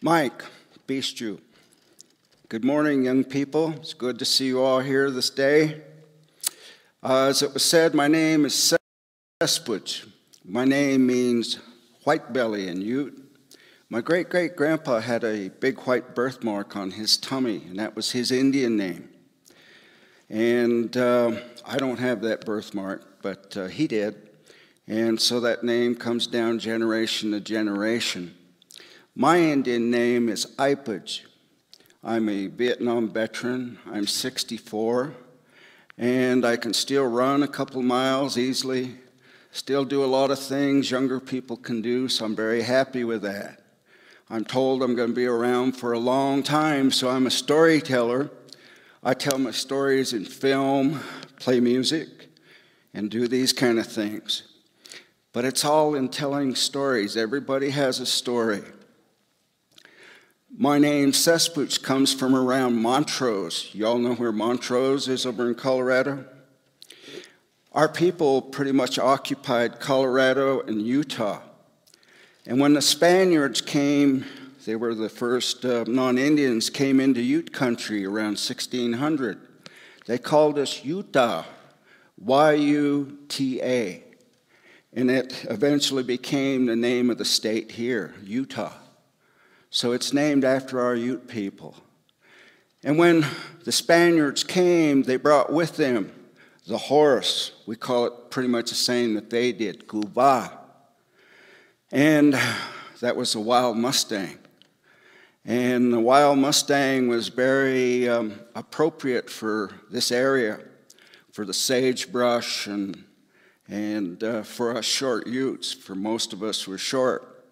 Mike, beast you. Good morning, young people. It's good to see you all here this day. As it was said, my name is Sespuch. My name means white belly in Ute. My great-great-grandpa had a big white birthmark on his tummy, and that was his Indian name. And I don't have that birthmark, but he did. And so that name comes down generation to generation. My Indian name is Ipage. I'm a Vietnam veteran. I'm 64, and I can still run a couple miles easily, still do a lot of things younger people can do, so I'm very happy with that. I'm told I'm going to be around for a long time, so I'm a storyteller. I tell my stories in film, play music, and do these kind of things. But it's all in telling stories. Everybody has a story. My name, Sespuch, comes from around Montrose. You all know where Montrose is over in Colorado? Our people pretty much occupied Colorado and Utah. And when the Spaniards came, they were the first non-Indians, came into Ute country around 1600. They called us Utah, Y-U-T-A. And it eventually became the name of the state here, Utah. So it's named after our Ute people. And when the Spaniards came, they brought with them the horse. We call it pretty much the same that they did, Cuba. And that was a wild Mustang. And the wild Mustang was very appropriate for this area, for the sagebrush and for us short Utes. For most of us, we're short,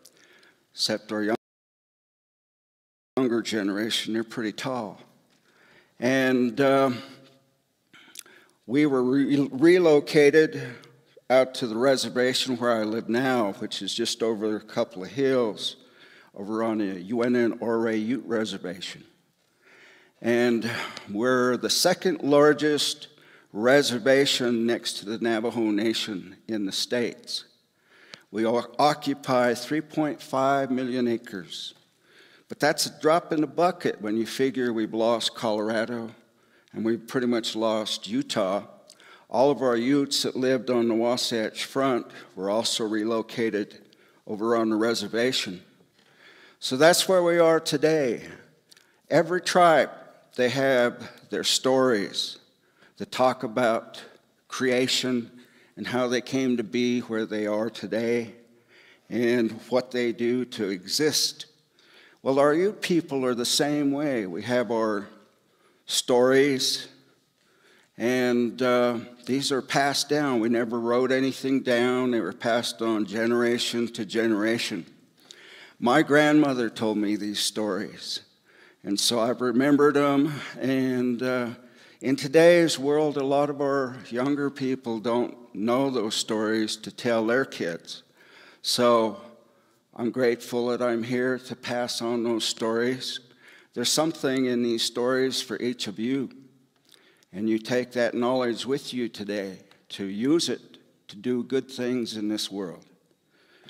except our younger generation, they're pretty tall. And we were relocated out to the reservation where I live now, which is just over a couple of hills, over on the UNN-Ouray Ute Reservation. And we're the second largest reservation next to the Navajo Nation in the States. We occupy 3.5 million acres. But that's a drop in the bucket when you figure we've lost Colorado and we've pretty much lost Utah. All of our Utes that lived on the Wasatch Front were also relocated over on the reservation. So that's where we are today. Every tribe, they have their stories that talk about creation and how they came to be where they are today and what they do to exist. Well, our Ute people are the same way. We have our stories, and these are passed down. We never wrote anything down. They were passed on generation to generation. My grandmother told me these stories, and so I've remembered them. And in today's world, a lot of our younger people don't know those stories to tell their kids. So I'm grateful that I'm here to pass on those stories. There's something in these stories for each of you, and you take that knowledge with you today to use it to do good things in this world.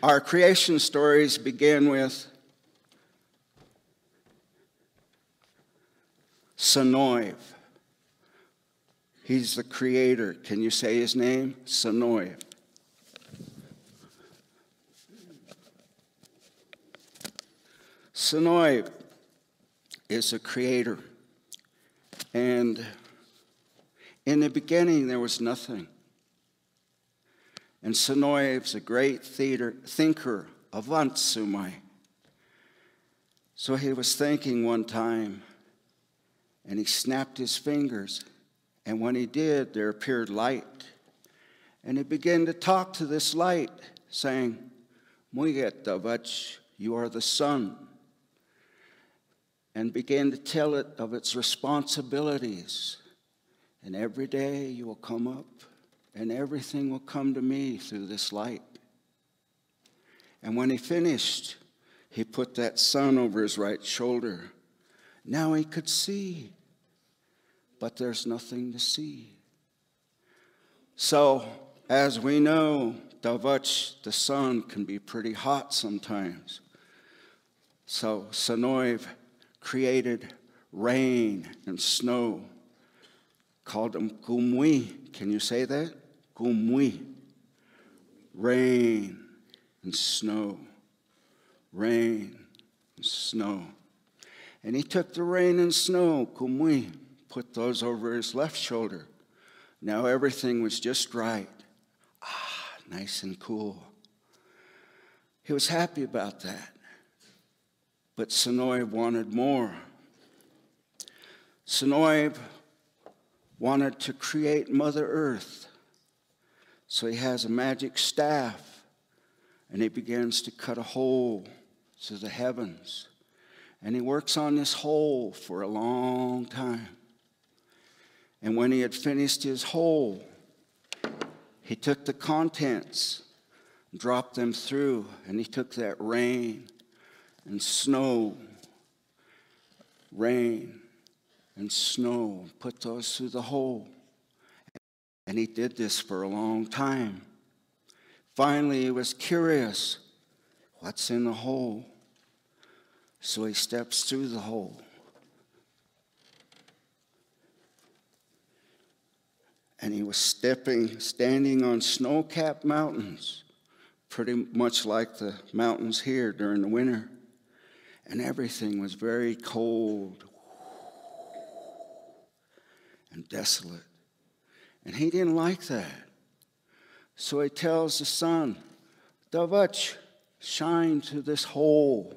Our creation stories begin with Sonoy. He's the creator. Can you say his name? Sonoy. Sonoy is a creator, and in the beginning there was nothing. And Sonoy is a great thinker, Avantsumai. So he was thinking one time, and he snapped his fingers, and when he did, there appeared light. And he began to talk to this light, saying, Muiget Davach, you are the sun. And began to tell it of its responsibilities. And every day you will come up, and everything will come to me through this light. And when he finished, he put that sun over his right shoulder. Now he could see, but there's nothing to see. So, as we know, Davach, the sun, can be pretty hot sometimes. So Sonoy created rain and snow, called them kumui. Can you say that? Kumui. Rain and snow. Rain and snow. And he took the rain and snow, kumui, put those over his left shoulder. Now everything was just right. Nice and cool. He was happy about that. But Sonoy wanted more. Sonoy wanted to create Mother Earth. So he has a magic staff, and he begins to cut a hole to the heavens. And he works on this hole for a long time. And when he had finished his hole, he took the contents, dropped them through, and he took that rain and snow, rain and snow, and put those through the hole. And he did this for a long time. Finally, he was curious, what's in the hole? So he steps through the hole. And he was standing on snow-capped mountains, pretty much like the mountains here during the winter. And everything was very cold and desolate. And he didn't like that. So he tells the sun, Davach, shine through this hole.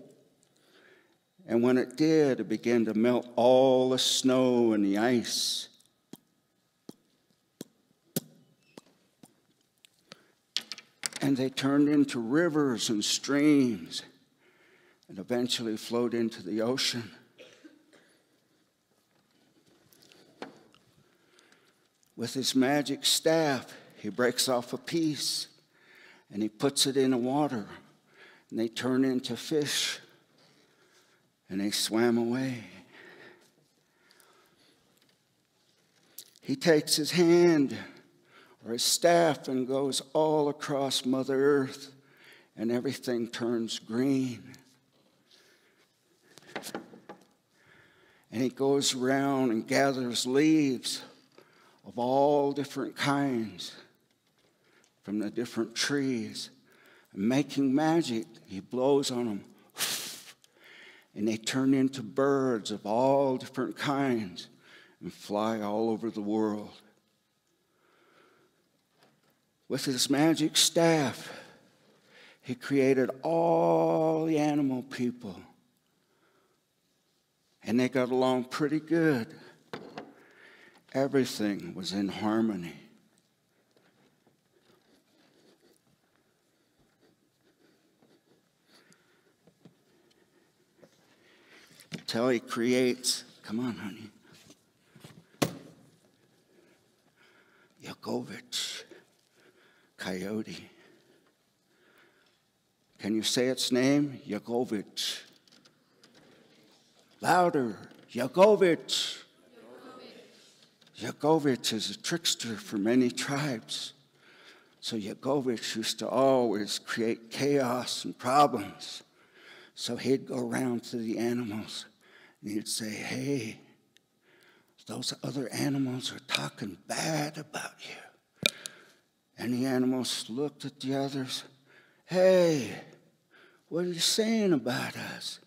And when it did, it began to melt all the snow and the ice. And they turned into rivers and streams and eventually flowed into the ocean. With his magic staff, he breaks off a piece and he puts it in the water, and they turn into fish, and they swam away. He takes his hand or his staff and goes all across Mother Earth, and everything turns green. And he goes around and gathers leaves of all different kinds from the different trees. And making magic, he blows on them, and they turn into birds of all different kinds and fly all over the world. With his magic staff, he created all the animal people. And they got along pretty good. Everything was in harmony. Till he creates, come on, honey, Yakovich, coyote. Can you say its name? Yakovich. Louder, Yakovich. Yakovich is a trickster for many tribes. So Yakovich used to always create chaos and problems. So he'd go around to the animals and he'd say, hey, those other animals are talking bad about you. And the animals looked at the others. Hey, what are you saying about us?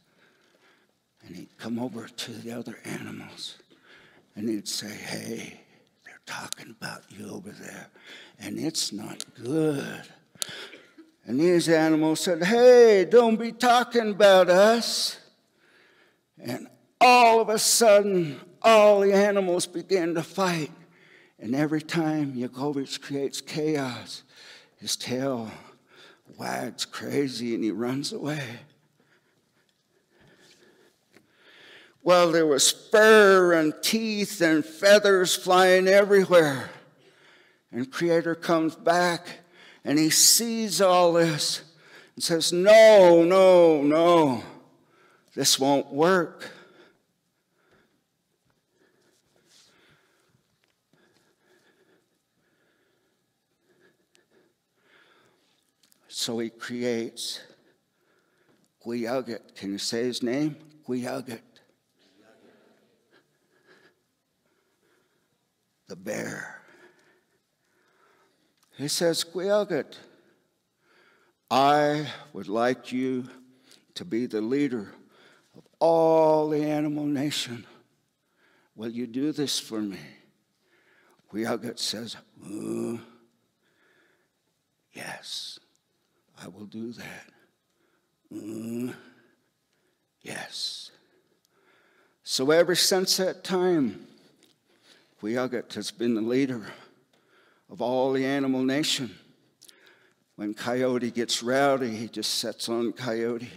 And he'd come over to the other animals and he'd say, hey, they're talking about you over there, and it's not good. And these animals said, hey, don't be talking about us. And all of a sudden, all the animals began to fight. And every time Yakovich creates chaos, his tail wags crazy and he runs away. Well, there was fur and teeth and feathers flying everywhere. And Creator comes back and he sees all this and says, no, no, no, this won't work. So he creates Quiugit. Can you say his name? Quiugit. The bear. He says, Quiugit, I would like you to be the leader of all the animal nation. Will you do this for me? Quiugit says, yes, I will do that. Yes. So ever since that time, Quiugit has been the leader of all the animal nation. When Coyote gets rowdy, he just sets on Coyote.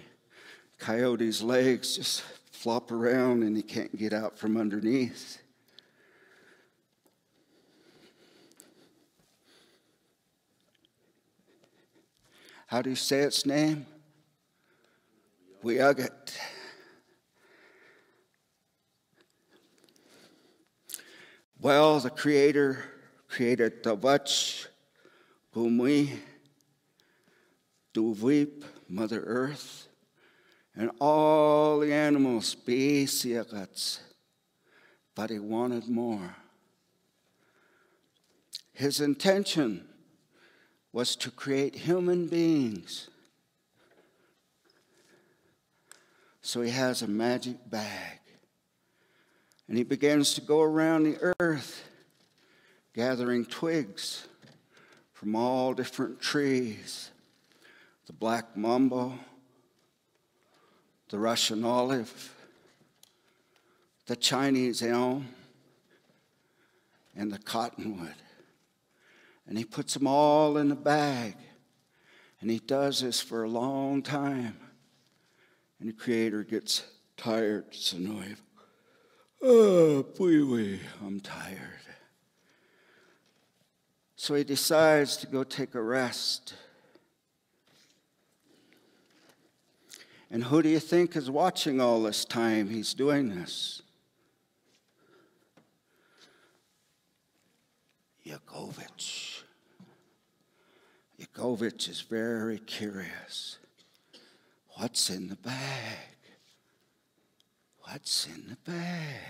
Coyote's legs just flop around and he can't get out from underneath. How do you say its name? Quiugit. Well, the Creator created Tavach, Gumui, Duvip, Mother Earth, and all the animals, Besiagats, but he wanted more. His intention was to create human beings. So he has a magic bag. And he begins to go around the earth, gathering twigs from all different trees. The black mambo, the Russian olive, the Chinese elm, and the cottonwood. And he puts them all in a bag. And he does this for a long time. And the Creator gets tired, Sonoy. Oh, pui, I'm tired. So he decides to go take a rest. And who do you think is watching all this time he's doing this? Yakovich. Yakovich is very curious. What's in the bag? What's in the bag?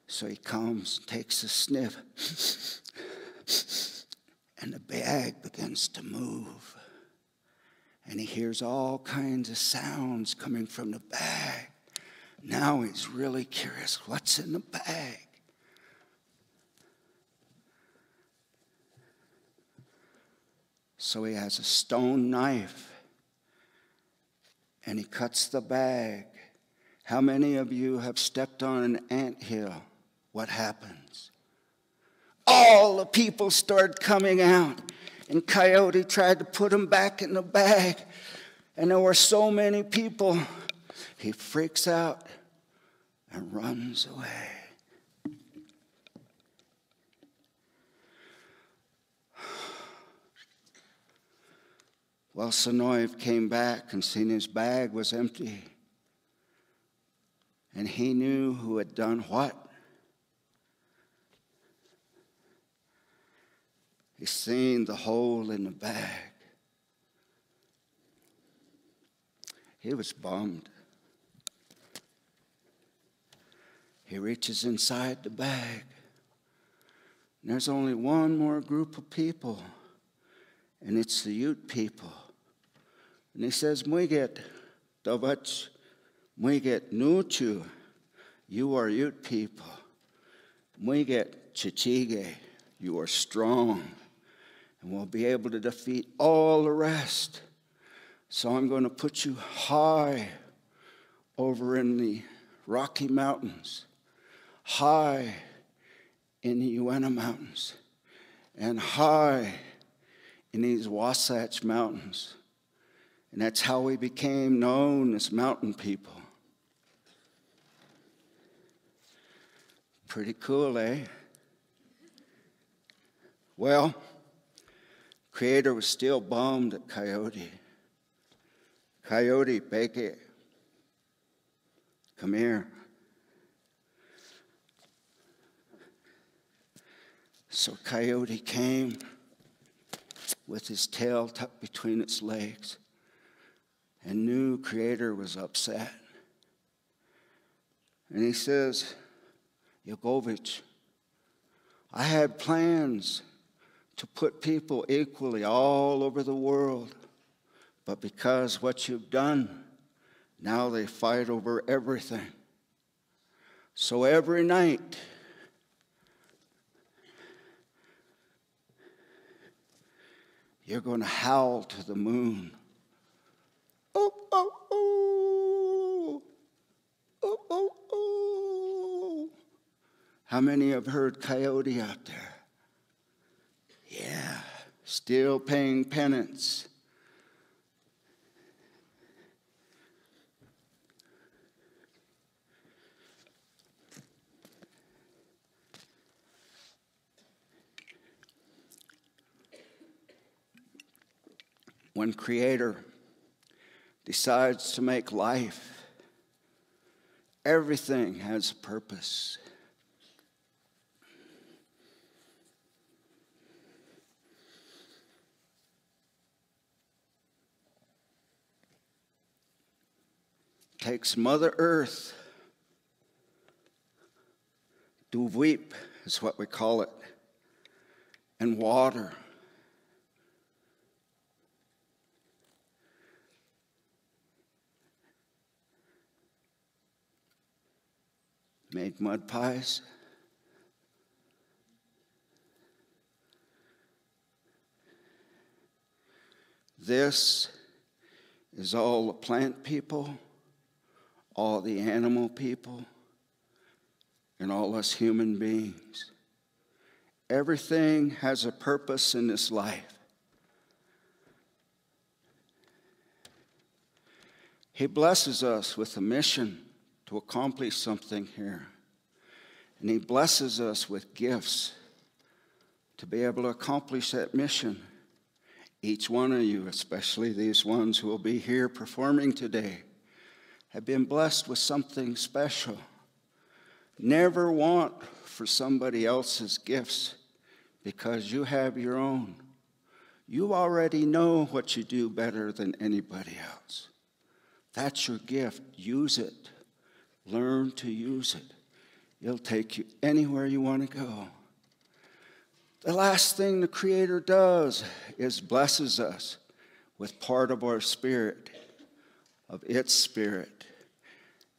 So he comes, takes a sniff, and the bag begins to move. And he hears all kinds of sounds coming from the bag. Now he's really curious. What's in the bag? So he has a stone knife. And he cuts the bag. How many of you have stepped on an anthill? What happens? All the people start coming out. And Coyote tried to put them back in the bag. And there were so many people. He freaks out and runs away. Well, Sonoy came back and seen his bag was empty. And he knew who had done what. He seen the hole in the bag. He was bummed. He reaches inside the bag. And there's only one more group of people. And it's the Ute people. And he says, Muiget, Davach, Muiget, Nuchu, you are Ute people. Muiget, Chichige, you are strong. And we'll be able to defeat all the rest. So I'm going to put you high over in the Rocky Mountains, high in the Uena Mountains, and high in these Wasatch Mountains. And that's how we became known as mountain people. Pretty cool, eh? Well, Creator was still bummed at Coyote. Coyote, Beke, come here. So Coyote came with his tail tucked between its legs. and knew Creator was upset. And he says, Yagovich, I had plans to put people equally all over the world, but because what you've done, now they fight over everything. So every night, you're going to howl to the moon. Oh, oh, oh. Oh, oh, oh. How many have heard coyote out there? Yeah, still paying penance. When Creator decides to make life, everything has a purpose. Takes Mother Earth, Duvweep is what we call it, and water. Made mud pies. This is all the plant people, all the animal people, and all us human beings. Everything has a purpose in this life. He blesses us with a mission to accomplish something here. And he blesses us with gifts to be able to accomplish that mission. Each one of you, especially these ones who will be here performing today, have been blessed with something special. Never want for somebody else's gifts because you have your own. You already know what you do better than anybody else. That's your gift. Use it. Learn to use it. It'll take you anywhere you want to go. The last thing the Creator does is blesses us with part of our spirit, of its spirit.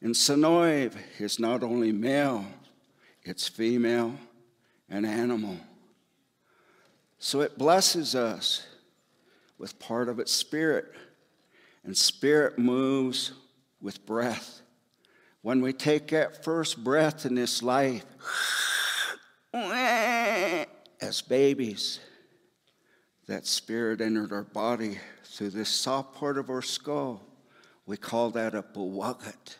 And Sonoiv is not only male, it's female and animal. So it blesses us with part of its spirit. And spirit moves with breath. When we take that first breath in this life, as babies, that spirit entered our body through this soft part of our skull. We call that a buwagat.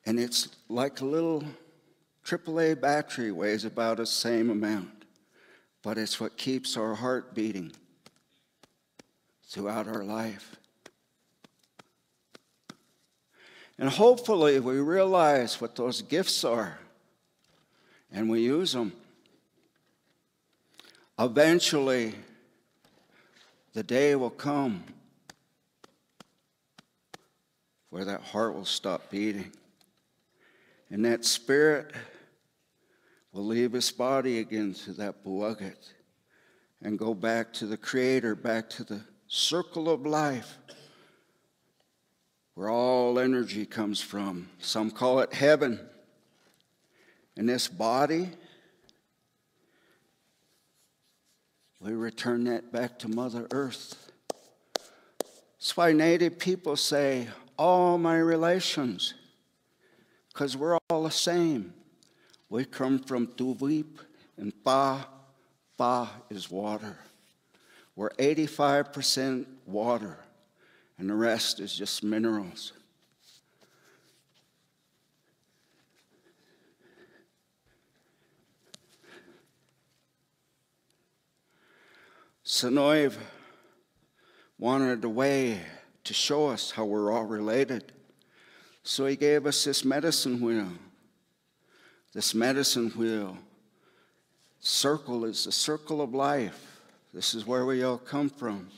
And it's like a little AAA battery, weighs about the same amount. But it's what keeps our heart beating throughout our life. And hopefully we realize what those gifts are and we use them. Eventually, the day will come where that heart will stop beating. And that spirit will leave his body again to that buwagat and go back to the Creator, back to the circle of life where all energy comes from. Some call it heaven. And this body, we return that back to Mother Earth. That's why Native people say, all my relations, because we're all the same. We come from Tuvip and Pa. Pa is water. We're 85% water, and the rest is just minerals. Sonoiv wanted a way to show us how we're all related. So he gave us this medicine wheel. This medicine wheel circle is the circle of life. This is where we all come from.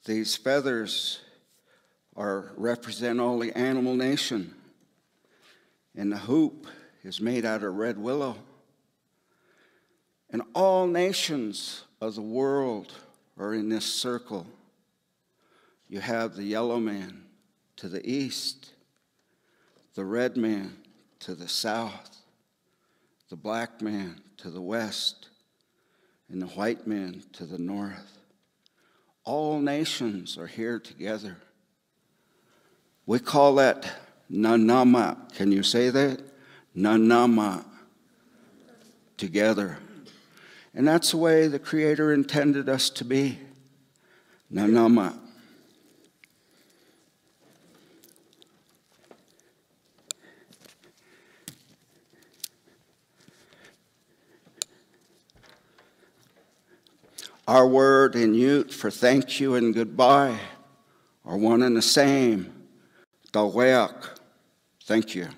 These feathers represent all the animal nation, and the hoop is made out of red willow. And all nations of the world are in this circle. You have the yellow man to the east, the red man to the south, the black man to the west, and the white man to the north. All nations are here together. We call that nanama. Can you say that? Nanama. Together. And that's the way the Creator intended us to be. Nanama. Our word in Ute for thank you and goodbye are one and the same. Daweak. Thank you.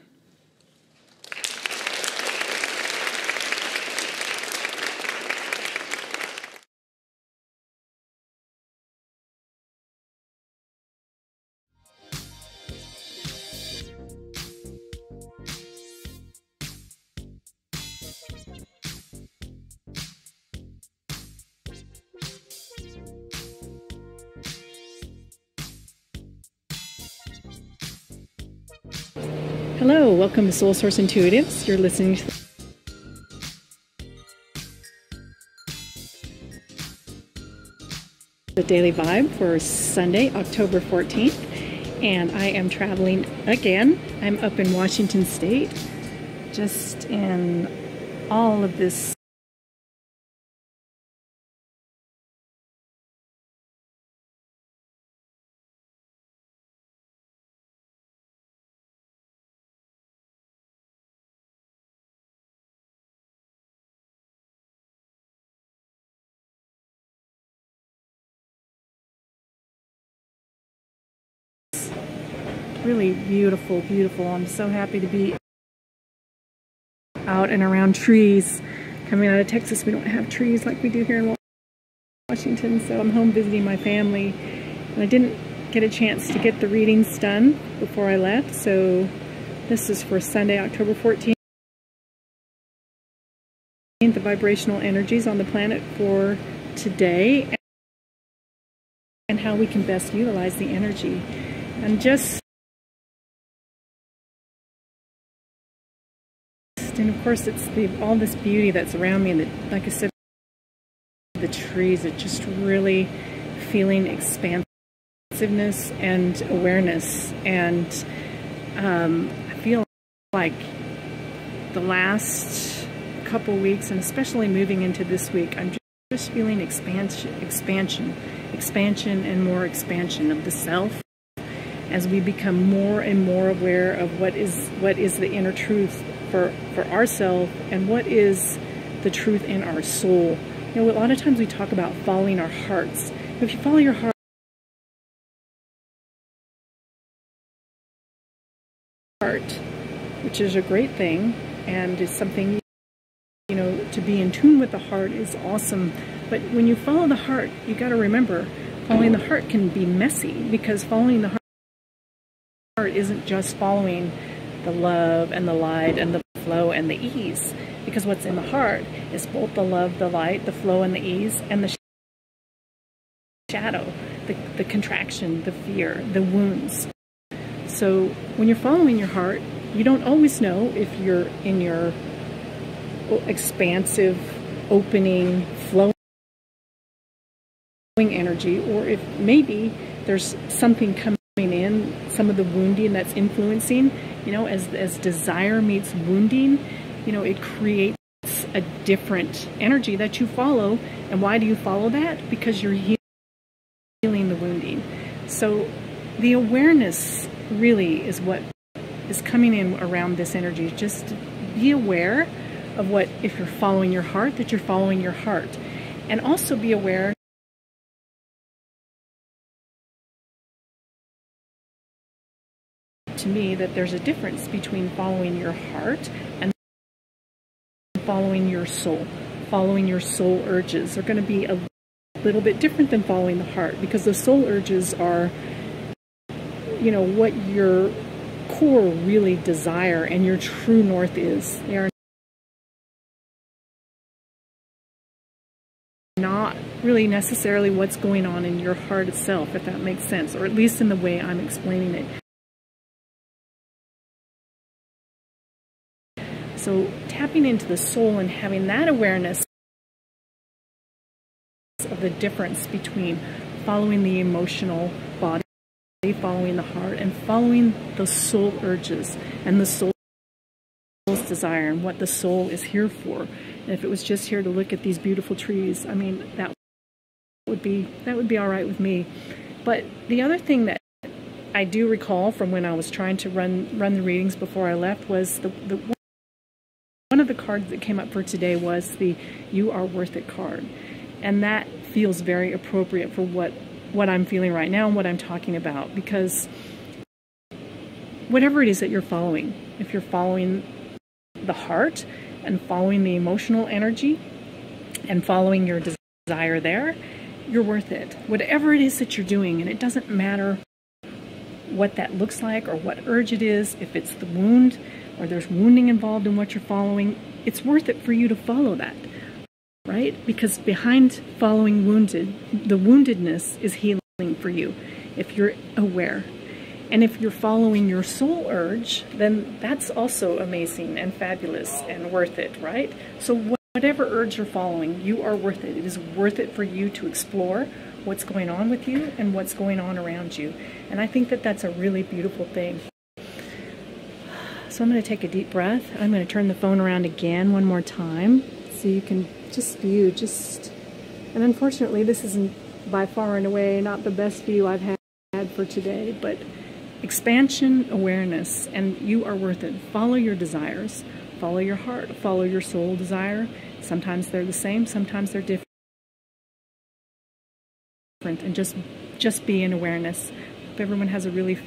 Hello, welcome to Soul Source Intuitives. You're listening to the Daily Vibe for Sunday, October 14th, and I am traveling again. I'm up in Washington State, just in all of this really beautiful, beautiful. I'm so happy to be out and around trees. Coming out of Texas, we don't have trees like we do here in Washington, so I'm home visiting my family. And I didn't get a chance to get the readings done before I left, so this is for Sunday, October 14th. The vibrational energies on the planet for today and how we can best utilize the energy. And and of course it's all this beauty that's around me, and like I said, the trees are just really feeling expansiveness and awareness. And I feel like the last couple weeks, and especially moving into this week, I'm just feeling expansion and more expansion of the self as we become more and more aware of what is the inner truth for ourselves, and what is the truth in our soul. You know, a lot of times we talk about following our hearts. If you follow your heart, which is a great thing, and is something, you know, to be in tune with the heart is awesome. But when you follow the heart, you got to remember, following the heart can be messy, because following the heart isn't just following the love and the light and the flow and the ease, because what's in the heart is both the love, the light, the flow and the ease, and the shadow, the contraction, the fear, the wounds. So when you're following your heart, you don't always know if you're in your expansive, opening, flowing energy, or if maybe there's something coming in, some of the wounding that's influencing, you know, as desire meets wounding, you know, it creates a different energy that you follow. And why do you follow that? Because you're healing the wounding. So the awareness really is what is coming in around this energy. Just be aware of what, if you're following your heart, that you're following your heart. And also be aware to me that there's a difference between following your heart and following your soul. Following your soul urges are going to be little bit different than following the heart, because the soul urges are, what your core really desire and your true north is. They are not really necessarily what's going on in your heart itself, if that makes sense, or at least in the way I'm explaining it. So tapping into the soul and having that awareness of the difference between following the emotional body, following the heart, and following the soul urges and the soul's desire and what the soul is here for. And if it was just here to look at these beautiful trees, I mean, that would be all right with me. But the other thing that I do recall from when I was trying to run the readings before I left was one of the cards that came up for today was the "You Are Worth It" card. And that feels very appropriate for what I'm feeling right now and what I'm talking about, because whatever it is that you're following, if you're following the heart and following the emotional energy and following your desire there, you're worth it. Whatever it is that you're doing, and it doesn't matter what that looks like or what urge it is, if it's the wound or there's wounding involved in what you're following, it's worth it for you to follow that, right? Because behind following the woundedness is healing for you, if you're aware. And if you're following your soul urge, then that's also amazing and fabulous and worth it, right? So whatever urge you're following, you are worth it. It is worth it for you to explore what's going on with you and what's going on around you. And I think that that's a really beautiful thing. So I'm going to take a deep breath. I'm going to turn the phone around again one more time so you can just view, and unfortunately this isn't by far and away not the best view I've had for today, but expansion, awareness, and you are worth it. Follow your desires, follow your heart, follow your soul desire. Sometimes they're the same, sometimes they're different, and just be in awareness. Hope everyone has a really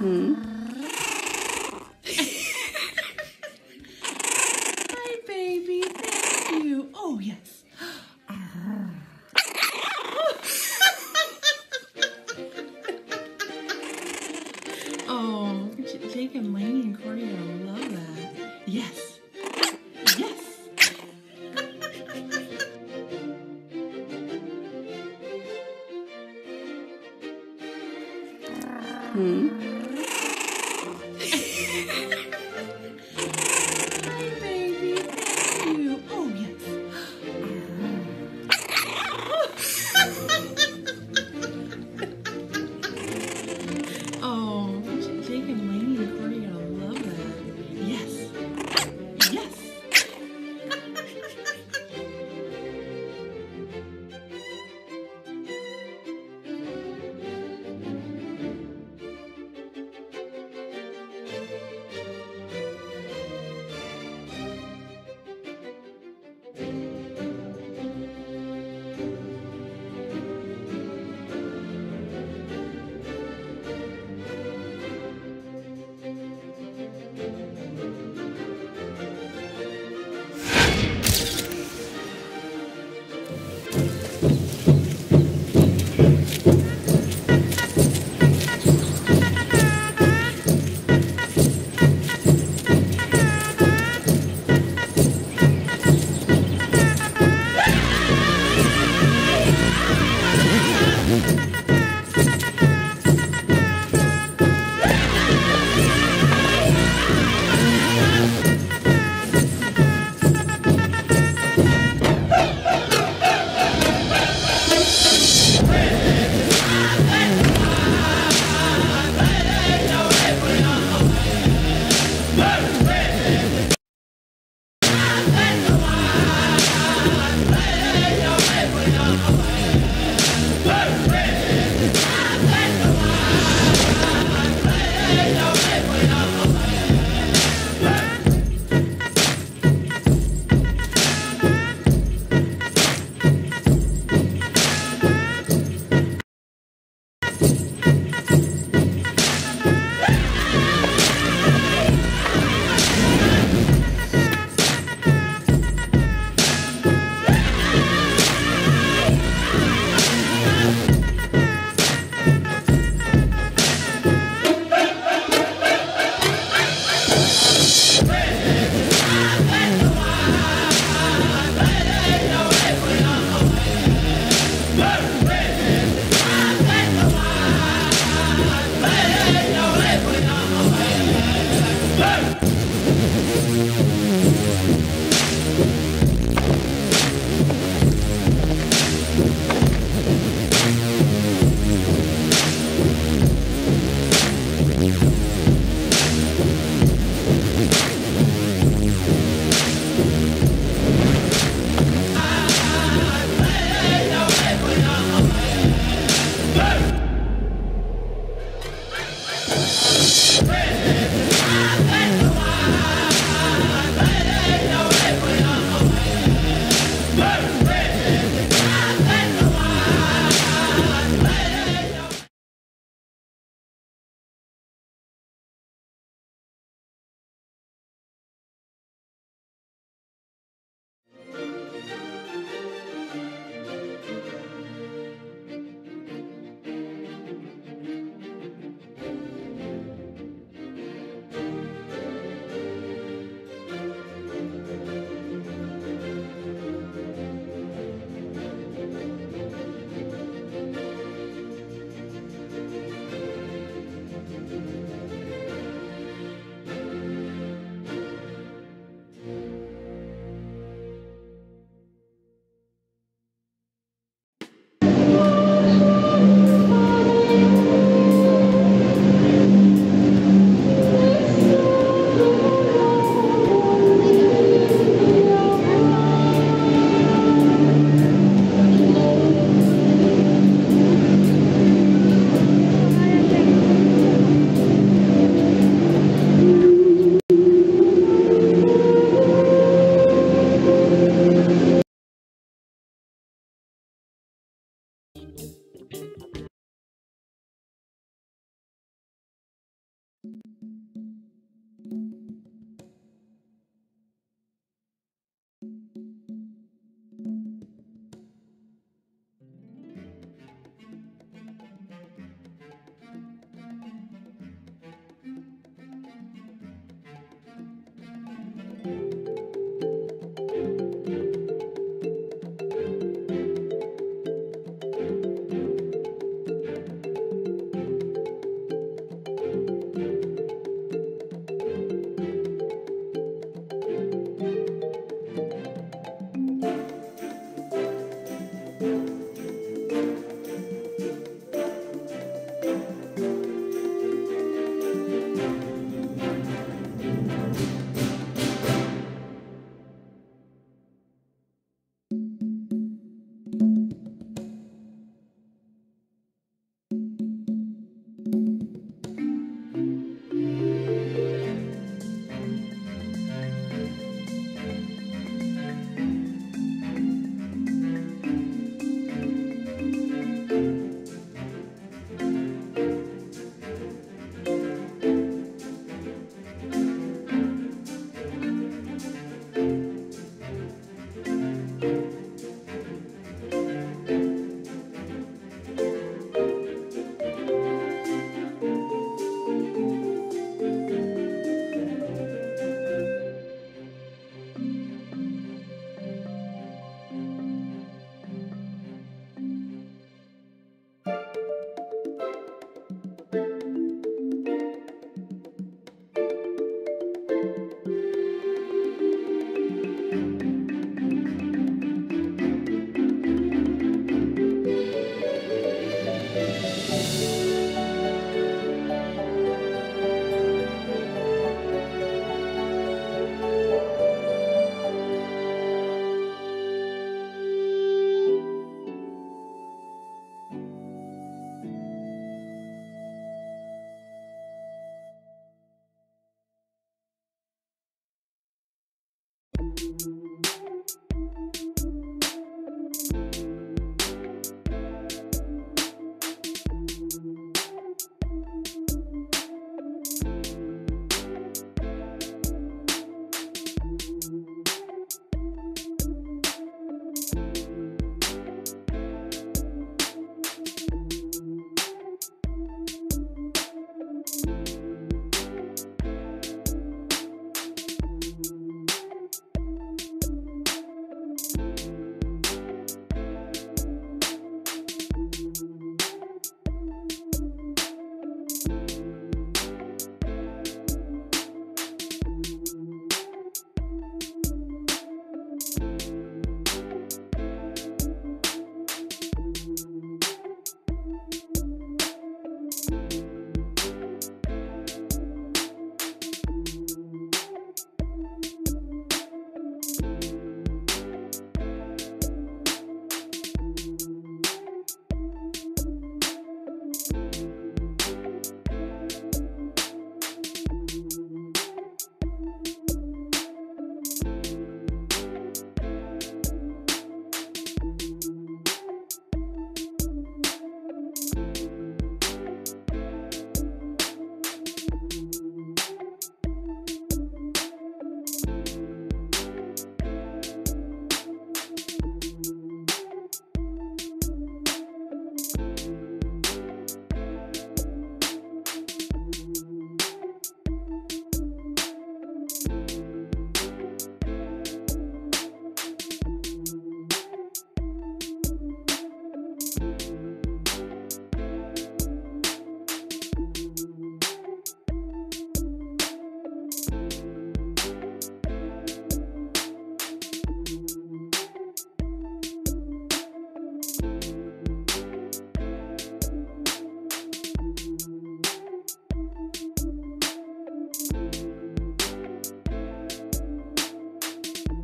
Hi, baby. Thank you. Oh, yes. Oh, Jake and Lainey and Corey are gonna love that. Yes. Yes. Hi, baby. Thank you. Oh, yes. Oh, Jake and Lainey and Corey are gonna love that. Yes. Yes.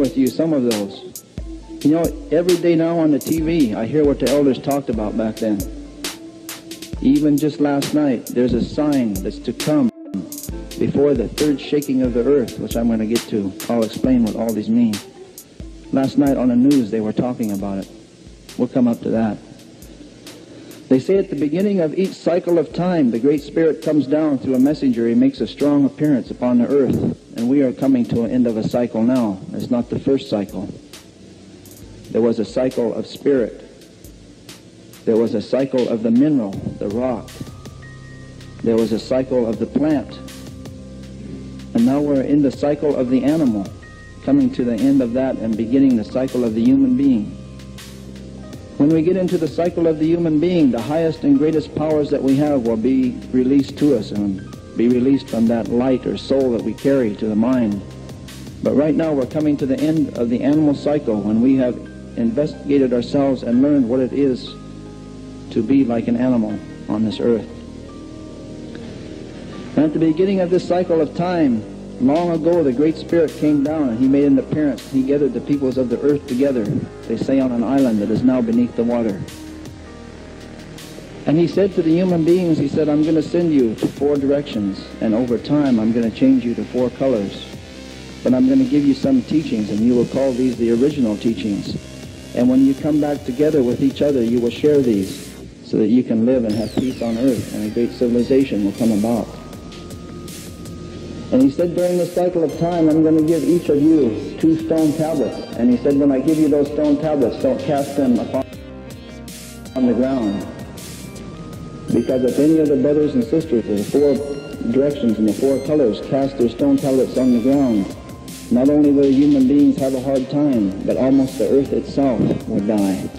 with you some of those. You know, every day now on the TV, I hear what the elders talked about back then. Even just last night, there's a sign that's to come before the third shaking of the earth, which I'm going to get to. I'll explain what all these mean. Last night on the news, they were talking about it. We'll come up to that. They say at the beginning of each cycle of time, the Great Spirit comes down through a messenger. He makes a strong appearance upon the earth. And we are coming to an end of a cycle now. It's not the first cycle. There was a cycle of spirit. There was a cycle of the mineral, the rock. There was a cycle of the plant. And now we're in the cycle of the animal, coming to the end of that and beginning the cycle of the human being. When we get into the cycle of the human being, the highest and greatest powers that we have will be released to us and be released from that light or soul that we carry to the mind. But right now we're coming to the end of the animal cycle when we have investigated ourselves and learned what it is to be like an animal on this earth. And at the beginning of this cycle of time, long ago, the Great Spirit came down and he made an appearance. He gathered the peoples of the earth together, they say, on an island that is now beneath the water. And he said to the human beings, he said, I'm going to send you to 4 directions, and over time I'm going to change you to 4 colors. But I'm going to give you some teachings, and you will call these the original teachings. And when you come back together with each other, you will share these so that you can live and have peace on earth, and a great civilization will come about. And he said, during this cycle of time, I'm going to give each of you 2 stone tablets. And he said, when I give you those stone tablets, don't cast them upon the ground. Because if any of the brothers and sisters of the 4 directions and the 4 colors cast their stone tablets on the ground, not only will human beings have a hard time, but almost the earth itself will die.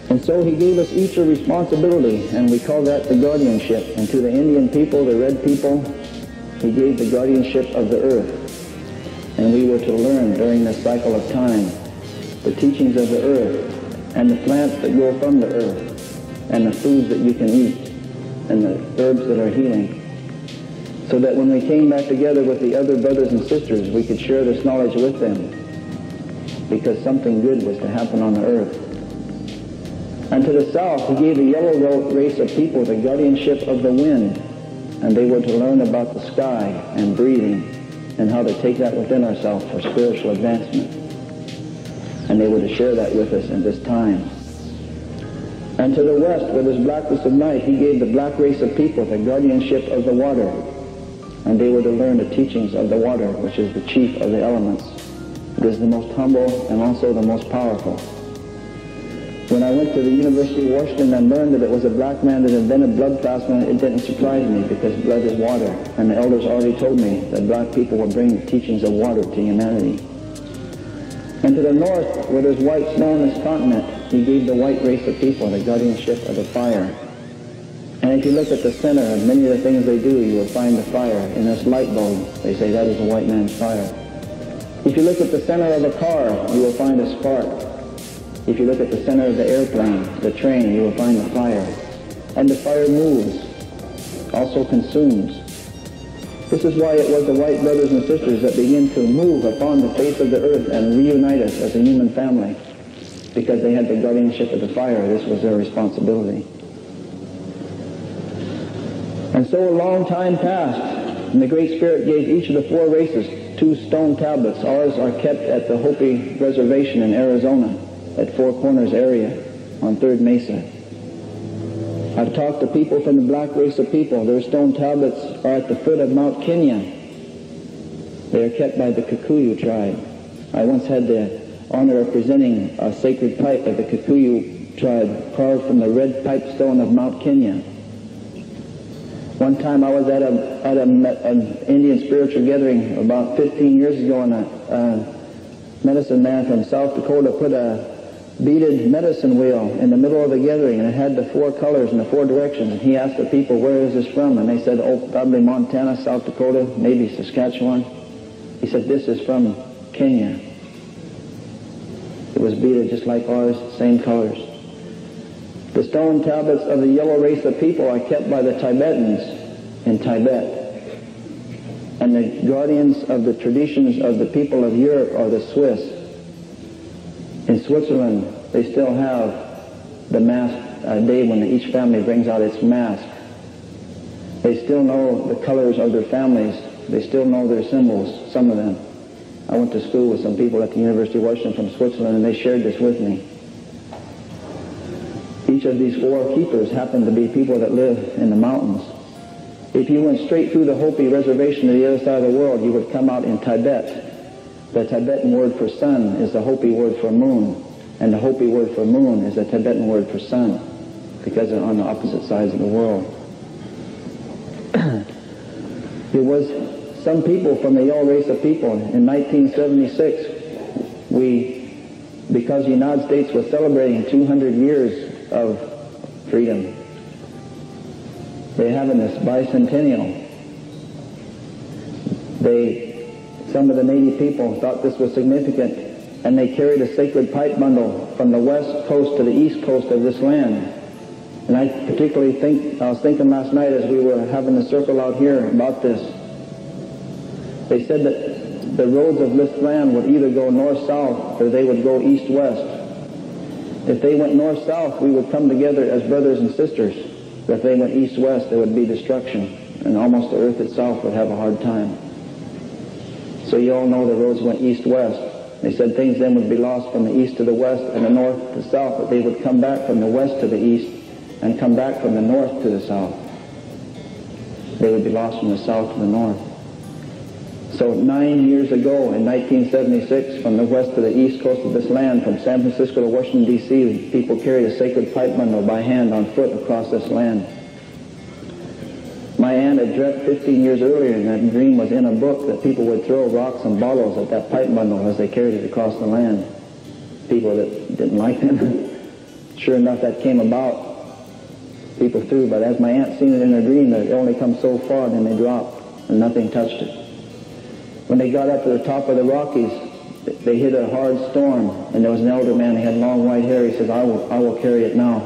And so he gave us each a responsibility, and we call that the guardianship. And to the Indian people, the red people, he gave the guardianship of the earth. And we were to learn during this cycle of time the teachings of the earth, and the plants that grow from the earth, and the foods that you can eat, and the herbs that are healing. So that when we came back together with the other brothers and sisters, we could share this knowledge with them, because something good was to happen on the earth. And to the south, he gave the yellow race of people the guardianship of the wind, and they were to learn about the sky and breathing, and how to take that within ourselves for spiritual advancement. And they were to share that with us in this time. And to the west, where there's blackness of night, he gave the black race of people the guardianship of the water, and they were to learn the teachings of the water, which is the chief of the elements. It is the most humble and also the most powerful. When I went to the University of Washington and learned that it was a black man that invented blood plasma, it didn't surprise me, because blood is water. And the elders already told me that black people would bring the teachings of water to humanity. And to the north, where there's white snow on this continent, he gave the white race of people the guardianship of the fire. And if you look at the center of many of the things they do, you will find the fire in this light bulb. They say that is a white man's fire. If you look at the center of a car, you will find a spark. If you look at the center of the airplane, the train, you will find the fire. And the fire moves, also consumes. This is why it was the white brothers and sisters that began to move upon the face of the earth and reunite us as a human family, because they had the guardianship of the fire. This was their responsibility. And so a long time passed, and the Great Spirit gave each of the 4 races 2 stone tablets. Ours are kept at the Hopi Reservation in Arizona, at Four Corners area on 3rd Mesa. I've talked to people from the black race of people. Their stone tablets are at the foot of Mount Kenya. They are kept by the Kikuyu tribe. I once had the honor of presenting a sacred pipe of the Kikuyu tribe carved from the red pipestone of Mount Kenya. One time I was at an Indian spiritual gathering about 15 years ago, and a medicine man from South Dakota put a beaded medicine wheel in the middle of the gathering, and it had the 4 colors and the 4 directions. And he asked the people, where is this from? And they said, oh, probably Montana, South Dakota, maybe Saskatchewan. He said, this is from Kenya. It was beaded just like ours, same colors. The stone tablets of the yellow race of people are kept by the Tibetans in Tibet. And the guardians of the traditions of the people of Europe are the Swiss. In Switzerland, they still have the mask day when each family brings out its mask. They still know the colors of their families. They still know their symbols, some of them. I went to school with some people at the University of Washington from Switzerland, and they shared this with me. Each of these 4 keepers happen to be people that live in the mountains. If you went straight through the Hopi reservation to the other side of the world, you would come out in Tibet. The Tibetan word for sun is the Hopi word for moon, and the Hopi word for moon is the Tibetan word for sun, because they're on the opposite sides of the world. There was some people from the yellow race of people. In 1976, because the United States was celebrating 200 years of freedom, they're having this bicentennial. They some of the native people thought this was significant, and they carried a sacred pipe bundle from the west coast to the east coast of this land. And I particularly I was thinking last night as we were having the circle out here about this. They said that the roads of this land would either go north-south or they would go east-west. If they went north-south, we would come together as brothers and sisters. But if they went east-west, there would be destruction, and almost the earth itself would have a hard time. So you all know the roads went east-west. They said things then would be lost from the east to the west and the north to the south, but they would come back from the west to the east and come back from the north to the south. They would be lost from the south to the north. So 9 years ago, in 1976, from the west to the east coast of this land, from San Francisco to Washington, D.C., people carried a sacred pipe bundle by hand on foot across this land. My aunt had dreamt 15 years earlier, and that dream was in a book, that people would throw rocks and bottles at that pipe bundle as they carried it across the land. People that didn't like them. Sure enough, that came about. People threw, but as my aunt seen it in her dream, that it only come so far, and then they dropped, and nothing touched it. When they got up to the top of the Rockies, they hit a hard storm, and there was an elder man, he had long white hair. He says, I will carry it now.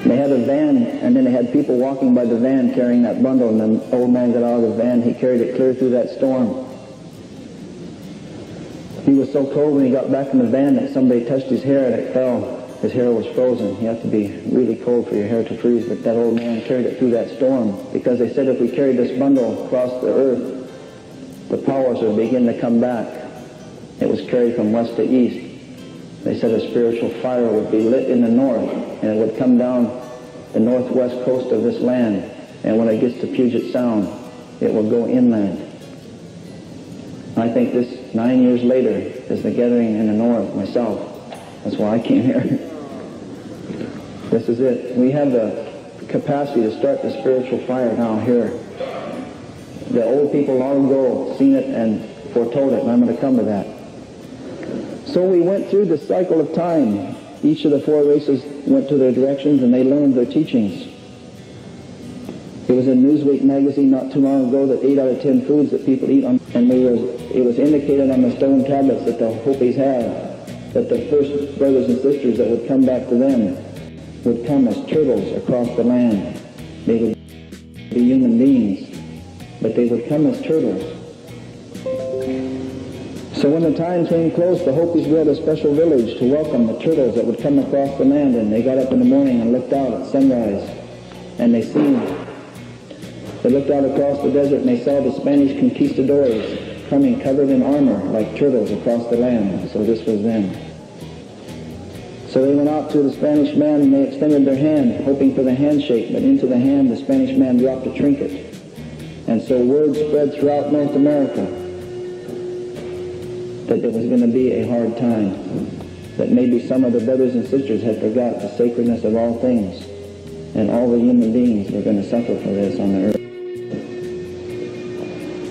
And they had a van, and then they had people walking by the van carrying that bundle, and the old man got out of the van. He carried it clear through that storm. He was so cold when he got back in the van that somebody touched his hair and it fell. His hair was frozen. You have to be really cold for your hair to freeze, but that old man carried it through that storm, because they said if we carried this bundle across the earth, the powers would begin to come back. It was carried from west to east. They said a spiritual fire would be lit in the north, and it would come down the northwest coast of this land, and when it gets to Puget Sound, it will go inland. I think this 9 years later is the gathering in the north myself. That's why I came here. This is it. We have the capacity to start the spiritual fire now here. The old people long ago seen it and foretold it, and I'm going to come to that. So we went through the cycle of time. Each of the four races went to their directions, and they learned their teachings. It was in Newsweek magazine not too long ago that 8 out of 10 foods that people eat, and it was indicated on the stone tablets that the Hopis had, that the first brothers and sisters that would come back to them would come as turtles across the land. They would be human beings, but they would come as turtles. So when the time came close, the Hopis built a special village to welcome the turtles that would come across the land, and they got up in the morning and looked out at sunrise, and they looked out across the desert and they saw the Spanish conquistadors coming covered in armor like turtles across the land. So this was them. So they went out to the Spanish man and they extended their hand, hoping for the handshake, but into the hand the Spanish man dropped a trinket. And so word spread throughout North America that there was going to be a hard time, that maybe some of the brothers and sisters had forgot the sacredness of all things, and all the human beings were going to suffer for this on the earth.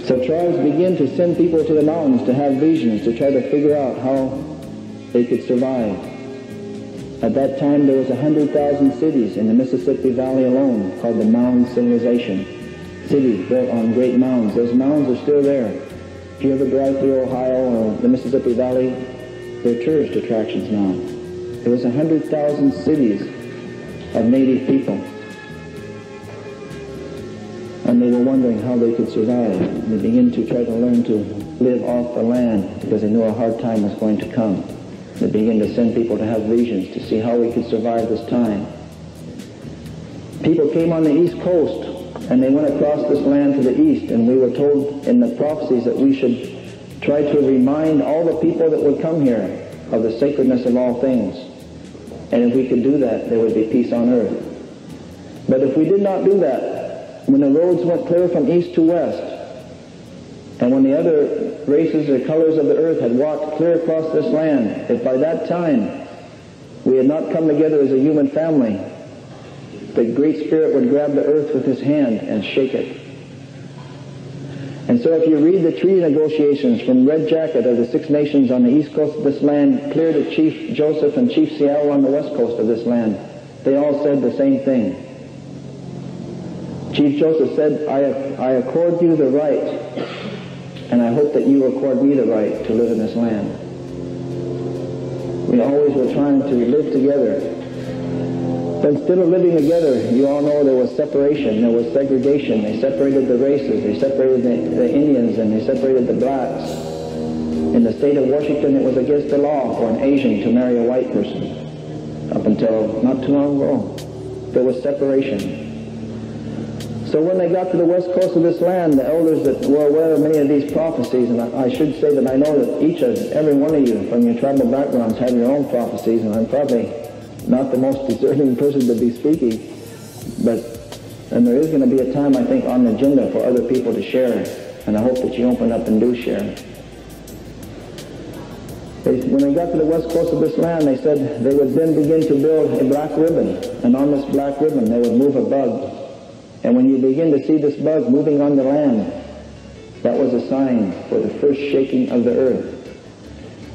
So tribes began to send people to the mountains to have visions, to try to figure out how they could survive. At that time, there was 100,000 cities in the Mississippi Valley alone called the Mound Civilization. Cities built on great mounds. Those mounds are still there. If you ever drive through Ohio or the Mississippi Valley, they're tourist attractions now. There was 100,000 cities of native people. And they were wondering how they could survive. They began to try to learn to live off the land because they knew a hard time was going to come. They began to send people to have visions to see how we could survive this time. People came on the East Coast and they went across this land to the east, and we were told in the prophecies that we should try to remind all the people that would come here of the sacredness of all things. And if we could do that, there would be peace on earth. But if we did not do that, when the roads went clear from east to west, and when the other races or colors of the earth had walked clear across this land, if by that time we had not come together as a human family, the Great Spirit would grab the earth with his hand and shake it. And so if you read the treaty negotiations from Red Jacket of the Six Nations on the east coast of this land, clear to Chief Joseph and Chief Seattle on the west coast of this land, they all said the same thing. Chief Joseph said, I accord you the right and I hope that you accord me the right to live in this land. We always were trying to live together. But instead of living together, you all know there was separation, there was segregation. They separated the races, they separated the Indians, and they separated the blacks. In the state of Washington, it was against the law for an Asian to marry a white person. Up until not too long ago, there was separation. So when they got to the west coast of this land, the elders that were aware of many of these prophecies, and I should say that I know that every one of you from your tribal backgrounds have your own prophecies, and I'm probably not the most deserving person to be speaking, and there is going to be a time, I think, on the agenda for other people to share, and I hope that you open up and do share. When they got to the west coast of this land, they said they would then begin to build a black ribbon, and on this black ribbon they would move a bug. And when you begin to see this bug moving on the land, that was a sign for the first shaking of the earth.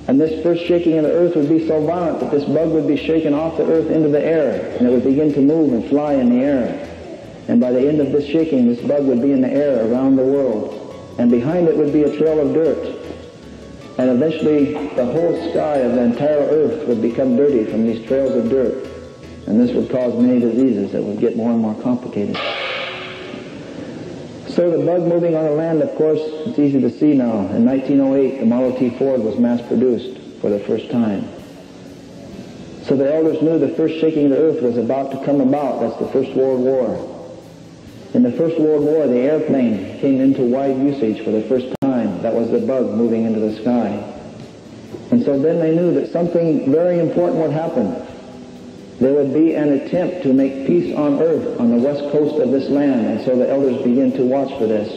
And this first shaking of the earth would be so violent that this bug would be shaken off the earth into the air, and it would begin to move and fly in the air. And by the end of this shaking, this bug would be in the air around the world. And behind it would be a trail of dirt. And eventually, the whole sky of the entire earth would become dirty from these trails of dirt. And this would cause many diseases that would get more and more complicated. So the bug moving on the land, of course, it's easy to see now. In 1908, the Model T Ford was mass-produced for the first time. So the elders knew the first shaking of the earth was about to come about. That's the First World War. In the First World War, the airplane came into wide usage for the first time. That was the bug moving into the sky. And so then they knew that something very important would happen. There would be an attempt to make peace on earth on the west coast of this land, and so the elders began to watch for this.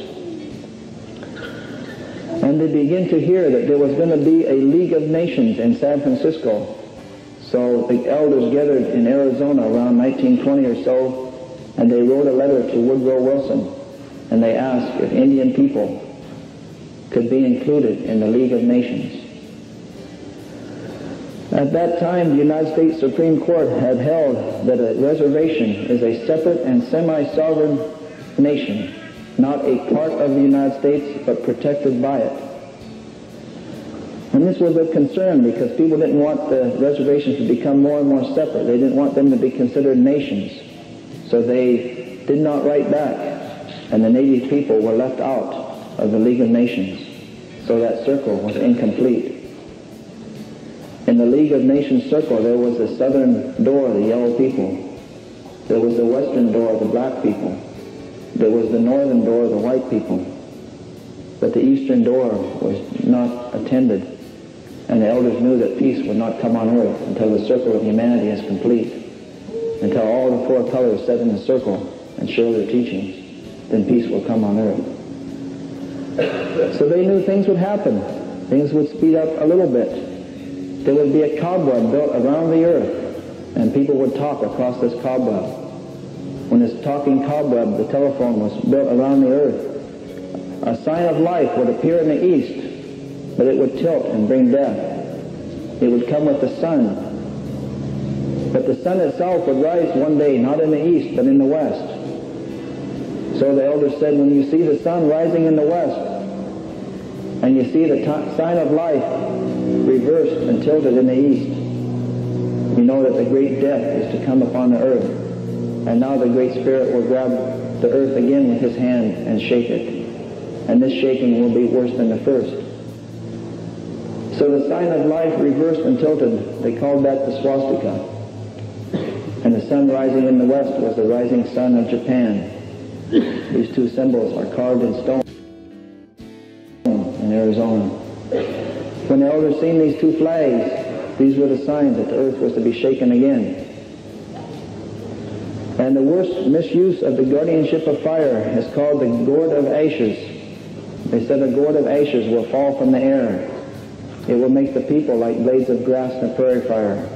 And they began to hear that there was going to be a League of Nations in San Francisco. So the elders gathered in Arizona around 1920 or so, and they wrote a letter to Woodrow Wilson, and they asked if Indian people could be included in the League of Nations. At that time, the United States Supreme Court had held that a reservation is a separate and semi-sovereign nation, not a part of the United States, but protected by it. And this was a concern because people didn't want the reservations to become more and more separate. They didn't want them to be considered nations. So they did not write back, and the native people were left out of the League of Nations. So that circle was incomplete. In the League of Nations circle, there was the southern door, the yellow people. There was the western door, the black people. There was the northern door, the white people. But the eastern door was not attended. And the elders knew that peace would not come on earth until the circle of humanity is complete. Until all the four colors sit in the circle and share their teachings, then peace will come on earth. So they knew things would happen. Things would speed up a little bit. There would be a cobweb built around the earth, and people would talk across this cobweb. When this talking cobweb, the telephone, was built around the earth, a sign of life would appear in the east, but it would tilt and bring death. It would come with the sun. But the sun itself would rise one day, not in the east, but in the west. So the elders said, when you see the sun rising in the west, and you see the sign of life reversed and tilted in the east, you know that the great death is to come upon the earth. And now the Great Spirit will grab the earth again with his hand and shake it. And this shaking will be worse than the first. So the sign of life reversed and tilted, they called that the swastika. And the sun rising in the west was the rising sun of Japan. These two symbols are carved in stone in Arizona. When the elders seen these two flags, these were the signs that the earth was to be shaken again. And the worst misuse of the guardianship of fire is called the gourd of ashes. They said a gourd of ashes will fall from the air. It will make the people like blades of grass in a prairie fire,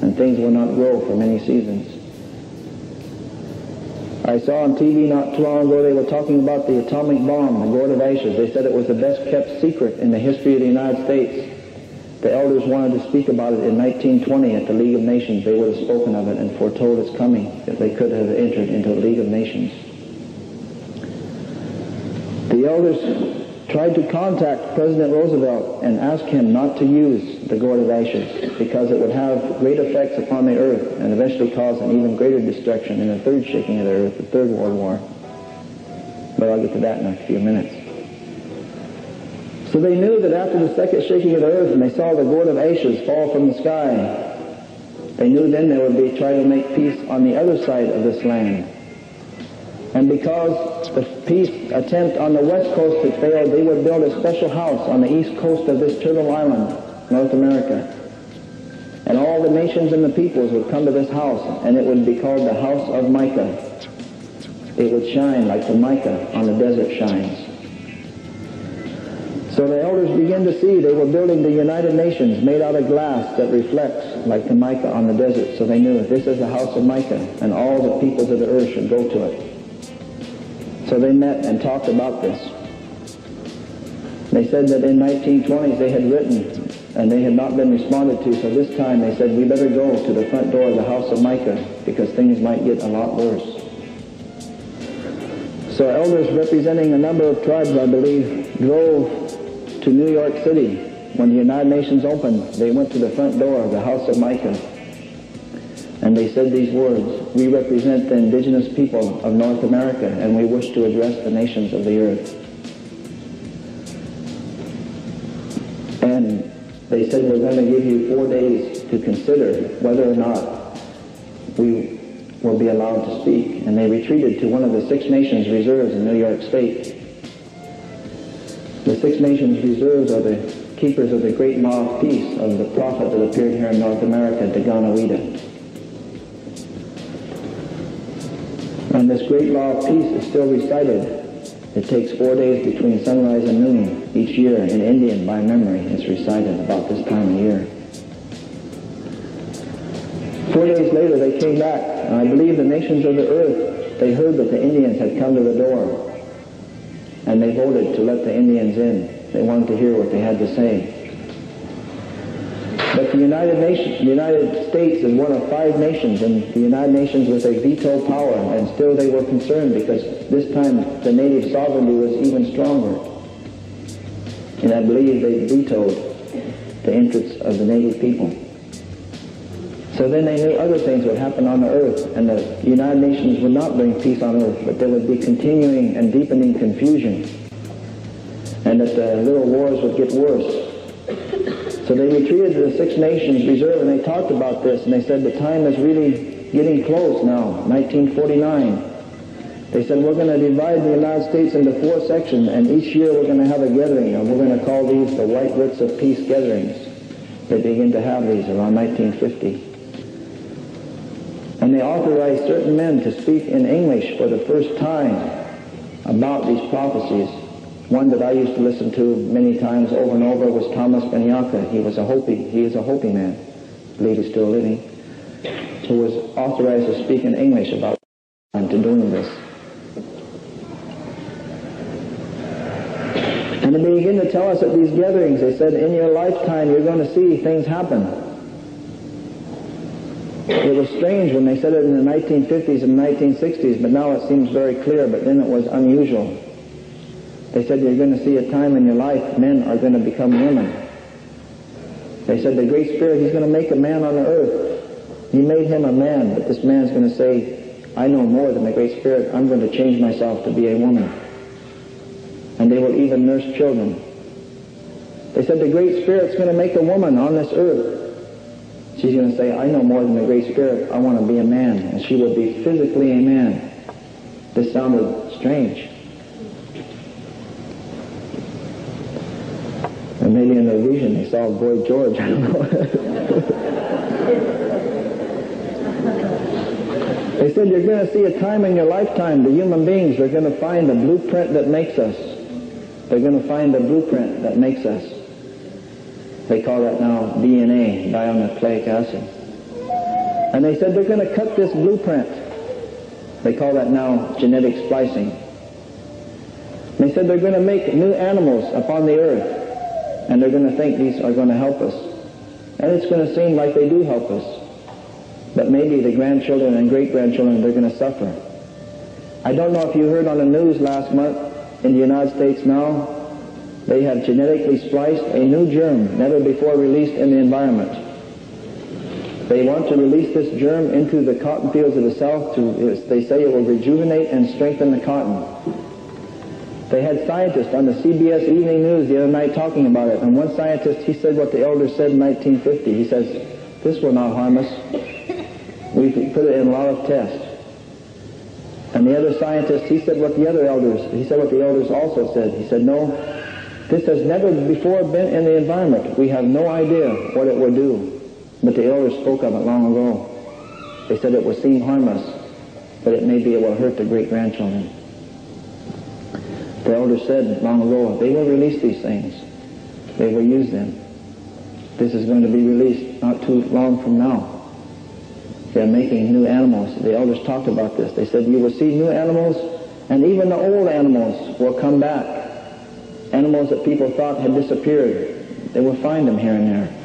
and things will not grow for many seasons. I saw on TV not too long ago, they were talking about the atomic bomb, the gourd of ashes. They said it was the best kept secret in the history of the United States. The elders wanted to speak about it in 1920 at the League of Nations. They would have spoken of it and foretold its coming if they could have entered into the League of Nations. The elders tried to contact President Roosevelt and ask him not to use the gourd of ashes because it would have great effects upon the earth and eventually cause an even greater destruction in the third shaking of the earth, the Third World War. But I'll get to that in a few minutes. So they knew that after the second shaking of the earth and they saw the gourd of ashes fall from the sky, they knew then they would be trying to make peace on the other side of this land. And because the peace attempt on the west coast had failed, they would build a special house on the east coast of this Turtle Island, North America. And all the nations and the peoples would come to this house, and it would be called the House of Mica. It would shine like the mica on the desert shines. So the elders began to see they were building the United Nations made out of glass that reflects like the mica on the desert. So they knew this is the House of Mica, and all the peoples of the earth should go to it. So they met and talked about this. They said that in 1920s they had written and they had not been responded to, so this time they said we better go to the front door of the House of Mica because things might get a lot worse. So elders representing a number of tribes, I believe, drove to New York City. When the United Nations opened, they went to the front door of the House of Mica and they said these words: we represent the indigenous people of North America and we wish to address the nations of the earth. And they said we're going to give you 4 days to consider whether or not we will be allowed to speak. And they retreated to one of the Six Nations reserves in New York State. The Six Nations reserves are the keepers of the great law of peace of the prophet that appeared here in North America, Daganawida. And this great law of peace is still recited. It takes 4 days between sunrise and noon each year. In Indian, by memory, it's recited about this time of year. 4 days later, they came back, and I believe the nations of the earth, they heard that the Indians had come to the door, and they voted to let the Indians in. They wanted to hear what they had to say. But the United States is one of 5 nations, and the United Nations was a veto power, and still they were concerned because this time the native sovereignty was even stronger. And I believe they vetoed the interests of the native people. So then they knew other things would happen on the earth, and the United Nations would not bring peace on earth, but there would be continuing and deepening confusion, and that the little wars would get worse. So they retreated to the Six Nations Reserve, and they talked about this, and they said the time is really getting close now, 1949. They said we're going to divide the United States into 4 sections, and each year we're going to have a gathering, and we're going to call these the White Roots of Peace gatherings. They began to have these around 1950. And they authorized certain men to speak in English for the first time about these prophecies. One that I used to listen to many times over and over was Thomas Benyaka. He was a Hopi. He is a Hopi man. I believe he's still living. Who was authorized to speak in English about to doing this. And they began to tell us at these gatherings, they said, in your lifetime you're going to see things happen. It was strange when they said it in the 1950s and 1960s, but now it seems very clear, but then it was unusual. They said you're going to see a time in your life men are going to become women. They said the Great Spirit, He's going to make a man on the earth. He made him a man, but this man's going to say, I know more than the Great Spirit. I'm going to change myself to be a woman. And they will even nurse children. They said the Great Spirit's going to make a woman on this earth. She's going to say, I know more than the Great Spirit. I want to be a man. And she will be physically a man. This sounded strange. And maybe in their vision they saw Boy George. I don't know. They said you're going to see a time in your lifetime, the human beings are going to find the blueprint that makes us. They're going to find the blueprint that makes us. They call that now DNA, dinucleic acid. And they said they're going to cut this blueprint. They call that now genetic splicing. They said they're going to make new animals upon the earth. And they're going to think these are going to help us. And it's going to seem like they do help us. But maybe the grandchildren and great-grandchildren, they're going to suffer. I don't know if you heard on the news last month in the United States now, They have genetically spliced a new germ never before released in the environment. They want to release this germ into the cotton fields of the South. They say it will rejuvenate and strengthen the cotton. They had scientists on the CBS Evening News the other night talking about it, and one scientist, he said what the elders said in 1950. He says, this will not harm us. We put it in a lot of tests. And the other scientist, he said what the elders also said. He said, no, this has never before been in the environment. We have no idea what it will do. But the elders spoke of it long ago. They said it will seem harmless, but it may be it will hurt the great-grandchildren. The elders said long ago, they will release these things. They will use them. This is going to be released not too long from now. They're making new animals. The elders talked about this. They said you will see new animals, and even the old animals will come back. Animals that people thought had disappeared, they will find them here and there.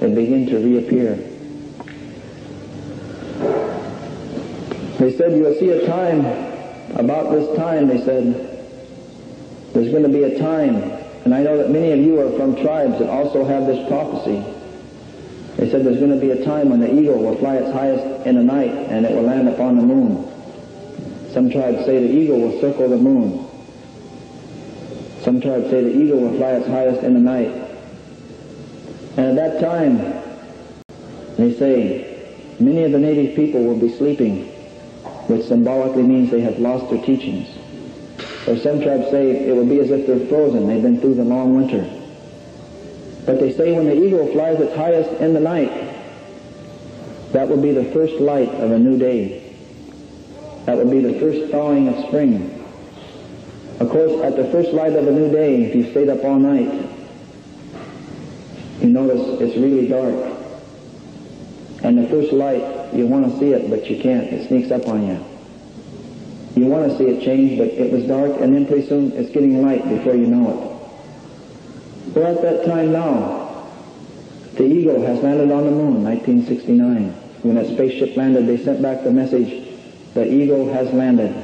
They begin to reappear. They said you will see a time, about this time, they said, there's going to be a time, and I know that many of you are from tribes that also have this prophecy. They said there's going to be a time when the eagle will fly its highest in the night and it will land upon the moon. Some tribes say the eagle will circle the moon. Some tribes say the eagle will fly its highest in the night. And at that time, they say, many of the native people will be sleeping, which symbolically means they have lost their teachings. Or some tribes say it will be as if they're frozen. They've been through the long winter. But they say when the eagle flies its highest in the night, that will be the first light of a new day. That will be the first thawing of spring. Of course, at the first light of a new day, if you stayed up all night, you notice it's really dark. And the first light, you want to see it, but you can't. It sneaks up on you. You want to see it change, but it was dark, and then pretty soon it's getting light before you know it. We're at that time now. The eagle has landed on the moon, 1969. When that spaceship landed, they sent back the message, the eagle has landed.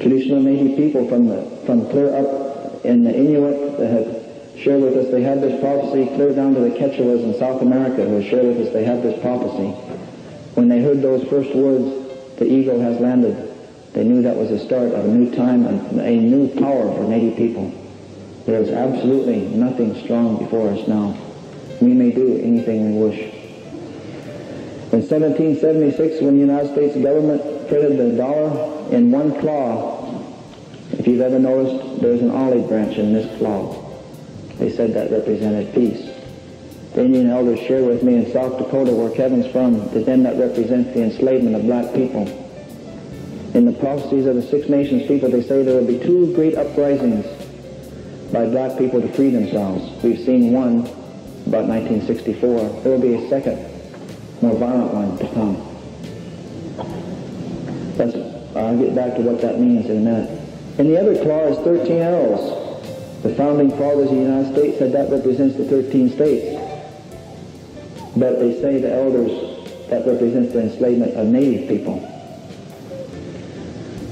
Traditional native people from clear up in the Inuit that have shared with us, they had this prophecy clear down to the Quechuas in South America who have shared with us, they have this prophecy. When they heard those first words, the eagle has landed, they knew that was the start of a new time and a new power for native people. There is absolutely nothing strong before us now. We may do anything we wish. In 1776, when the United States government printed the dollar in one claw, if you've ever noticed, there's an olive branch in this claw. They said that represented peace. The Indian elders shared with me in South Dakota, where Kevin's from, that then that represents the enslavement of black people. In the prophecies of the Six Nations people, they say there will be two great uprisings by black people to free themselves. We've seen one about 1964. There will be a second, more violent one to come. I'll get back to what that means in a minute. In the other claw is 13 arrows. The founding fathers of the United States said that represents the 13 states. But they say, the elders, that represents the enslavement of native people.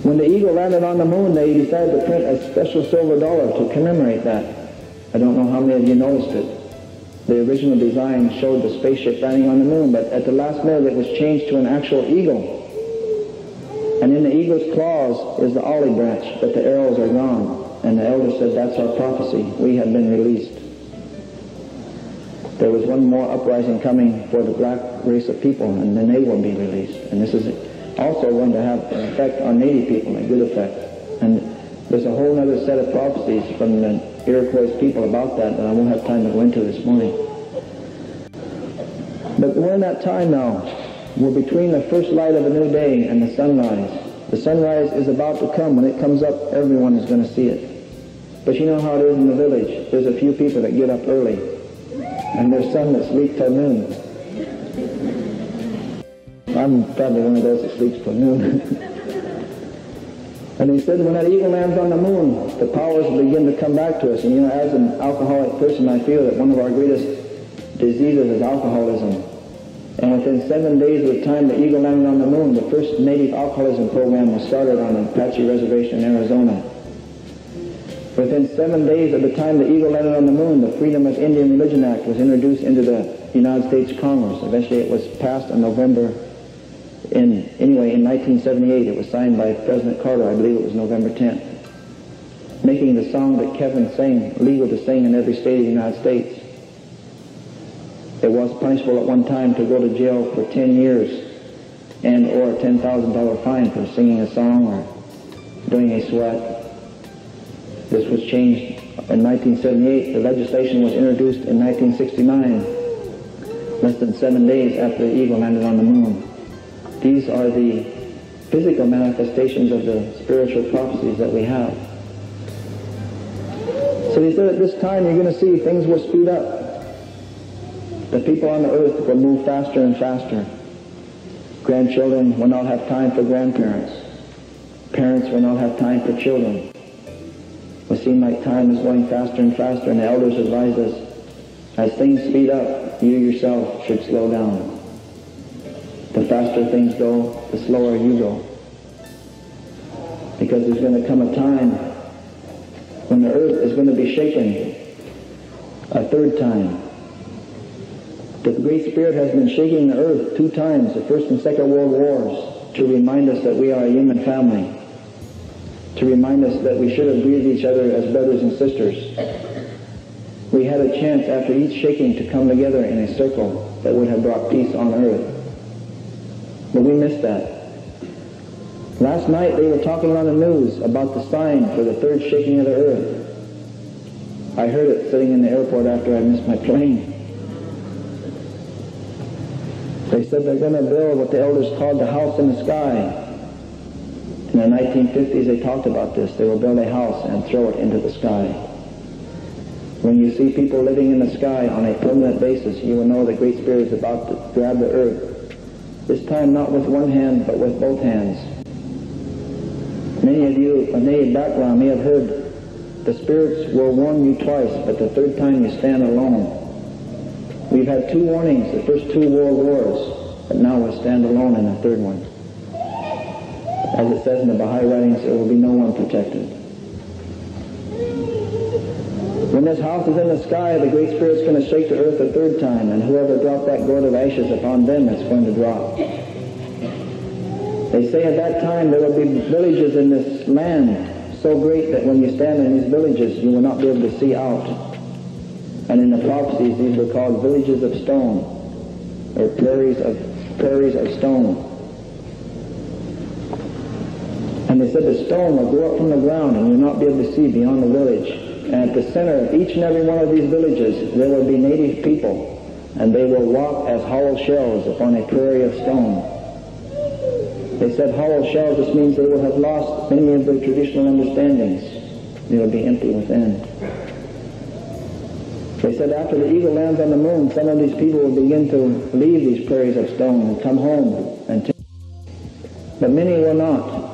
When the eagle landed on the moon, they decided to print a special silver dollar to commemorate that. I don't know how many of you noticed it. The original design showed the spaceship landing on the moon, but at the last minute it was changed to an actual eagle. And in the eagle's claws is the olive branch, but the arrows are gone. And the elder said, that's our prophecy. We have been released. There was one more uprising coming for the black race of people, and then they will be released. And this is also going to have an effect on native people, a good effect. And there's a whole other set of prophecies from the Iroquois people about that I won't have time to go into this morning. But we're in that time now. We're between the first light of a new day and the sunrise. The sunrise is about to come. When it comes up, everyone is going to see it. But you know how it is in the village. There's a few people that get up early, and there's some that sleep till noon. I'm probably one of those that sleeps till noon. And he said when that eagle lands on the moon, the powers will begin to come back to us. And you know, as an alcoholic person, I feel that one of our greatest diseases is alcoholism. And within 7 days of the time the eagle landed on the moon, the first native alcoholism program was started on an Apache reservation in Arizona. Within 7 days of the time the Eagle landed on the moon, the Freedom of Indian Religion Act was introduced into the United States Congress. Eventually it was passed in November, in 1978. It was signed by President Carter. I believe it was November 10th. Making the song that Kevin sang legal to sing in every state of the United States. It was punishable at one time to go to jail for 10 years and or a $10,000 fine for singing a song or doing a sweat. This was changed in 1978. The legislation was introduced in 1969, less than 7 days after the Eagle landed on the moon. These are the physical manifestations of the spiritual prophecies that we have. So he said at this time you're going to see things will speed up. The people on the earth will move faster and faster. Grandchildren will not have time for grandparents. Parents will not have time for children. It will seem like time is going faster and faster, and the elders advise us, as things speed up, you yourself should slow down. The faster things go, the slower you go. Because there's going to come a time when the earth is going to be shaken a third time. The Great Spirit has been shaking the earth 2 times, the First and Second World Wars, to remind us that we are a human family, to remind us that we should have greeted each other as brothers and sisters. We had a chance after each shaking to come together in a circle that would have brought peace on earth. But we missed that. Last night they were talking on the news about the sign for the third shaking of the earth. I heard it sitting in the airport after I missed my plane. They said they're going to build what the elders called the house in the sky. In the 1950s they talked about this. They will build a house and throw it into the sky. When you see people living in the sky on a permanent basis, you will know the Great Spirit is about to grab the earth. This time not with one hand, but with both hands. Many of you, in any background, may have heard the spirits will warn you twice, but the third time you stand alone. We've had 2 warnings, the first 2 world wars, but now we'll stand alone in the third one. As it says in the Baha'i writings, there will be no one protected. When this house is in the sky, the Great Spirit's going to shake the earth a third time, and whoever dropped that gourd of ashes upon them, it's going to drop. They say at that time there will be villages in this land so great that when you stand in these villages, you will not be able to see out. And in the prophecies, these were called villages of stone, or prairies of stone. And they said the stone will go up from the ground and you'll not be able to see beyond the village. And at the center of each and every one of these villages, there will be native people, and they will walk as hollow shells upon a prairie of stone. They said hollow shells, this means they will have lost many of their traditional understandings. They will be empty within. They said after the Eagle lands on the moon, some of these people will begin to leave these prairies of stone and come home. But many will not.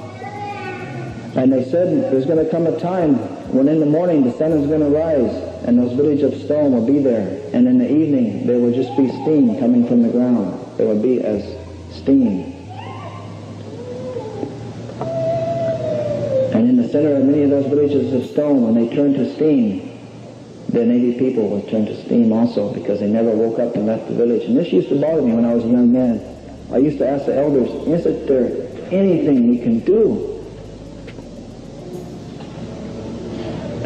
And they said there's going to come a time when in the morning the sun is going to rise and those villages of stone will be there. And in the evening there will just be steam coming from the ground. There will be as steam. And in the center of many of those villages of stone, when they turn to steam, the native people will turn to steam also, because they never woke up and left the village. And this used to bother me when I was a young man. I used to ask the elders, isn't there anything we can do?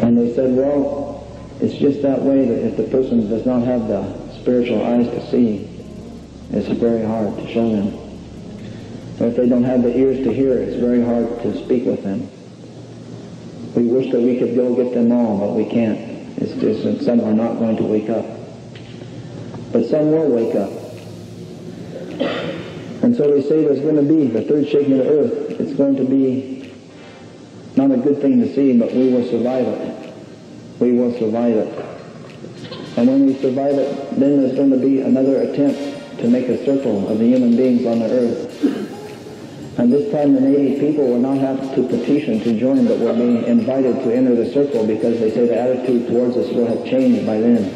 And they said, well, it's just that way, that if the person does not have the spiritual eyes to see, it's very hard to show them. Or if they don't have the ears to hear, it's very hard to speak with them. We wish that we could go get them all, but we can't. It's just that some are not going to wake up. But some will wake up. And so they say there's going to be the third shaking of the earth. It's going to be not a good thing to see, but we will survive it. We will survive it. And when we survive it, then there's going to be another attempt to make a circle of the human beings on the earth. And this time the native people will not have to petition to join, but will be invited to enter the circle, because they say the attitude towards us will have changed by then.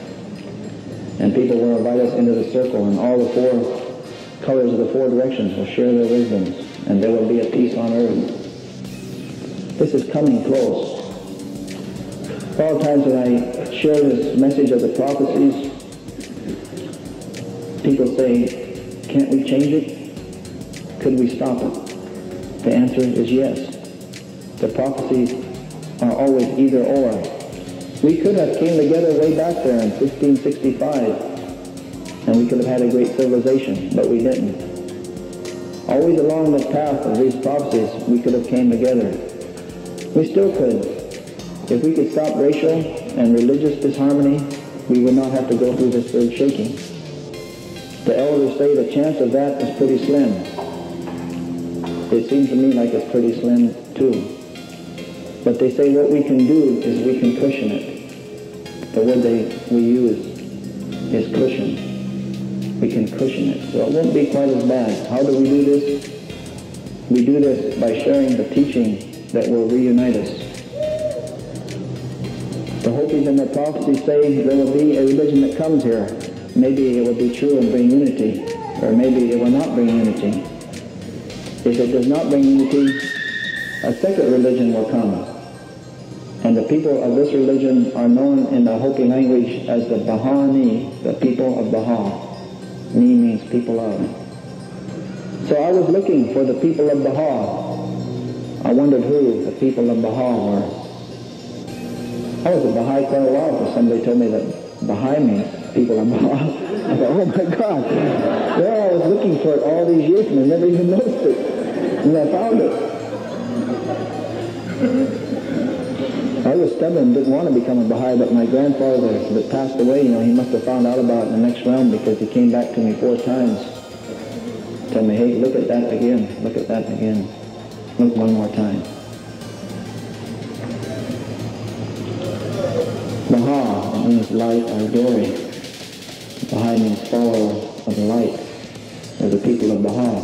And people will invite us into the circle, and all the 4 colors of the 4 directions will share their wisdoms, and there will be a peace on earth. This is coming close. All times when I share this message of the prophecies, people say, can't we change it? Could we stop it? The answer is yes. The prophecies are always either or. We could have came together way back there in 1565, and we could have had a great civilization, but we didn't. Always along the path of these prophecies, we could have came together. We still could. If we could stop racial and religious disharmony, we would not have to go through this earth shaking. The elders say the chance of that is pretty slim. It seems to me like it's pretty slim too. But they say what we can do is we can cushion it. The word we use is cushion. We can cushion it, so it won't be quite as bad. How do we do this? We do this by sharing the teaching that will reunite us. The Hopis and the prophecies say there will be a religion that comes here. Maybe it will be true and bring unity, or maybe it will not bring unity. If it does not bring unity, a second religion will come. And the people of this religion are known in the Hopi language as the Bahani, the people of Baha. Ni means people of. So I was looking for the people of Baha. I wondered who the people of Baha were. I was a Baha'i quite a while before somebody told me that Baha'i means people of Baha. I thought, oh my God. Well, I was looking for it all these years and I never even noticed it. And I found it. I was stubborn, didn't want to become a Baha'i, but my grandfather that passed away, he must have found out about it in the next realm because he came back to me 4 times. Tell me, hey, look at that again, look at that again. Look one more time. Baha means light or glory. Baha'i means follower of the light, or the people of Baha.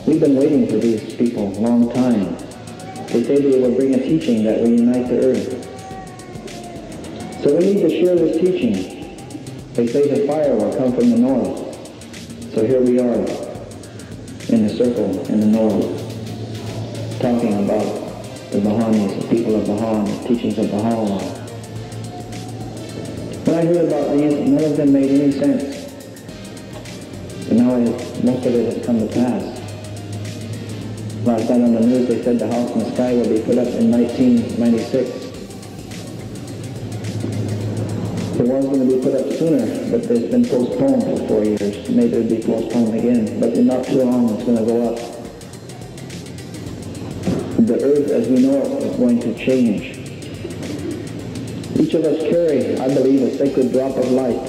We've been waiting for these people a long time. They say they will bring a teaching that will unite the earth. So we need to share this teaching. They say the fire will come from the north. So here we are in the circle in the north, talking about the Bahanis, the people of Baha, and the teachings of Baha'u'llah. When I heard about these, none of them made any sense. But now most of it has come to pass. Last night on the news they said the house in the sky will be put up in 1996. It was going to be put up sooner, but it's been postponed for 4 years. Maybe it'll be postponed again, but in not too long it's going to go up. The earth as we know it is going to change. Each of us carry, I believe, a sacred drop of light.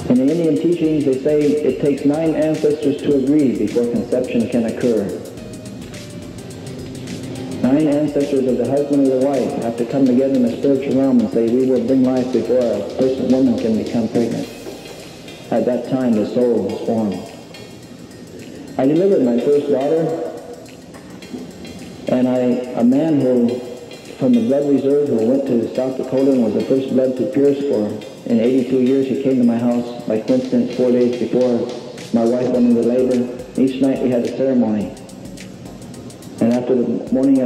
In the Indian teachings, they say it takes 9 ancestors to agree before conception can occur. 9 ancestors of the husband or the wife have to come together in the spiritual realm and say, we will bring life before a woman can become pregnant. At that time, the soul was formed. I delivered my first daughter, and a man who, from the blood reserve, who went to South Dakota and was the first blood to pierce for in 82 years, he came to my house by coincidence 4 days before my wife went into labor. Each night we had a ceremony. And on the morning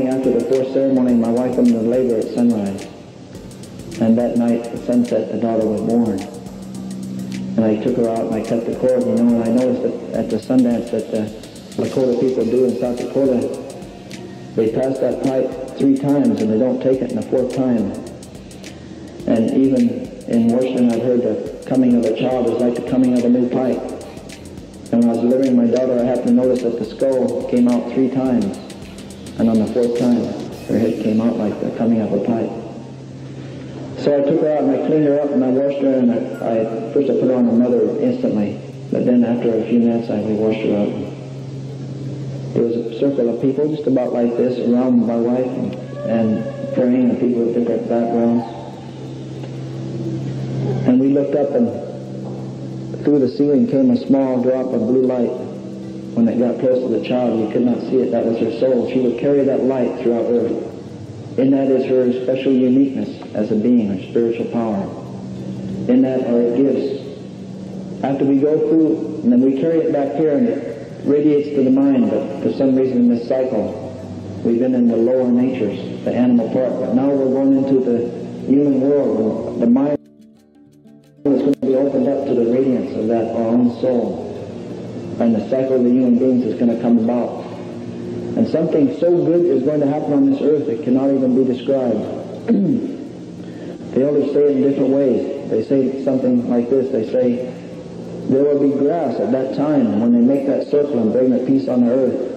after the 4th ceremony, my wife went into labor at sunrise. And that night, at sunset, the daughter was born. And I took her out and I cut the cord, and I noticed that at the Sundance that the Lakota people do in South Dakota, they pass that pipe 3 times and they don't take it in the 4th time. And even in Washington, I've heard the coming of a child is like the coming of a new pipe. And when I was delivering my daughter, I happened to notice that the skull came out 3 times. And on the 4th time, her head came out like the coming of a pipe. So I took her out and I cleaned her up and I washed her, and I put her on her mother instantly. But then after a few minutes, we washed her up. There was a circle of people just about like this around my wife and praying, and people with different backgrounds. And we looked up, and through the ceiling came a small drop of blue light. When it got close to the child, we could not see it. That was her soul. She would carry that light throughout earth. In that is her special uniqueness as a being, her spiritual power. In that are her gifts. After we go through, and then we carry it back here, and it radiates to the mind, but for some reason in this cycle, We've been in the lower natures, the animal part, but now we're going into the human world. The mind is going to be opened up to the radiance of that our own soul. And the cycle of the human beings is going to come about. And something so good is going to happen on this earth it cannot even be described. The elders say it in different ways. They say something like this. They say, there will be grass at that time when they make that circle and bring the peace on the earth.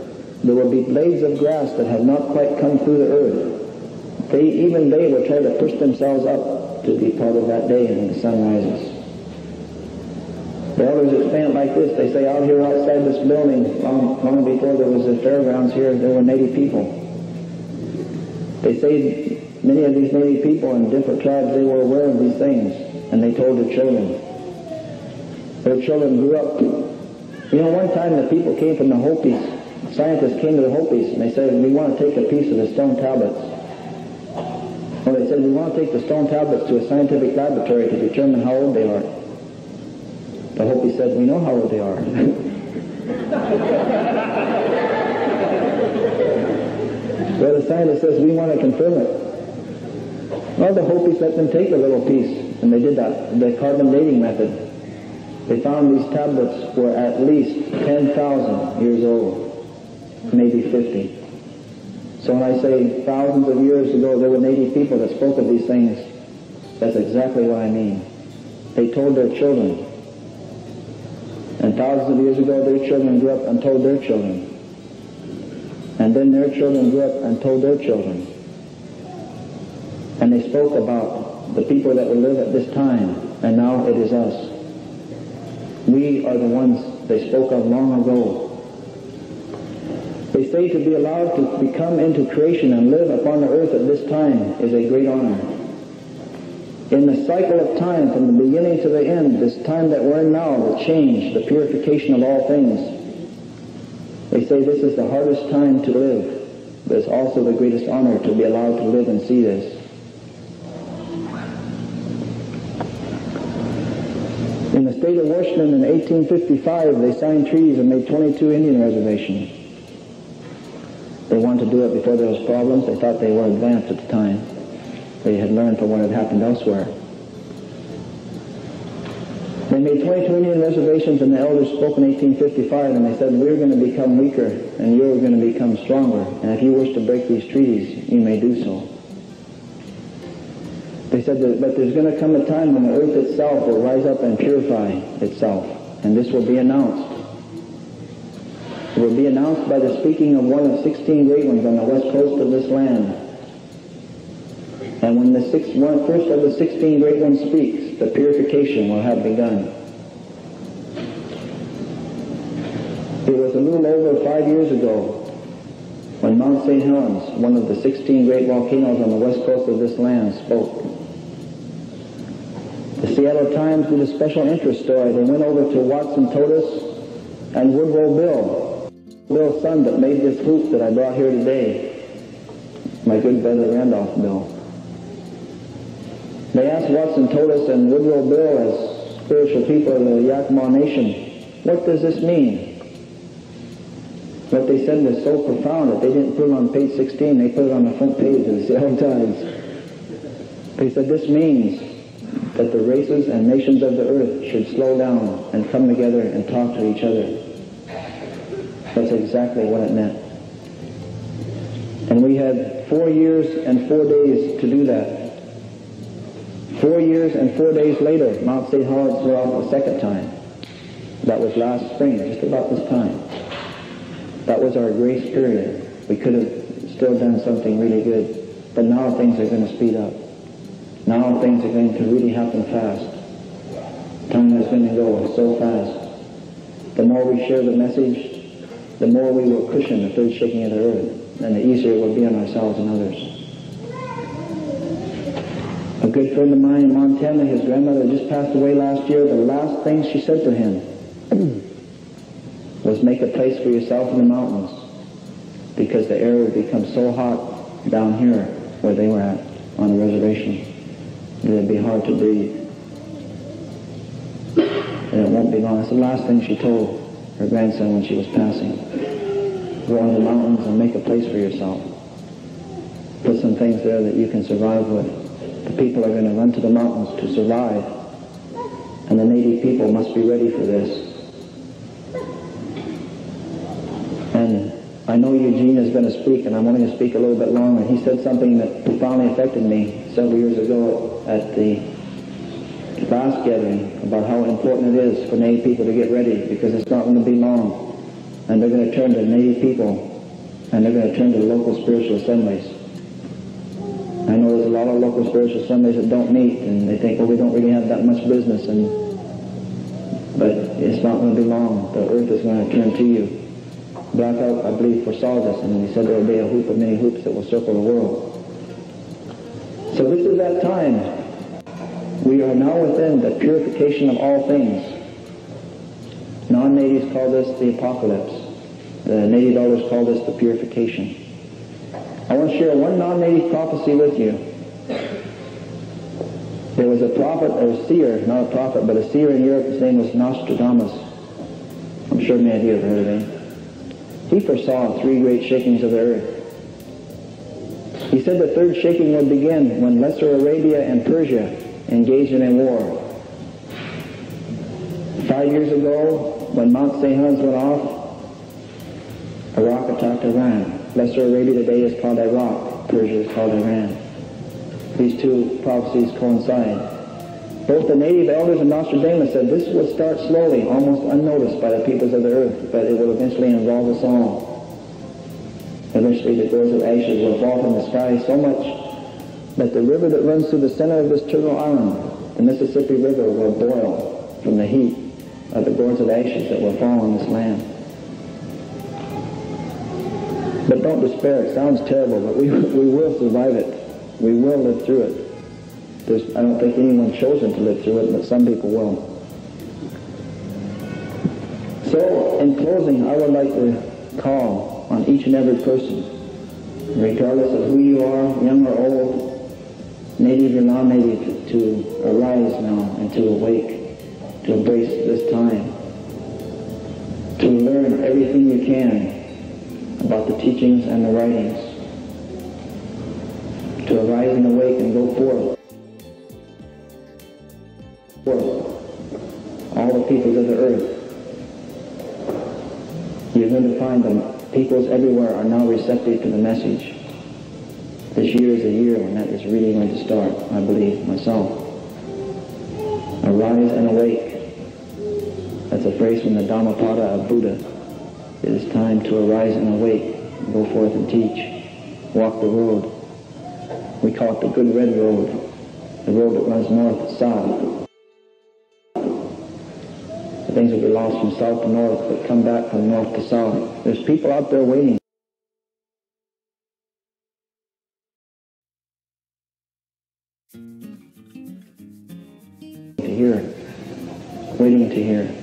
There will be blades of grass that have not quite come through the earth. Even they will try to push themselves up to be part of that day when the sun rises. The elders explain it like this. They say out here outside this building, long before there was the fairgrounds here, there were native people. They say many of these native people in different tribes, they were aware of these things, and they told their children. Their children grew up. You know, one time the people came from the Hopis, scientists came to the Hopis, and they said, we want to take a piece of the stone tablets. Well, they said, we want to take the stone tablets to a scientific laboratory to determine how old they are. The Hopi said, we know how old they are. Well, the scientist says, we want to confirm it. Well, the Hopis let them take a little piece, and they did that, the carbon dating method. They found these tablets were at least 10,000 years old, maybe 50. So when I say thousands of years ago there were native people that spoke of these things, that's exactly what I mean. They told their children. And thousands of years ago their children grew up and told their children. And then their children grew up and told their children. And they spoke about the people that would live at this time, and now it is us. We are the ones they spoke of long ago. They say to be allowed to become into creation and live upon the earth at this time is a great honor. In the cycle of time, from the beginning to the end, this time that we're in now, the change, the purification of all things, they say this is the hardest time to live, but it's also the greatest honor to be allowed to live and see this. In the state of Washington in 1855, they signed treaties and made 22 Indian reservations. They wanted to do it before there was problems. They thought they were advanced at the time. They had learned from what had happened elsewhere. They made 22 Indian reservations, and the elders spoke in 1855, and they said, we're going to become weaker, and you're going to become stronger, and if you wish to break these treaties, you may do so. They said that, but there's going to come a time when the earth itself will rise up and purify itself, and this will be announced. It will be announced by the speaking of one of 16 great ones on the west coast of this land. And when the first of the 16 great ones speaks, the purification will have begun. It was a little over 5 years ago when Mount St. Helens, one of the 16 great volcanoes on the west coast of this land, spoke. The Seattle Times did a special interest story. They went over to Watson Totus and Woodrow Bill's son that made this flute that I brought here today, my good brother Randolph Bill. They asked Watson Totus and Woodrow Bill as spiritual people of the Yakima Nation, what does this mean? What they said was so profound that they didn't put it on page 16, they put it on the front page of the Seattle Times. They said this means that the races and nations of the earth should slow down and come together and talk to each other. That's exactly what it meant. And we had 4 years and 4 days to do that. 4 years and 4 days later, Mount St. Helens were off a second time. That was last spring, just about this time. That was our grace period. We could have still done something really good, but now things are going to speed up. Now things are going to really happen fast. Time is going to go so fast. The more we share the message, the more we will cushion the third shaking of the earth, and the easier it will be on ourselves and others. A good friend of mine in Montana, his grandmother just passed away last year. The last thing she said to him was make a place for yourself in the mountains, because the air would become so hot down here where they were at on the reservation that it would be hard to breathe. And it won't be long. That's the last thing she told her grandson when she was passing. Go in the mountains and make a place for yourself. put some things there that you can survive with. The people are going to run to the mountains to survive, and the native people must be ready for this. And I know Eugene is going to speak, and I'm only going to speak a little bit longer. He said something that profoundly affected me several years ago at the last gathering about how important it is for Native people to get ready, because it's not going to be long. And they're going to turn to Native people, and they're going to turn to the local spiritual assemblies. I know there's a lot of local spiritual assemblies that don't meet, and they think, well, we don't really have that much business, but it's not going to be long. The earth is going to turn to you. Blackout, I believe, foresaw this, and he said there will be a hoop of many hoops that will circle the world. So this is that time. We are now within the purification of all things. Non-natives call this the apocalypse. The native elders call this the purification. I want to share one non-native prophecy with you. There was a prophet, or a seer, not a prophet, but a seer in Europe. His name was Nostradamus. I'm sure many of you have heard of him. He foresaw 3 great shakings of the earth. He said the third shaking would begin when Lesser Arabia and Persia engaged in a war. 5 years ago, when Mount St. Helens went off, Iraq attacked Iran. Lesser Arabia today is called Iraq. Persia is called Iran. These two prophecies coincide. Both the native elders and Nostradamus said this would start slowly, almost unnoticed by the peoples of the earth, but it will eventually involve us all. Eventually the gourds of ashes will fall from the sky so much that the river that runs through the center of this turtle island, the Mississippi River, will boil from the heat of the gourds of ashes that will fall on this land. But don't despair. It sounds terrible, but we will survive it. We will live through it. I don't think anyone's chosen to live through it, but some people will. So, in closing, I would like to call on each and every person, regardless of who you are, young or old, native or non-native, to arise now and to awake, to embrace this time, to learn everything you can about the teachings and the writings, to arise and awake and go forth. All the peoples of the earth. You're going to find them. Peoples everywhere are now receptive to the message. This year is the year when that is really going to start, I believe, myself. Arise and awake. That's a phrase from the Dhammapada of Buddha. It is time to arise and awake, and go forth and teach. Walk the road. We call it the good red road, the road that runs north to south. Things will be lost from south to north, but come back from north to south. There's people out there waiting to hear, waiting to hear.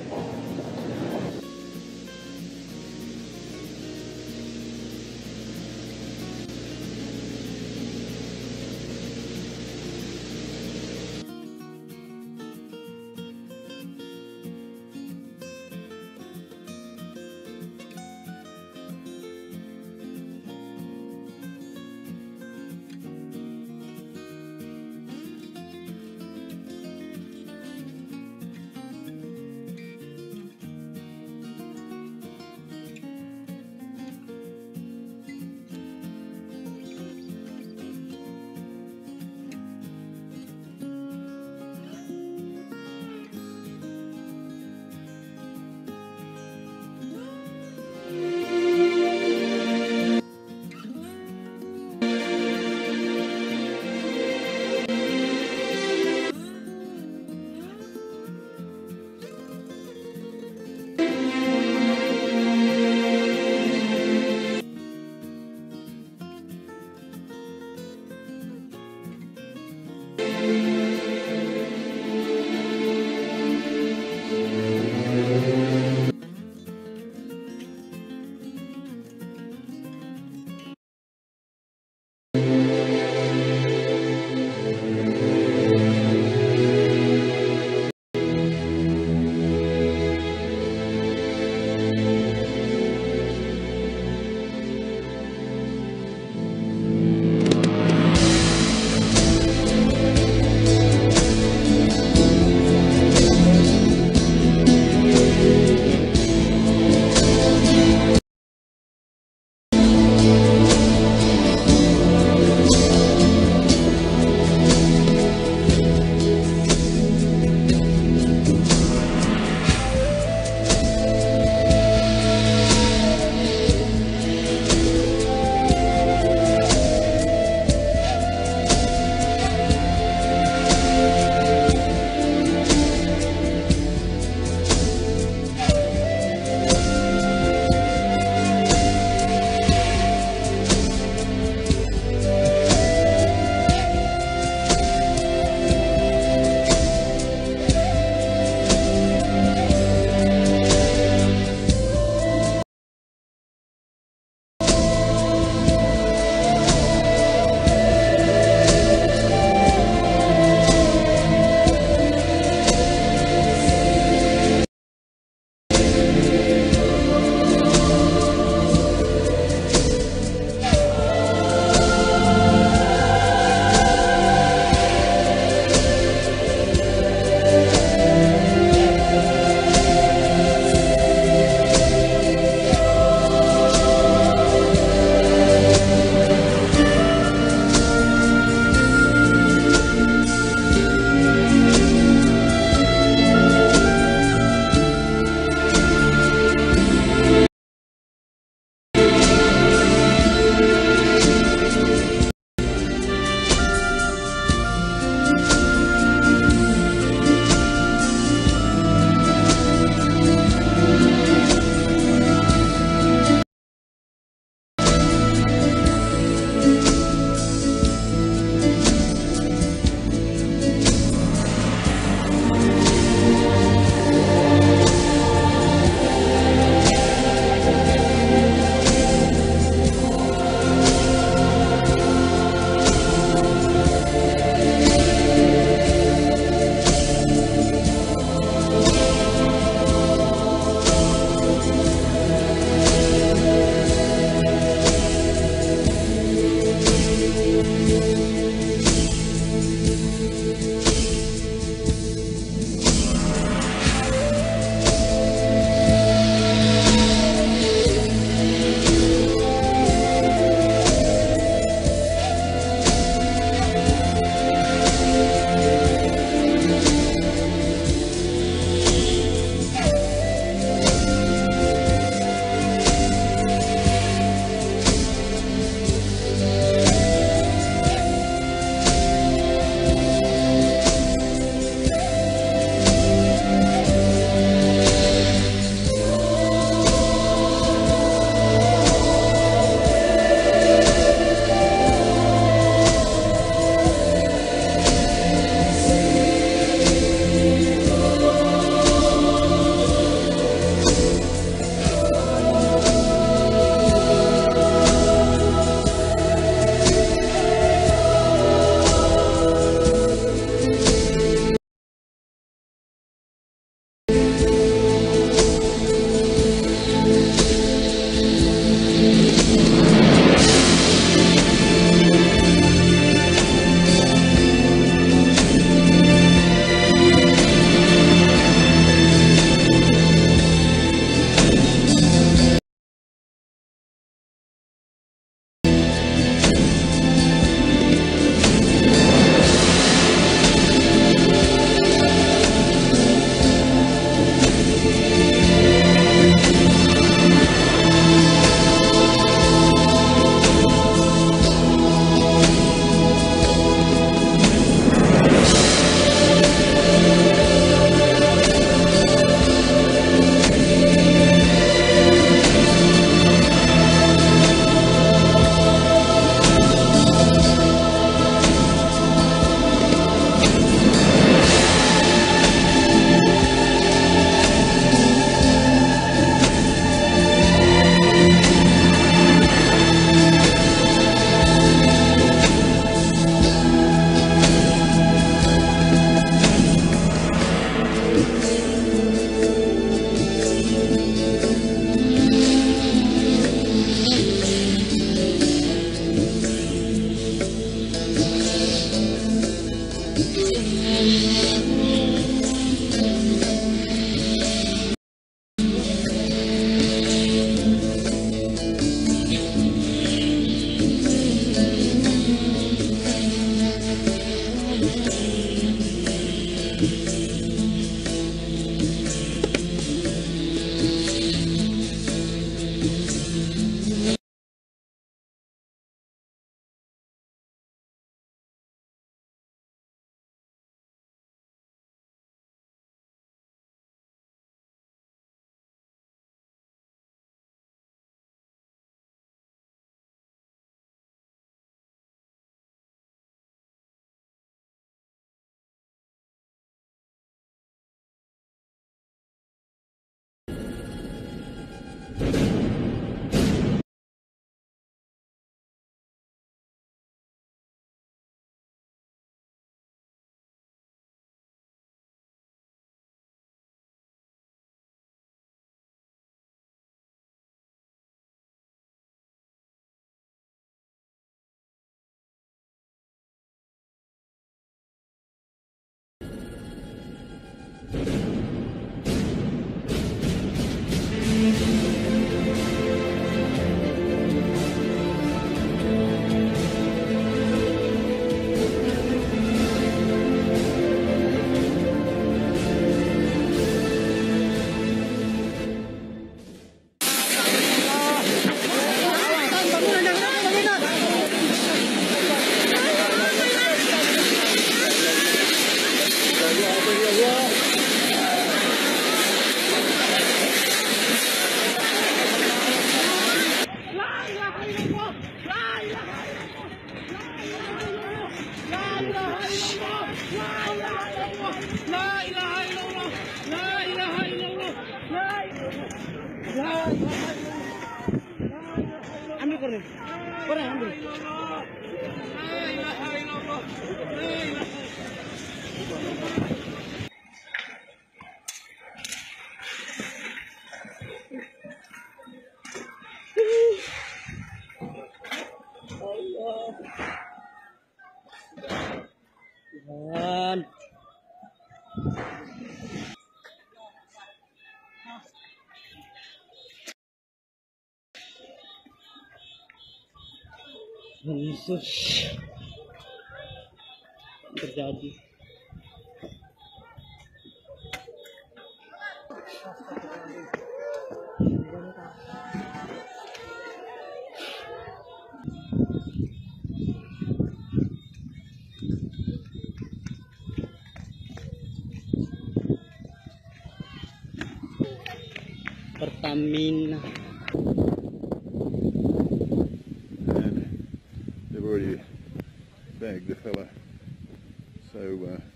Yesus terjadi. Pertamina. And they've already bagged the fella. So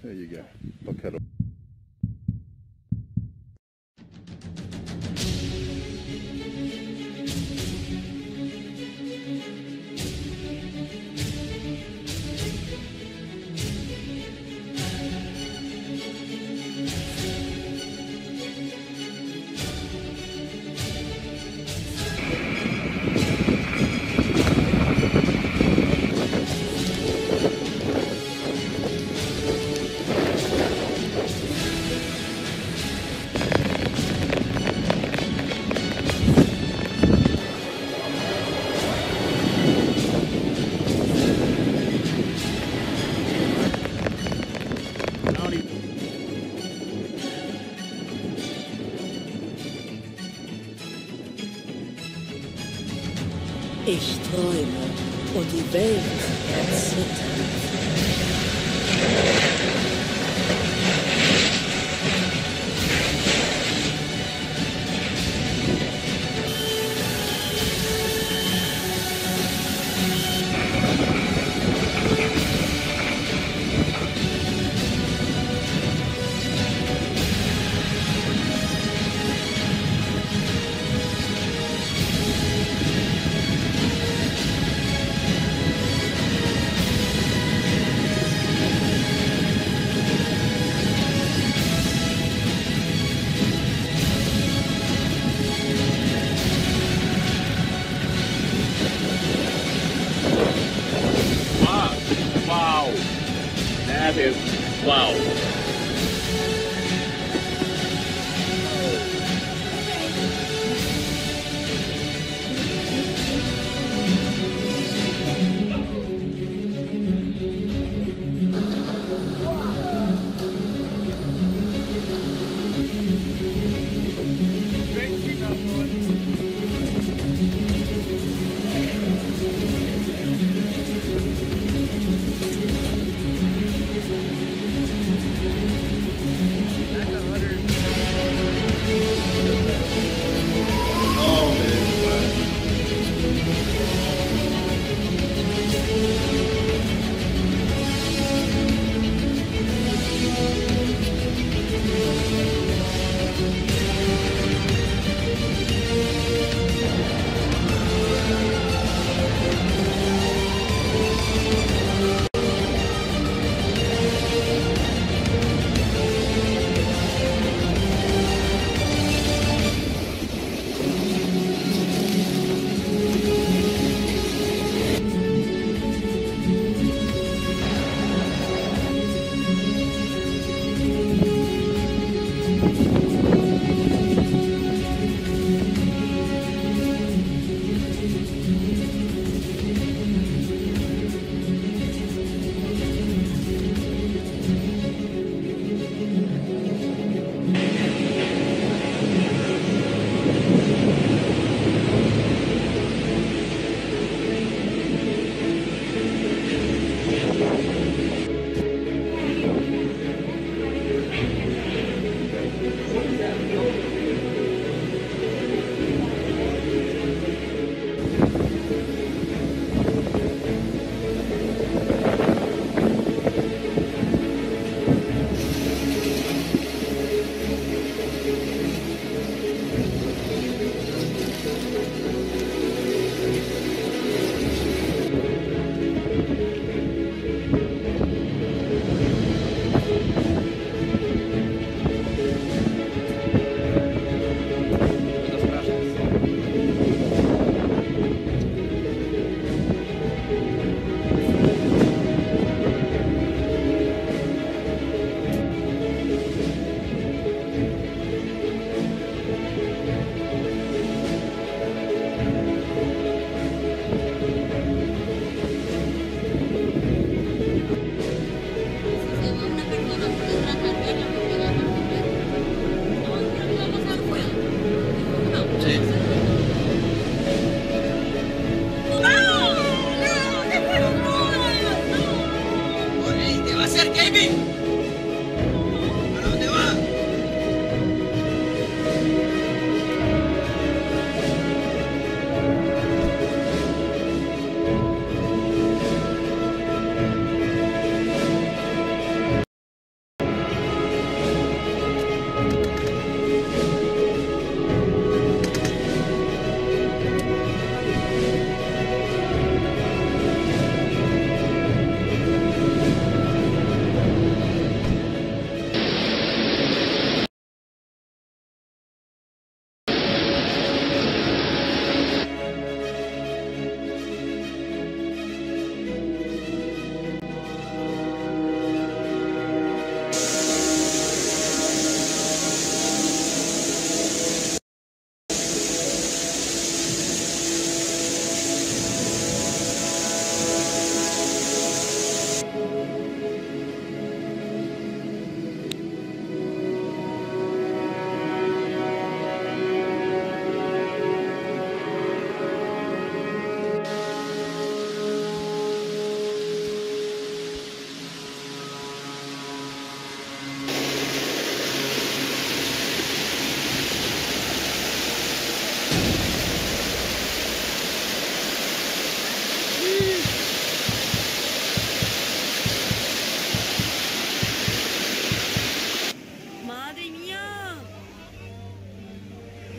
there you go. I'll cut off. Ich träume und die Welt erzittert.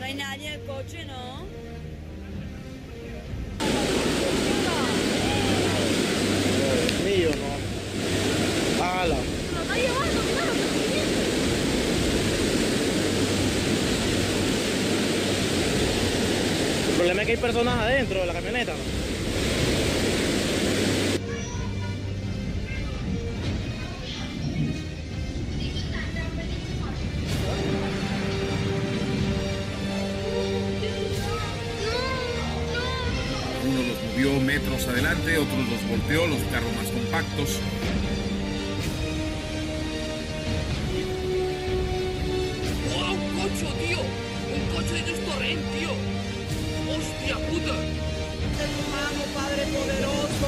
hay nadie en el coche, ¿no? Es mío, ¿no? Ala. Lo está llevando, mira, lo está siguiendo. El problema es que hay personas adentro de la camioneta, ¿no? Uno los movió metros adelante, otros los volteó, los carros más compactos. ¡Oh, un coche, tío! ¡Un coche de Torrent, tío! ¡Hostia puta! Mete tu mano, Padre poderoso.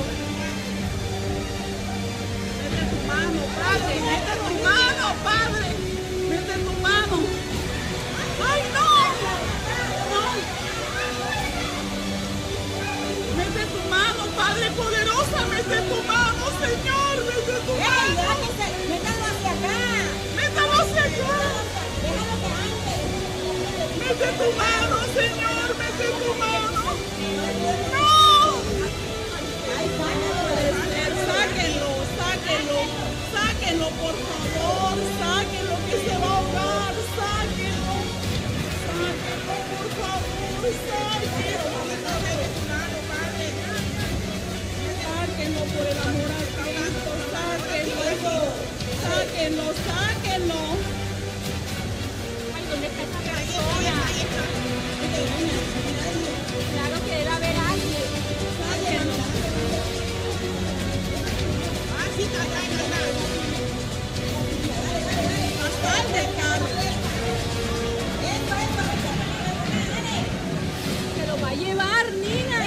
Mete tu mano, Padre. Mete tu mano, Padre. Mete tu mano. ¡Ay, no! ¡No! Mete tu mano, Padre poderosa. Mete tu mano, Señor. Mete tu mano. Métalo hacia acá. Métalo hacia acá. Déjalo que ande. Mete tu mano, Señor. Mete tu mano. ¡No! Sáquenlo, sáquenlo, sáquenlo, por favor, sáquenlo que se va a ahogar, sáquenlo, sáquenlo, por favor, sáquenlo. Sáquenlo por el amor a Cristo, sáquenlo, sáquenlo, sáquenlo. Ay, ¿dónde está esa persona? Claro que debe haber alguien. Se lo va a llevar, niña.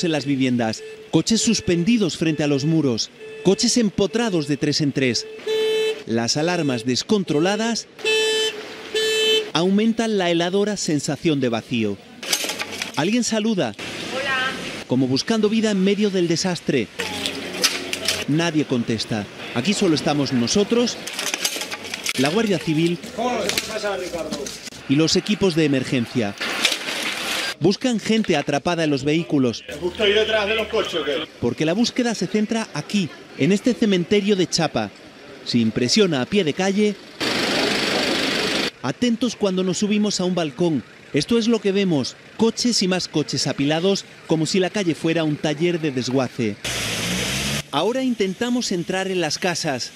En las viviendas, coches suspendidos frente a los muros, coches empotrados de 3 en 3. Las alarmas descontroladas aumentan la heladora sensación de vacío. Alguien saluda, Hola. como buscando vida en medio del desastre. Nadie contesta. Aquí solo estamos nosotros, la Guardia Civil y los equipos de emergencia. Buscan gente atrapada en los vehículos. ¿Justo ahí detrás de los coches o qué? Porque la búsqueda se centra aquí, en este cementerio de Chapa. Se impresiona a pie de calle. Atentos cuando nos subimos a un balcón. Esto es lo que vemos, coches y más coches apilados como si la calle fuera un taller de desguace. Ahora intentamos entrar en las casas.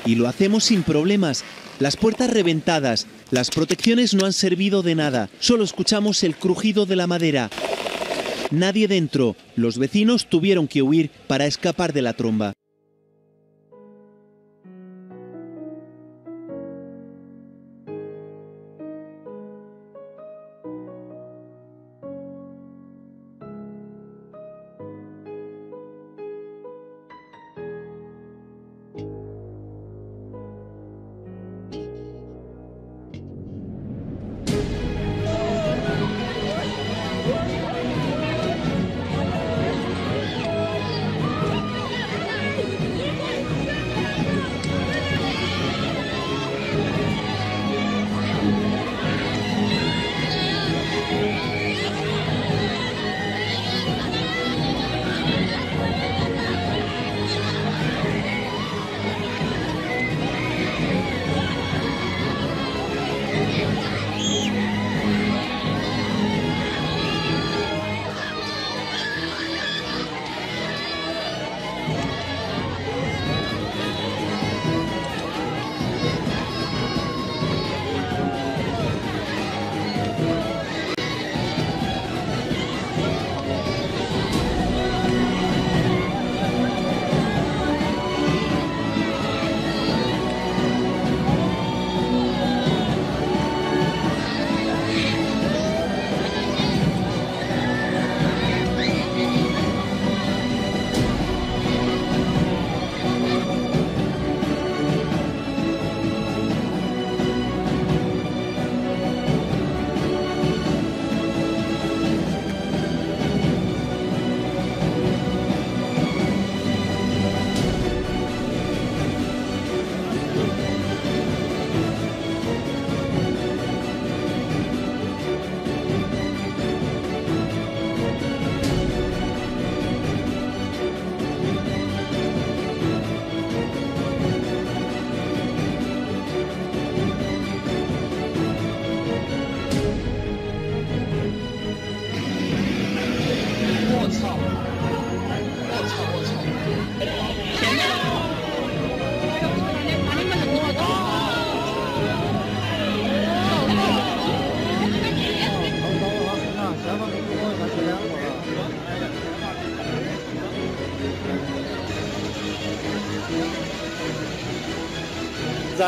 Y lo hacemos sin problemas. Las puertas reventadas, las protecciones no han servido de nada. Solo escuchamos el crujido de la madera. Nadie dentro. Los vecinos tuvieron que huir para escapar de la tromba.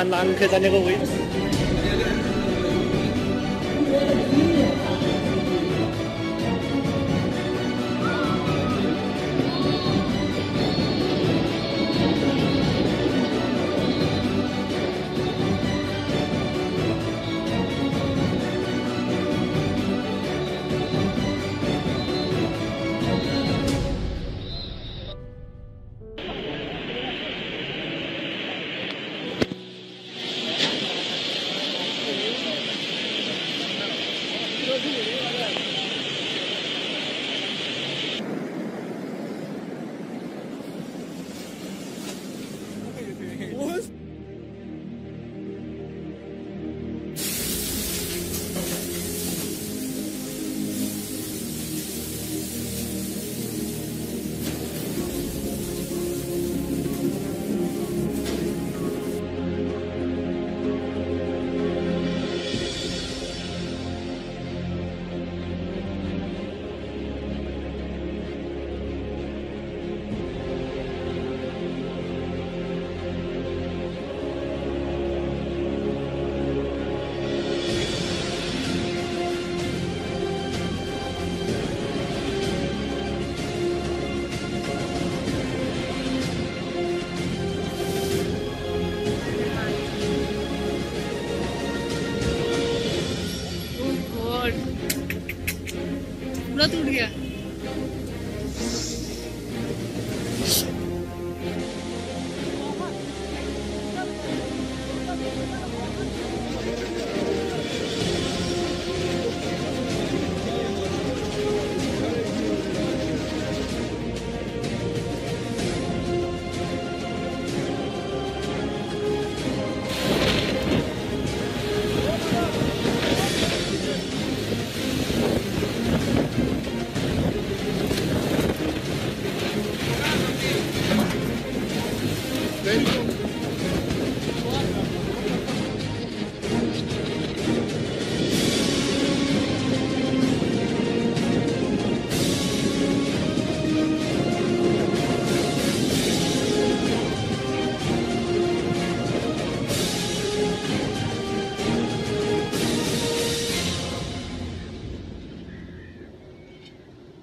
ang 계산해 거고요. पूरा टूट गया।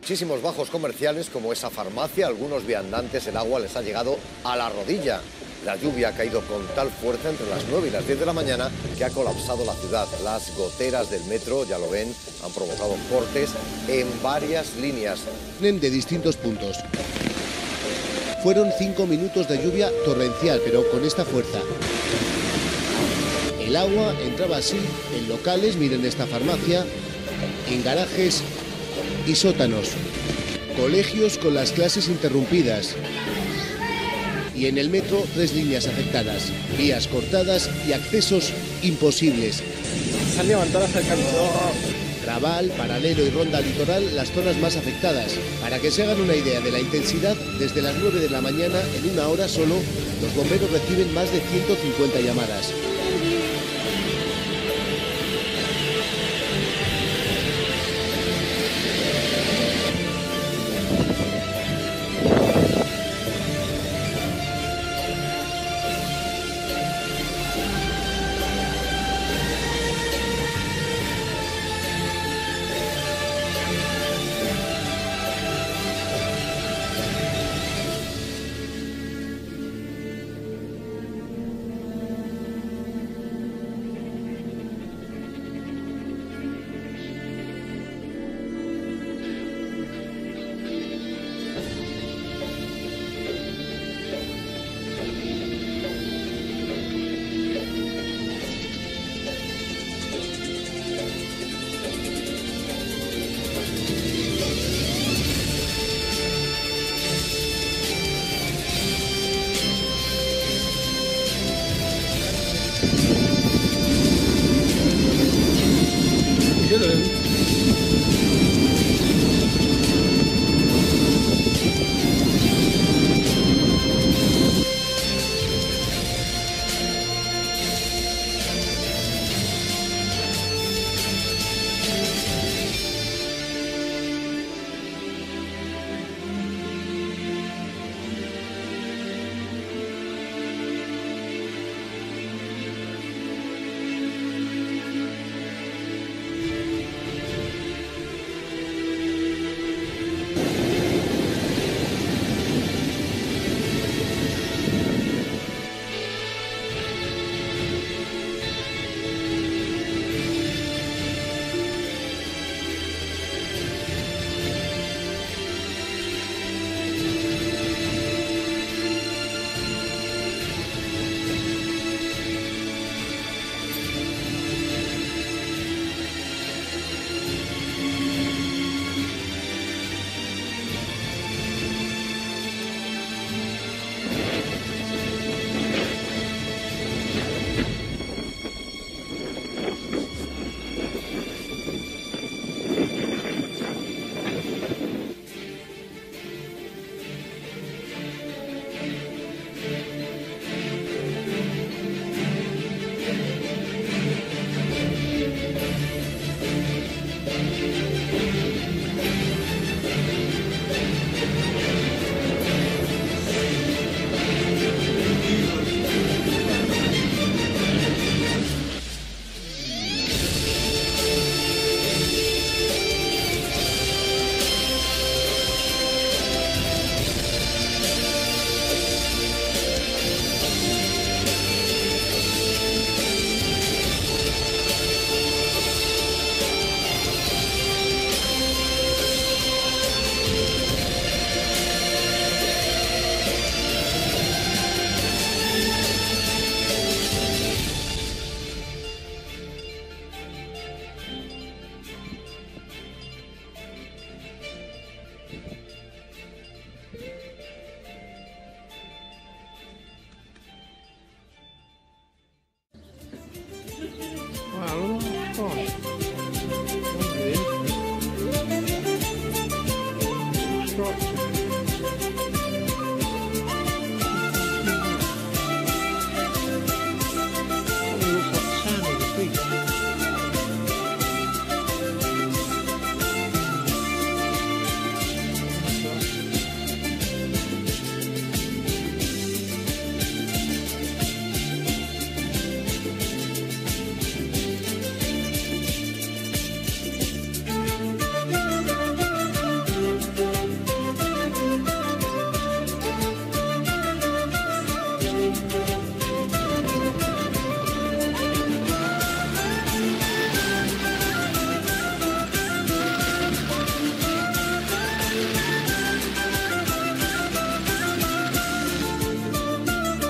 Muchísimos bajos comerciales como esa farmacia, algunos viandantes, el agua les ha llegado a la rodilla. La lluvia ha caído con tal fuerza entre las 9 y las 10 de la mañana que ha colapsado la ciudad. Las goteras del metro, ya lo ven, han provocado cortes en varias líneas. De distintos puntos. Fueron 5 minutos de lluvia torrencial, pero con esta fuerza. El agua entraba así en locales, miren esta farmacia, en garajes y sótanos, colegios con las clases interrumpidas y en el metro 3 líneas afectadas, vías cortadas y accesos imposibles. Se han levantado hasta el camino. Raval, Paralelo y Ronda Litoral, las zonas más afectadas. Para que se hagan una idea de la intensidad, desde las 9 de la mañana, en una hora solo, los bomberos reciben más de 150 llamadas.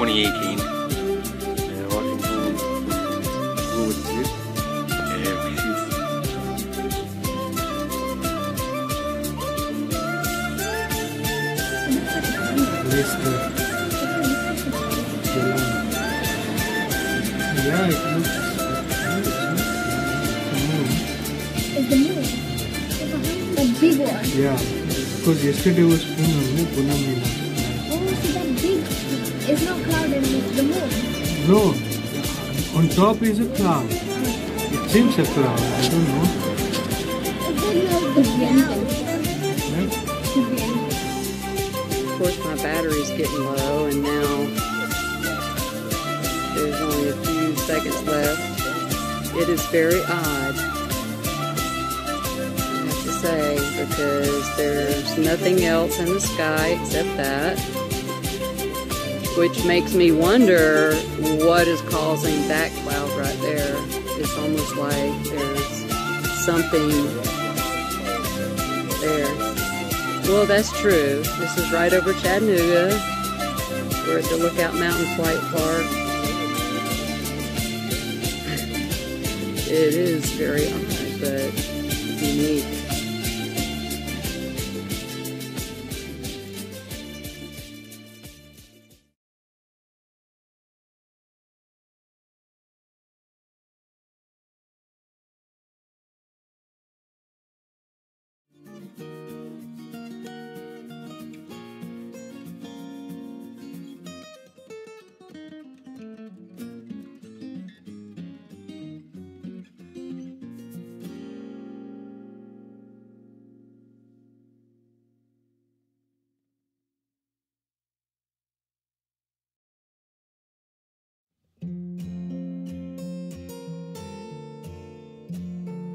2018. Yeah, it looks It's the moon. The big one. yeah, because yesterday was Punam, Punamila. Oh, so that big. It's not cloud anymore. It's the moon. No, on top is a cloud. It seems a cloud, I don't know. Of course, my battery's getting low, and now there's only a few seconds left. It is very odd, I have to say, because there's nothing else in the sky except that, which makes me wonder what is causing that cloud right there. It's almost like there's something there. Well, that's true. This is right over Chattanooga. We're at the Lookout Mountain Flight Park. It is very odd, but unique.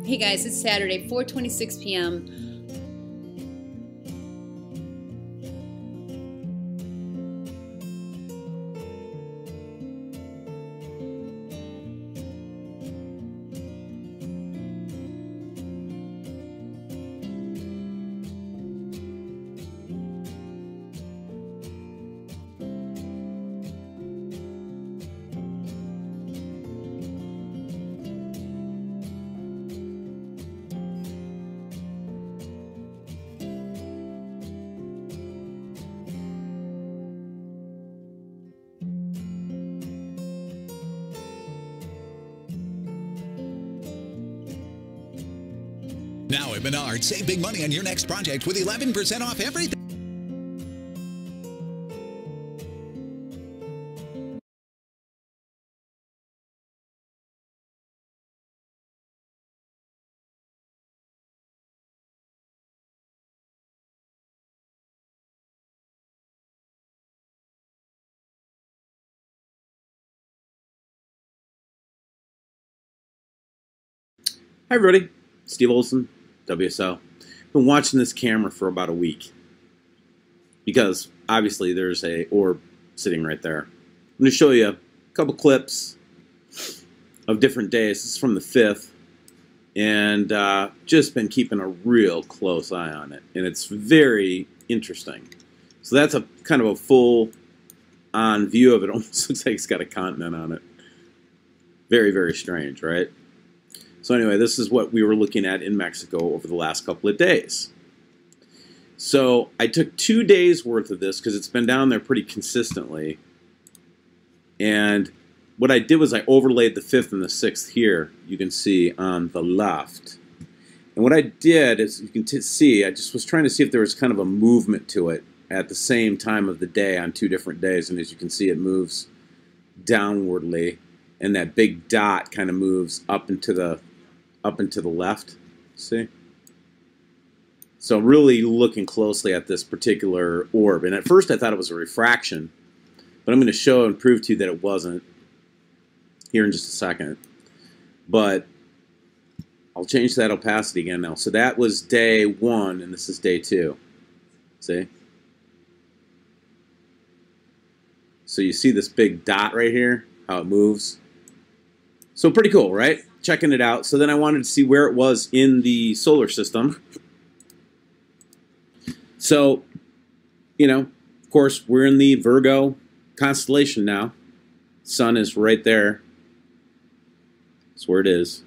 Hey guys, it's Saturday, 4:26 p.m. Now at Menards, save big money on your next project with 11% off everything. Hi everybody, Steve Olson, WSO. Been watching this camera for about a week because obviously there's a orb sitting right there. I'm going to show you a couple clips of different days. This is from the 5th, and just been keeping a real close eye on it, and it's very interesting. So that's a kind of a full-on view of it. Almost looks like it's got a continent on it. Very, very strange, right? So anyway, this is what we were looking at in Mexico over the last couple of days. So I took 2 days worth of this because it's been down there pretty consistently. And what I did was I overlaid the 5th and the 6th here, you can see on the left. And what I did is, you can see, I just was trying to see if there was kind of a movement to it at the same time of the day on 2 different days. And as you can see, it moves downwardly. And that big dot kind of moves up and to the left, see? So really looking closely at this particular orb. And at first I thought it was a refraction, but I'm going to show and prove to you that it wasn't here in just a second. But I'll change that opacity again now. So that was day 1, and this is day 2. See? So you see this big dot right here, how it moves? So pretty cool, right? Checking it out. So then I wanted to see where it was in the solar system. So, you know, of course, we're in the Virgo constellation now. Sun is right there. That's where it is.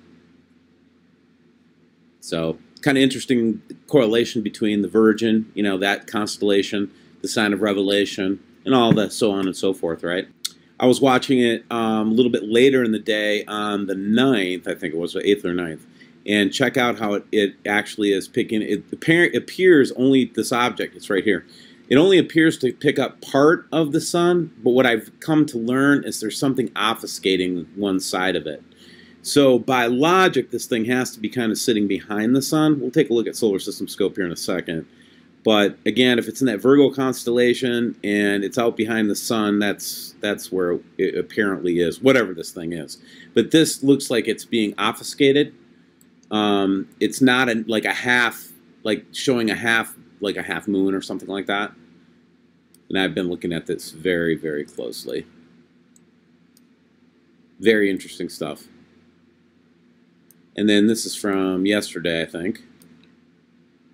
So kind of interesting correlation between the Virgin, you know, that constellation, the sign of Revelation, and all that, so on and so forth, right? I was watching it a little bit later in the day on the 9th, I think it was, the 8th or 9th, and check out how it actually is picking. It appears only this object, it's right here. It only appears to pick up part of the sun, but what I've come to learn is there's something obfuscating one side of it. So by logic, this thing has to be kind of sitting behind the sun. We'll take a look at solar system scope here in a second. But again, if it's in that Virgo constellation and it's out behind the sun, that's where it apparently is, whatever this thing is. But this looks like it's being obfuscated. It's not like a half, like showing a half, like a half moon or something like that. And I've been looking at this very, very closely. Very interesting stuff. And then this is from yesterday, I think.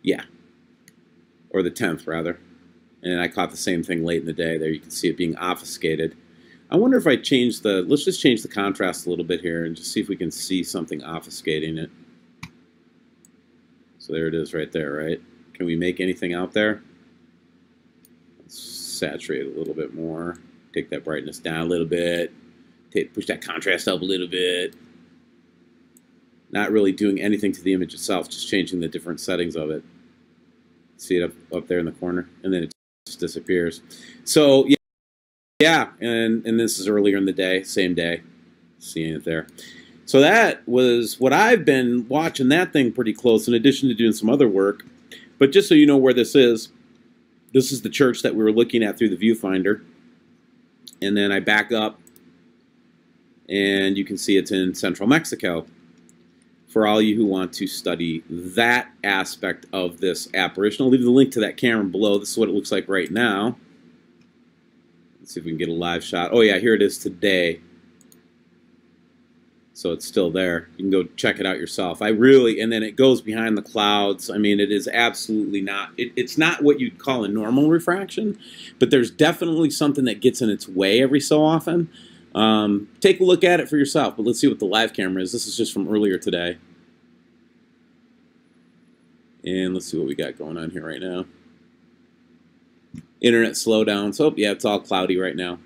Yeah. Or the 10th, rather. And I caught the same thing late in the day. There you can see it being obfuscated. I wonder if I change the... Let's just change the contrast a little bit here and just see if we can see something obfuscating it. So there it is right there, right? Can we make anything out there? Let's saturate it a little bit more. Take that brightness down a little bit. Push that contrast up a little bit. Not really doing anything to the image itself, just changing the different settings of it. See it up there in the corner, and then it just disappears. So yeah, and this is earlier in the day, same day, seeing it there. So that was what I've been watching that thing pretty close, in addition to doing some other work. But just so you know where this is the church that we were looking at through the viewfinder. And then I back up, and you can see it's in central Mexico. For all you who want to study that aspect of this apparition, I'll leave the link to that camera below. This is what it looks like right now. Let's see if we can get a live shot. Oh yeah, here it is today. So it's still there. You can go check it out yourself. And then it goes behind the clouds. I mean, it is absolutely not, it's not what you'd call a normal refraction, but there's definitely something that gets in its way every so often. Take a look at it for yourself, but let's see what the live camera is. This is just from earlier today. And let's see what we got going on here right now. Internet slowdown. So yeah, it's all cloudy right now.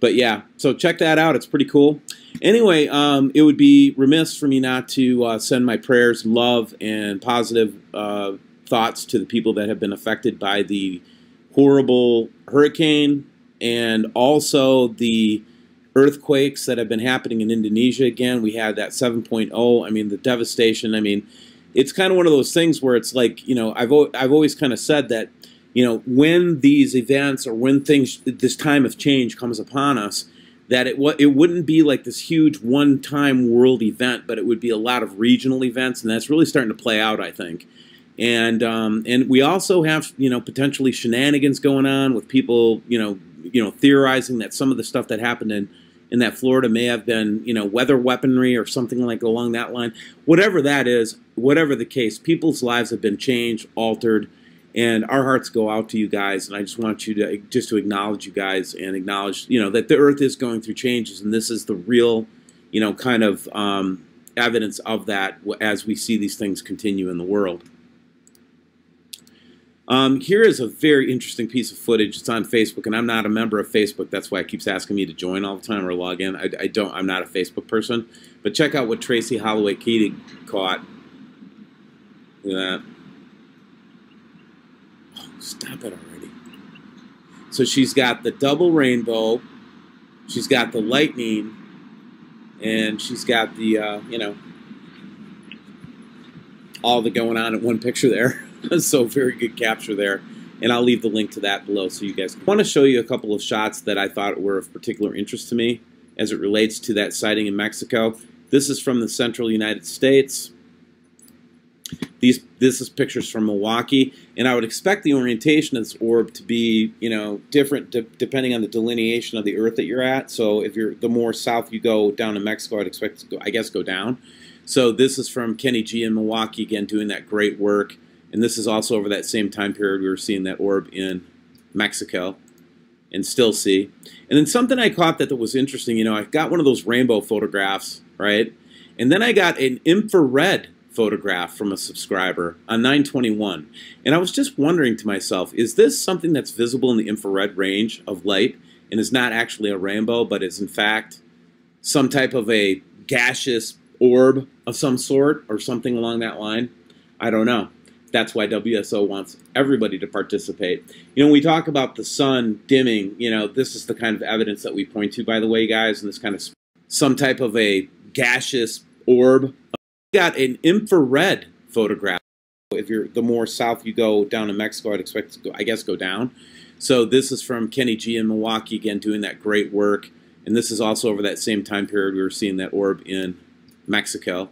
But yeah, so check that out. It's pretty cool. Anyway, it would be remiss for me not to send my prayers, love, and positive thoughts to the people that have been affected by the horrible hurricane and also the earthquakes that have been happening in Indonesia again. We had that 7.0. I mean, the devastation. I mean, it's kind of one of those things where it's like, you know, I've always kind of said that, you know, when these events or when this time of change comes upon us, that it wouldn't be like this huge one-time world event, but it would be a lot of regional events, and that's really starting to play out, I think. And we also have, you know, potentially shenanigans going on with people, you know, theorizing that some of the stuff that happened in that Florida may have been, you know, weather weaponry or something like along that line. Whatever that is, whatever the case, people's lives have been changed, altered, and our hearts go out to you guys. And I just want you to acknowledge you guys and acknowledge, you know, that the earth is going through changes, and this is the real, you know, kind of evidence of that as we see these things continue in the world. Here is a very interesting piece of footage. It's on Facebook, and I'm not a member of Facebook. That's why it keeps asking me to join all the time or log in. I'm not a Facebook person. But check out what Tracy Holloway Keating caught. Look at that. Oh, stop it already. So she's got the double rainbow. She's got the lightning. And she's got the, you know, all the going on in one picture there. So very good capture there. And I'll leave the link to that below so you guys can. I want to show you a couple of shots that I thought were of particular interest to me as it relates to that sighting in Mexico. This is from the central United States. This is pictures from Milwaukee. And I would expect the orientation of this orb to be, you know, different depending on the delineation of the Earth that you're at. So if you're, the more south you go down in Mexico, I'd expect it to go, I guess, go down. So this is from Kenny G in Milwaukee, again, doing that great work. And this is also over that same time period we were seeing that orb in Mexico. and still see. And then something I caught that was interesting, you know, I got one of those rainbow photographs, right? And then I got an infrared photograph from a subscriber on 9/21. And I was just wondering to myself, is this something that's visible in the infrared range of light and is not actually a rainbow, but is in fact some type of a gaseous orb of some sort or something along that line? I don't know. That's why WSO wants everybody to participate. You know, when we talk about the sun dimming, you know, this is the kind of evidence that we point to, by the way, guys, and this kind of some type of a gaseous orb. Got an infrared photograph. If you're the more south you go down in Mexico, I'd expect to go, I guess, go down. So this is from Kenny G in Milwaukee, again, doing that great work. And this is also over that same time period we were seeing that orb in Mexico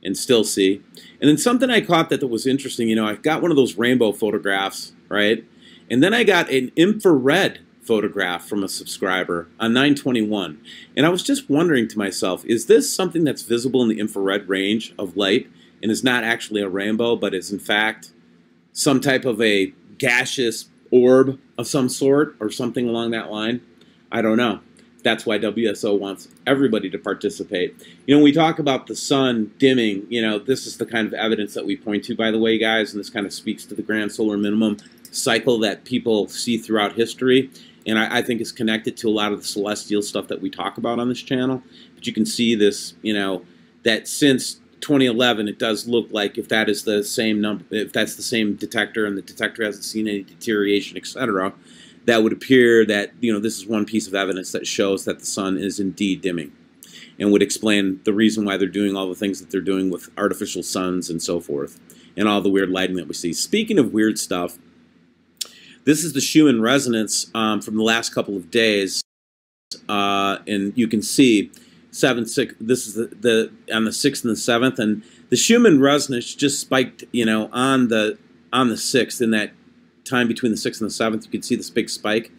and still see. And then something I caught that was interesting, you know, I got one of those rainbow photographs, right? And then I got an infrared photograph from a subscriber on 9/21. And I was just wondering to myself, is this something that's visible in the infrared range of light and is not actually a rainbow, but is in fact some type of a gaseous orb of some sort or something along that line? I don't know. That's why WSO wants everybody to participate. You know, when we talk about the sun dimming, you know, this is the kind of evidence that we point to, by the way, guys, and this kind of speaks to the grand solar minimum cycle that people see throughout history. And I think is connected to a lot of the celestial stuff that we talk about on this channel. But you can see this, you know, that since 2011, it does look like if that is the same number, if that's the same detector and the detector hasn't seen any deterioration, etc., that would appear that, you know, this is one piece of evidence that shows that the sun is indeed dimming and would explain the reason why they're doing all the things that they're doing with artificial suns and so forth and all the weird lighting that we see. Speaking of weird stuff, this is the Schumann resonance from the last couple of days, and you can see 7-6. This is the on the 6th and the 7th, and the Schumann resonance just spiked, you know, on the 6th. In that time between the 6th and the 7th, you can see this big spike.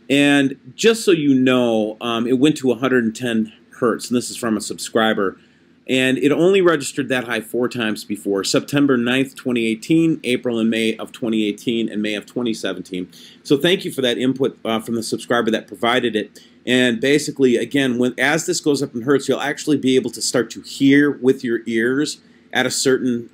And just so you know, it went to 110 hertz, and this is from a subscriber. And it only registered that high 4 times before: September 9th, 2018, April and May of 2018, and May of 2017. So thank you for that input from the subscriber that provided it. And basically, again, as this goes up in hertz, you'll actually be able to start to hear with your ears at a certain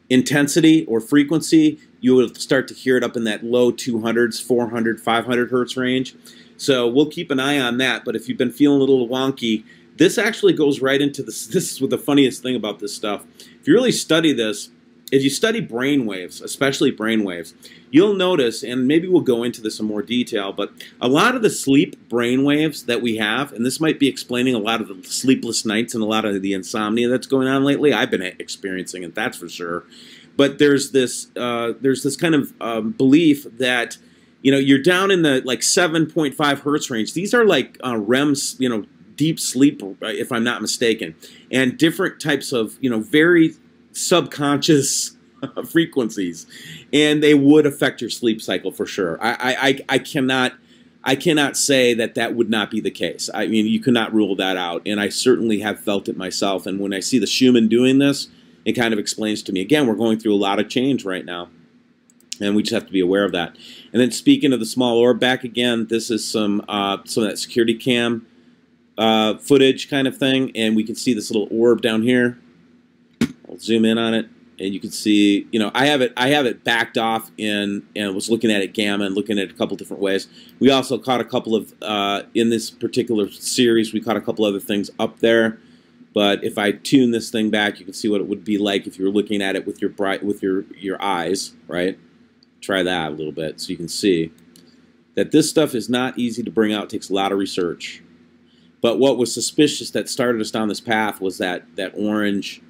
intensity or frequency. You will start to hear it up in that low 200s, 400, 500 hertz range. So we'll keep an eye on that. But if you've been feeling a little wonky, this actually goes right into this. This is what the funniest thing about this stuff. If you really study this, if you study brain waves, especially brain waves, you'll notice, and maybe we'll go into this in more detail, but a lot of the sleep brain waves that we have, and this might be explaining a lot of the sleepless nights and a lot of the insomnia that's going on lately. I've been experiencing it, that's for sure. But there's this kind of belief that, you know, you're down in the like 7.5 hertz range. These are like REMs, you know, deep sleep, if I'm not mistaken, and different types of, you know, very subconscious frequencies, and they would affect your sleep cycle for sure. I cannot say that that would not be the case. I mean, you cannot rule that out, and I certainly have felt it myself. And when I see the Schumann doing this, it kind of explains to me. Again, we're going through a lot of change right now, and we just have to be aware of that. And then speaking of the small orb, back again, this is some of that security cam footage kind of thing, and we can see this little orb down here. I'll zoom in on it, and you can see, you know, I have it backed off and was looking at it gamma and looking at it a couple different ways. We also caught a couple of in this particular series, we caught a couple other things up there. But if I tune this thing back, you can see what it would be like if you were looking at it with your eyes, right? Try that a little bit so you can see that this stuff is not easy to bring out. It takes a lot of research. But what was suspicious that started us down this path was that orange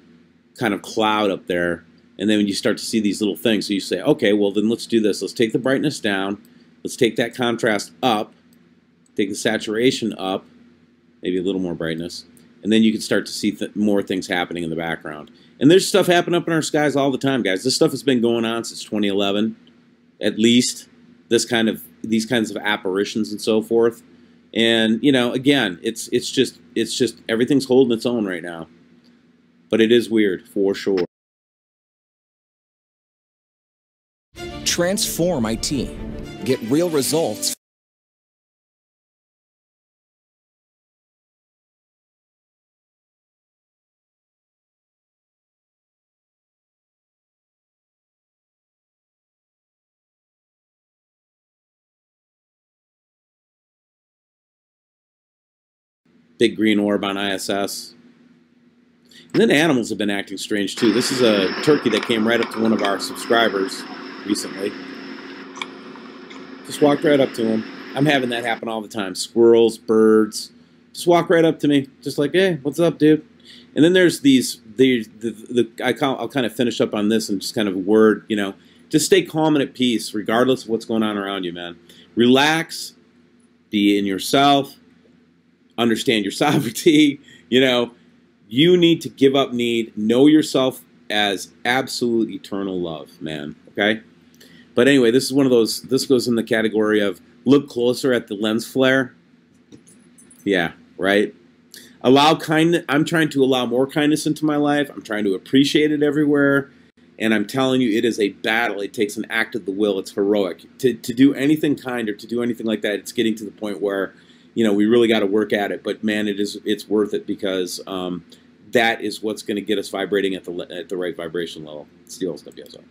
kind of cloud up there. And then when you start to see these little things, so you say, okay, well then let's do this. Let's take the brightness down. Let's take that contrast up. Take the saturation up. Maybe a little more brightness. And then you can start to see more things happening in the background. And there's stuff happening up in our skies all the time, guys. This stuff has been going on since 2011, at least. These kinds of apparitions and so forth. And you know, again, it's just everything's holding its own right now. But it is weird for sure. Transform IT. Get real results. Big green orb on ISS. And then animals have been acting strange too. This is a turkey that came right up to one of our subscribers recently. Just walked right up to him. I'm having that happen all the time. Squirrels, birds, just walk right up to me, just like, hey, what's up, dude? And then there's I'll kind of finish up on this and just kind of word, you know, just stay calm and at peace, regardless of what's going on around you, man. Relax, be in yourself, understand your sovereignty, you know. You need to give up need, know yourself as absolute eternal love, man, okay? But anyway, this is one of those, this goes in the category of look closer at the lens flare. Yeah, right? Allow kindness. I'm trying to allow more kindness into my life. I'm trying to appreciate it everywhere. And I'm telling you, it is a battle. It takes an act of the will. It's heroic. To do anything kind or to do anything like that, it's getting to the point where, you know, we really got to work at it. But man, it's worth it because that is what's going to get us vibrating at the right vibration level. Steel's WSO.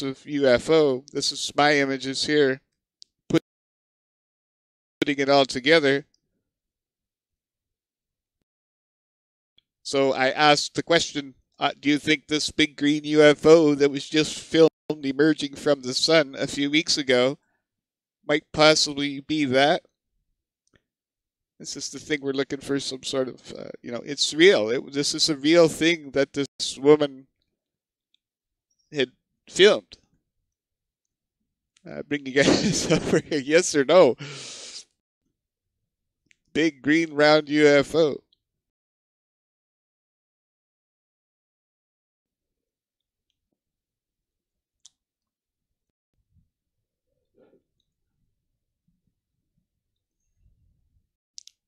Of UFO. This is my images here, putting it all together. So I asked the question, do you think this big green UFO that was just filmed emerging from the sun a few weeks ago might possibly be that? This is the thing we're looking for, some sort of, you know, it's real. This is a real thing that this woman had filmed. Bring you guys over here, yes or no? Big green round UFO.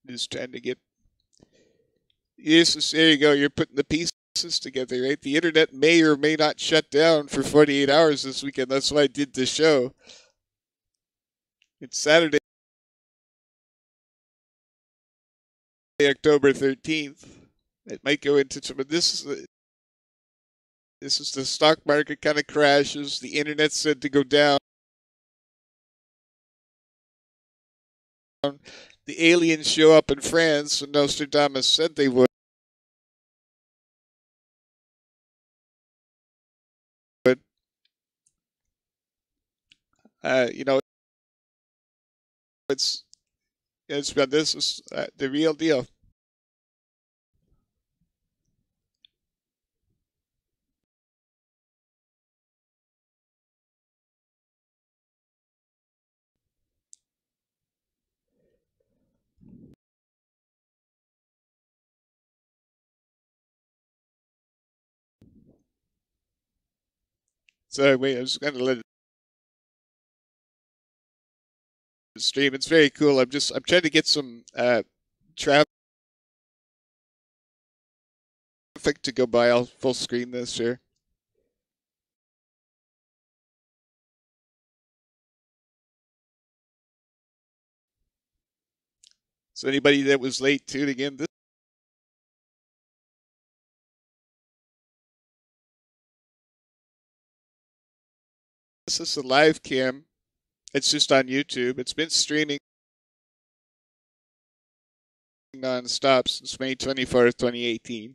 Just trying to get. Yes, there you go. You're putting the pieces together, right? The internet may or may not shut down for 48 hours this weekend. That's why I did the show. It's Saturday, October 13th. It might go into some. This is the stock market kind of crashes. The internet said to go down. The aliens show up in France, and Nostradamus said they would. You know, it's been, this is the real deal. So wait, I was going to let it stream. It's very cool. I'm trying to get some traffic to go by. I'll full screen this here. So anybody that was late tuning in, this is a live cam. It's just on YouTube. It's been streaming non-stop since May 24th, 2018.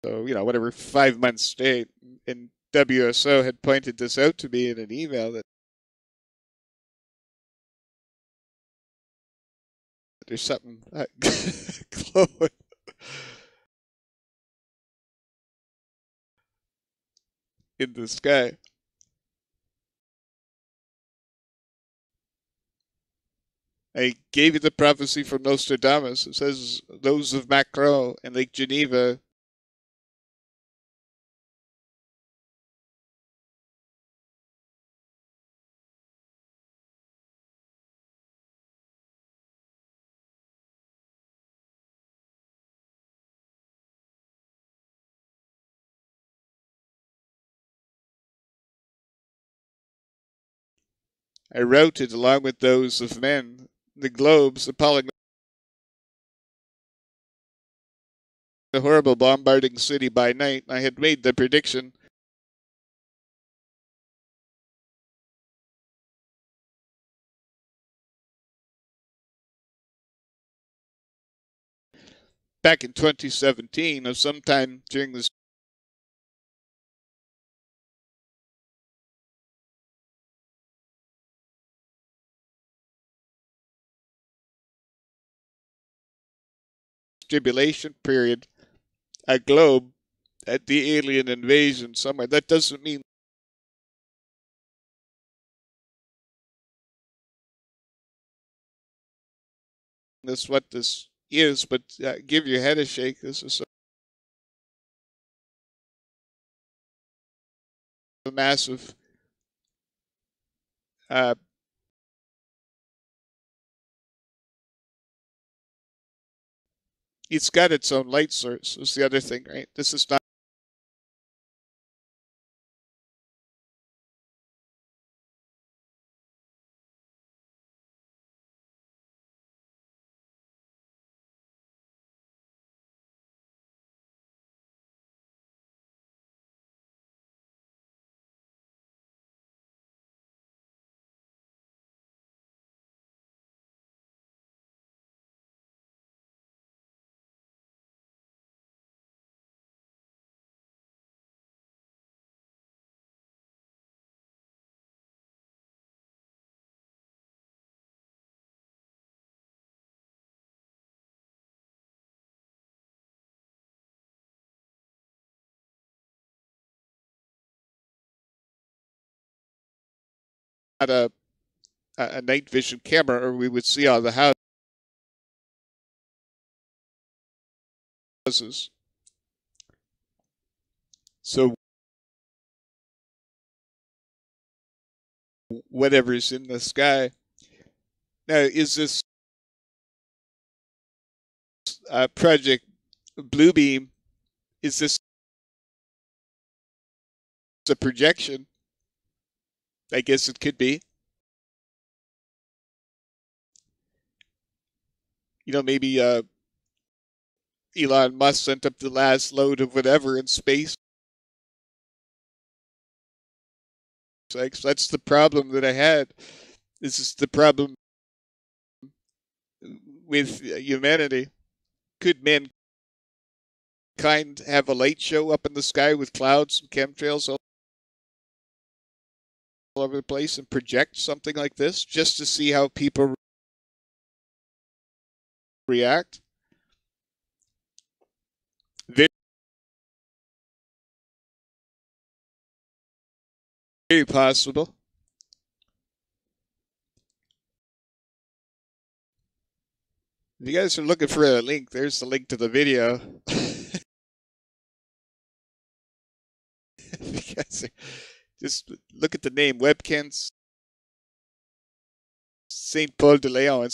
So, you know, whatever, 5 months straight. And WSO had pointed this out to me in an email that there's something glowing in the sky. I gave you the prophecy from Nostradamus. It says those of Macron and Lake Geneva I routed, along with those of men, the globes, appalling the horrible bombarding city by night. I had made the prediction back in 2017 of sometime during this tribulation period, a globe at the alien invasion somewhere. That doesn't mean this what this is, but give your head a shake. This is a massive it's got its own light source. Is the other thing, right? This is not a night vision camera, or we would see all the houses. So whatever's in the sky. Now, is this Project Bluebeam, is this a projection? I guess it could be. You know, maybe Elon Musk sent up the last load of whatever in space. Like, so that's the problem that I had. This is the problem with humanity. Could mankind have a light show up in the sky with clouds and chemtrails all over the place and project something like this just to see how people react? Very, very possible. If you guys are looking for a link, there's the link to the video. If you guys just look at the name, Webkins St. Paul de Leon.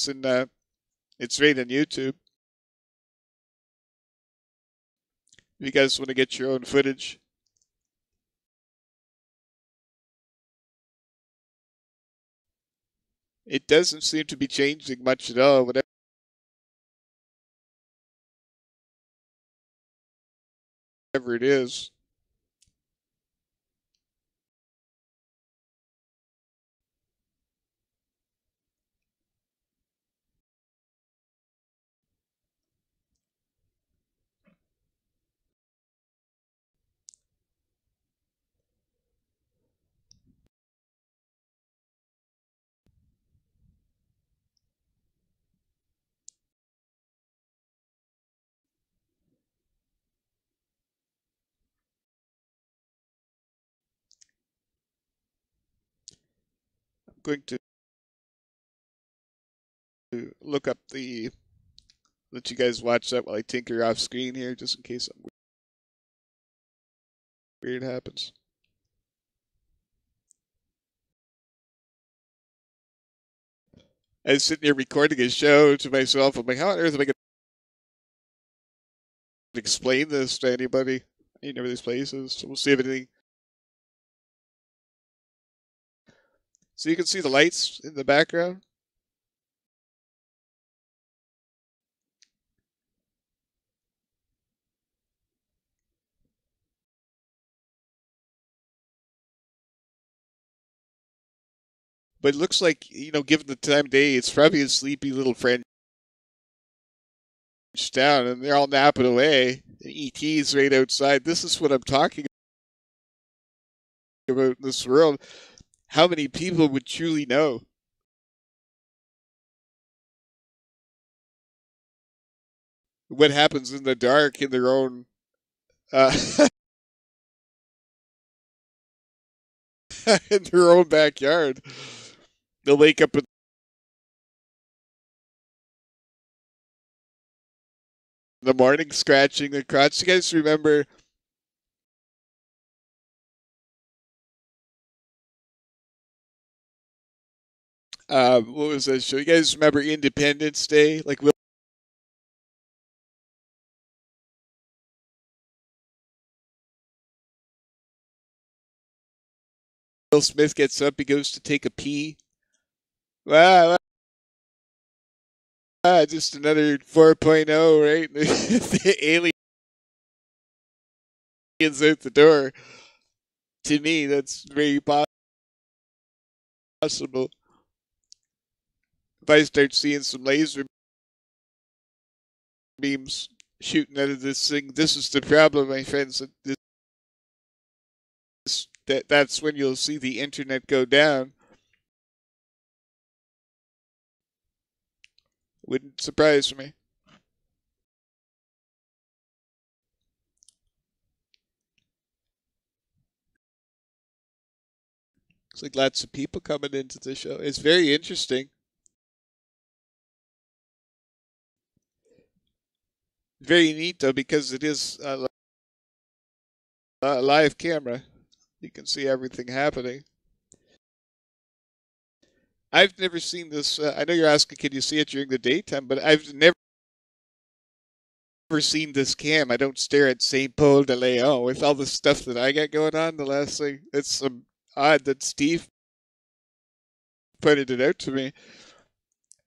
It's right on YouTube. If you guys want to get your own footage. It doesn't seem to be changing much at all. Whatever it is. going to look up let you guys watch that while I tinker off screen here, just in case something weird happens. I was sitting here recording a show to myself. I'm like, how on earth am I going to explain this to anybody? I ain't never these places, so we'll see if anything. So you can see the lights in the background. But it looks like, given the time of day, it's probably a sleepy little French town, and they're all napping away. ET's right outside. This is what I'm talking about in this world. How many people would truly know? What happens in the dark in their own in their own backyard? They'll wake up in the morning scratching their crotch. You guys remember what was that show? You guys remember Independence Day? Like Will Smith gets up, he goes to take a pee. Wow, just another 4.0, right? The aliens out the door. To me, that's very possible. If I start seeing some laser beams shooting out of this thing, this is the problem, my friends. That's when you'll see the internet go down. Wouldn't surprise me. Looks like lots of people coming into the show. It's very interesting. Very neat, though, because it is a live camera. You can see everything happening. I've never seen this. I know you're asking, can you see it during the daytime? But I've never seen this cam. I don't stare at St. Paul de Leon with all the stuff that I got going on. The last thing, it's odd that Steve pointed it out to me.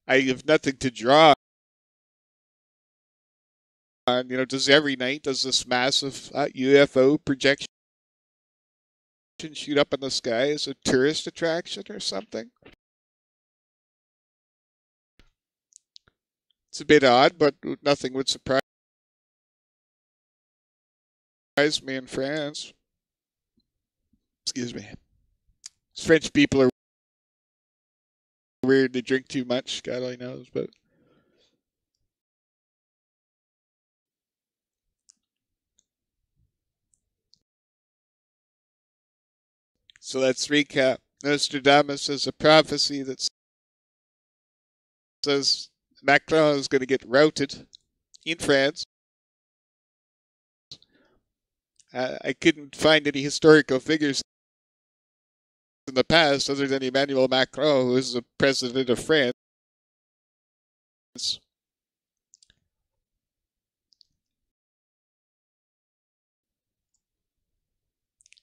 I have nothing to draw on. Does every night this massive UFO projection shoot up in the sky as a tourist attraction or something? It's a bit odd, but nothing would surprise me in France. Excuse me. French people are weird. They drink too much. God only knows, but so let's recap. Nostradamus is a prophecy that says Macron is going to get routed in France. I couldn't find any historical figures in the past other than Emmanuel Macron, who is the president of France.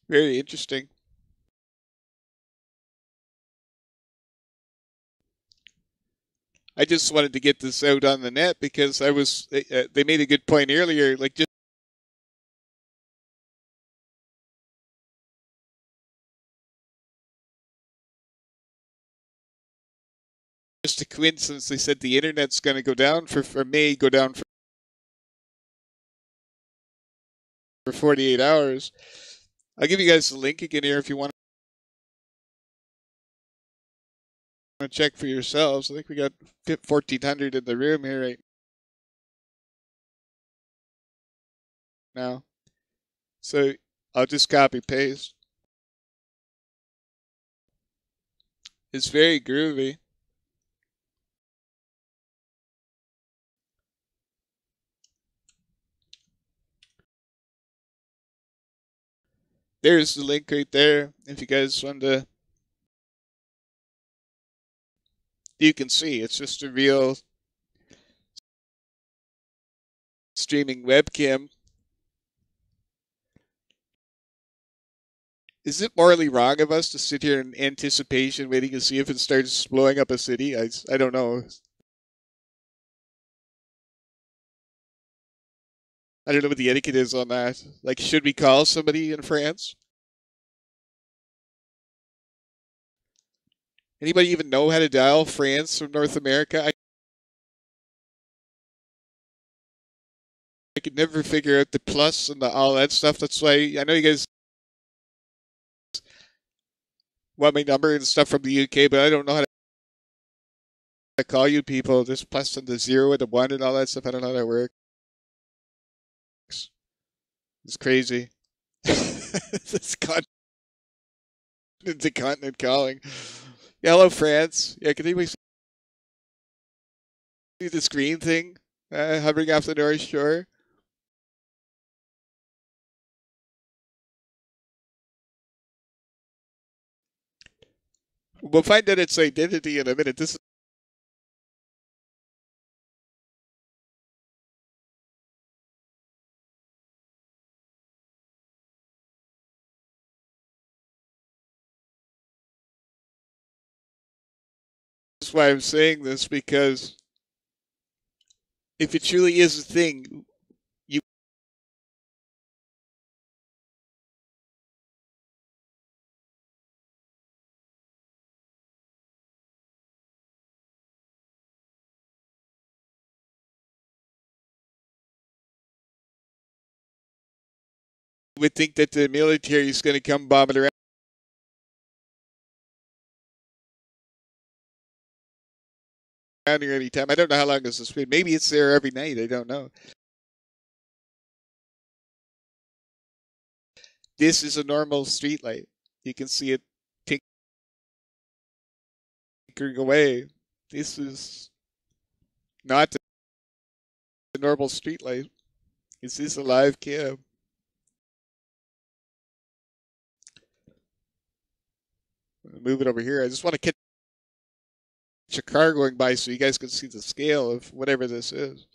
Very interesting. I just wanted to get this out on the net because they made a good point earlier, like just a coincidence. They said the internet's going to go down may go down for 48 hours. I'll give you guys the link again here if you want to check for yourselves. I think we got 1,400 in the room here right now. So I'll just copy paste. It's very groovy. There's the link right there. If you guys want to, you can see it's just a real streaming webcam. Is it morally wrong of us to sit here in anticipation, waiting to see if it starts blowing up a city? I don't know. I don't know what the etiquette is on that. Like, should we call somebody in France? Anybody even know how to dial France from North America? I could never figure out the plus and all that stuff. That's why I know you guys want my number and stuff from the UK, but I don't know how to call you people. There's plus and the 0 and the 1 and all that stuff. I don't know how that works. It's crazy. It's continent to continent calling. Hello, France. Yeah, can anybody see this green thing hovering off the North Shore? We'll find out its identity in a minute. This is why I'm saying this, because if it truly is a thing, you would think that the military is going to come bomb it around here anytime. I don't know how long this has been. Maybe it's there every night. I don't know. This is a normal street light. You can see it tinkering away. This is not the normal street light. Is this a live cam? Move it over here. I just want to catch a car going by so you guys can see the scale of whatever this is.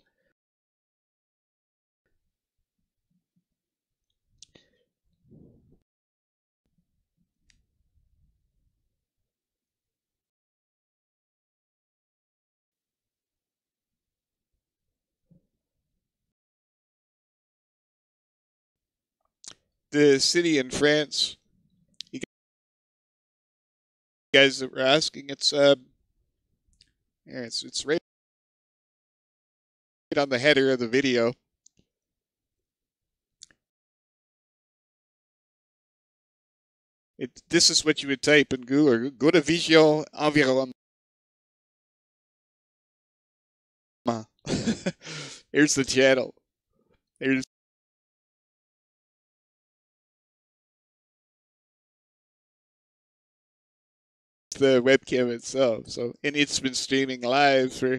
The city in France, you guys that were asking, it's right on the header of the video. This is what you would type in Google. Go to Vision Environnement. Here's the channel. Here's the webcam itself. So, and it's been streaming live for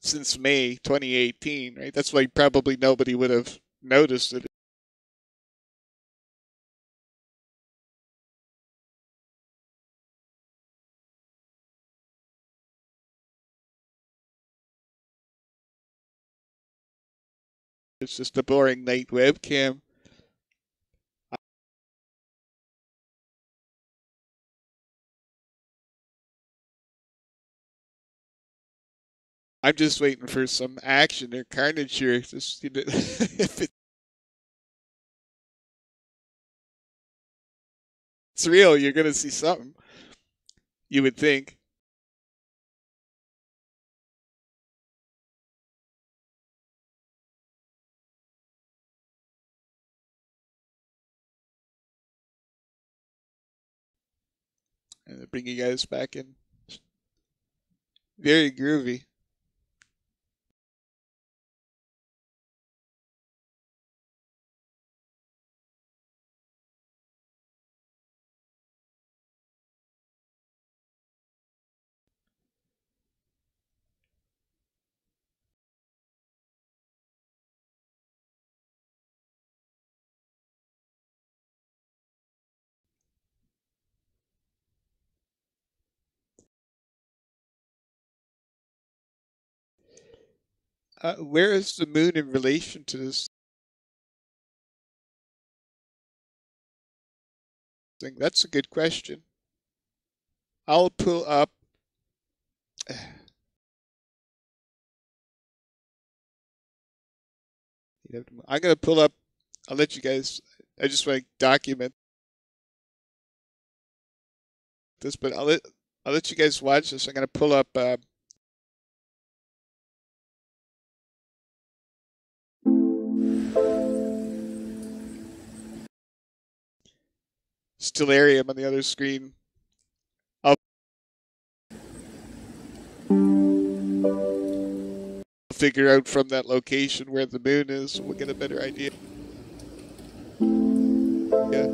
since May 2018, right? That's why probably nobody would have noticed it. It's just a boring night webcam. I'm just waiting for some action or carnage here. Just, you know, if it's real, you're going to see something. You would think. And bring you guys back in. Very groovy. Where is the moon in relation to this thing? That's a good question. I'll pull up. I'm going to pull up. I'll let you guys. I just want to document this, but I'll let you guys watch this. I'm going to pull up. Stellarium on the other screen. I'll figure out from that location where the moon is. We'll get a better idea. Yeah.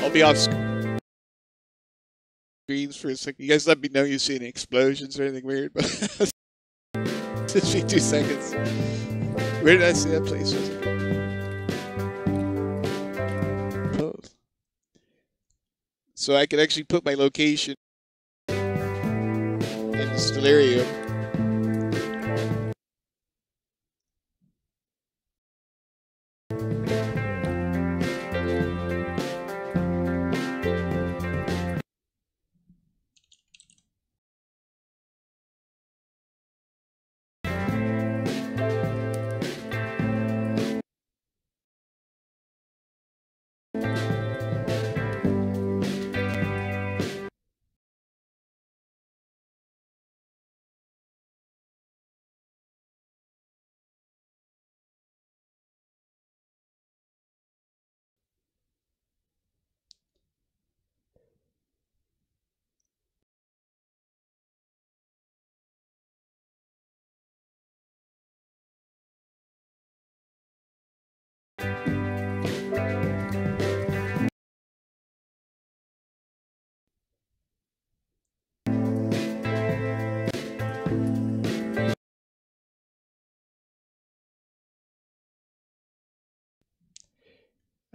I'll be off screens for a second. You guys let me know you see any explosions or anything weird, but just be 2 seconds. Where did I see that place? So I can actually put my location in the Stellarium.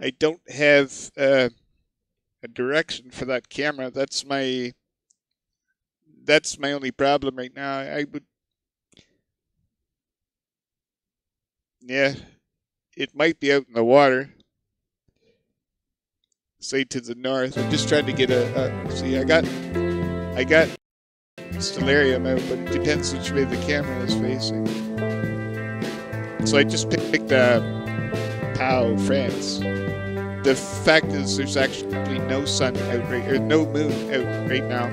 I don't have a direction for that camera. That's my only problem right now. I would, yeah, it might be out in the water, say to the north. I'm just trying to get see. I got Stellarium out, but it depends which way the camera is facing. So I just picked Pau, France. The fact is, there's actually no sun out or no moon out right now.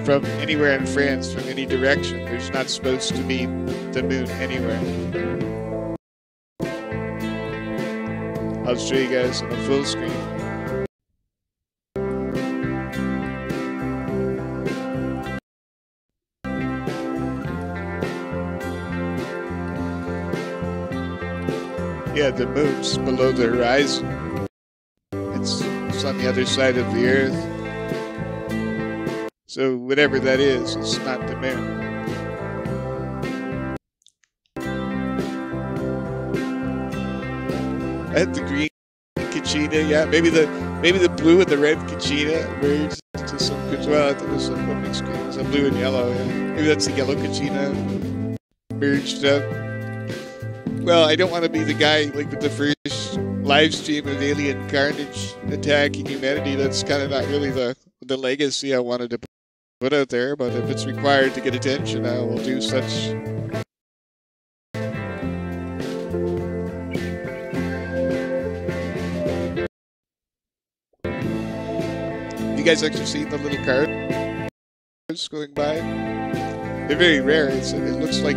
From anywhere in France, from any direction, there's not supposed to be the moon anywhere. I'll show you guys on the full screen. Yeah, the moon's below the horizon. It's on the other side of the Earth. So whatever that is, it's not the moon. I had the green Kachina, yeah. Maybe the blue and the red Kachina merged to some good. Well, I think it was some mixed greens, blue and yellow. Yeah. Maybe that's the yellow Kachina merged up. Well, I don't want to be the guy like with the first live stream of alien carnage attacking humanity. That's kind of not really the legacy I wanted to put out there. But if it's required to get attention, I will do such. guys actually seen the little cars going by? They're very rare. It looks like,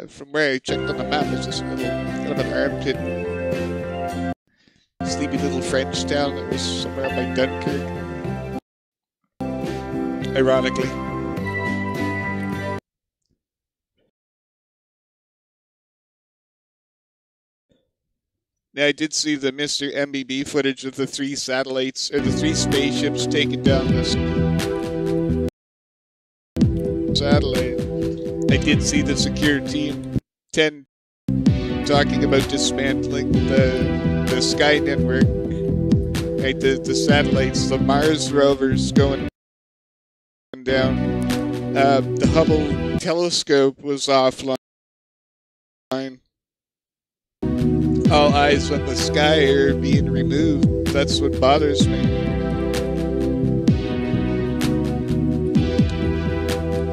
from where I checked on the map, it's just a little kind of an armpit, sleepy little French town that was somewhere by Dunkirk. Ironically. Now, I did see the Mr. MBB footage of the 3 satellites, or the 3 spaceships taking down this satellite. I did see the security team 10 talking about dismantling the Sky Network, right? The satellites, the Mars rovers going down. The Hubble telescope was offline. All eyes on the sky are being removed. That's what bothers me.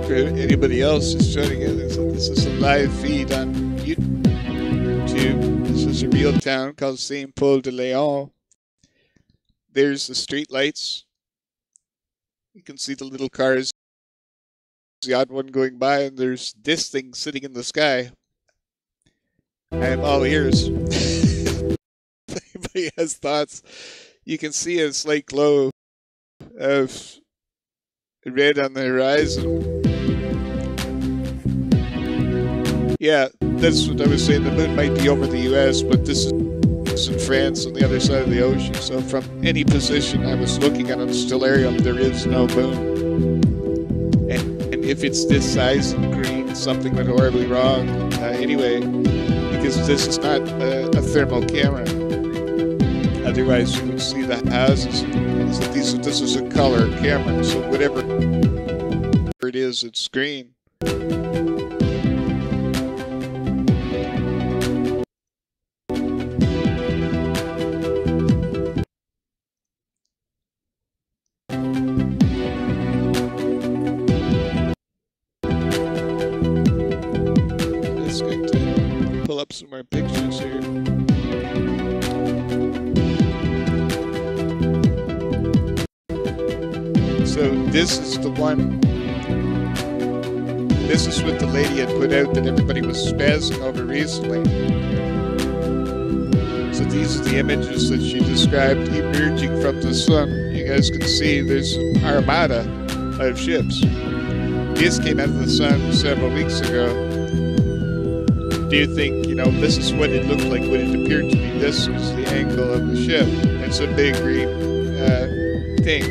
For anybody else who's tuning in, this is a live feed on YouTube. This is a real town called Saint Paul de Léon. There's the street lights. You can see the little cars, the odd one going by, and there's this thing sitting in the sky. I am all ears. If anybody has thoughts, you can see a slight glow of red on the horizon. Yeah, that's what I was saying. The moon might be over the US, but this is in France on the other side of the ocean. So from any position I was looking at on Stellarium, there is no moon. And if it's this size and green, something went horribly wrong. Anyway, because this is not a thermal camera. Otherwise, you would see the houses. So this is a color camera, so whatever it is, it's green. Up some more pictures here. So this is the one. This is what the lady had put out that everybody was spazzing over recently. So these are the images that she described emerging from the sun. You guys can see there's an armada of ships. This came out of the sun several weeks ago. Do you think, this is what it looked like when it appeared to me? This was the angle of the ship. It's a big green thing.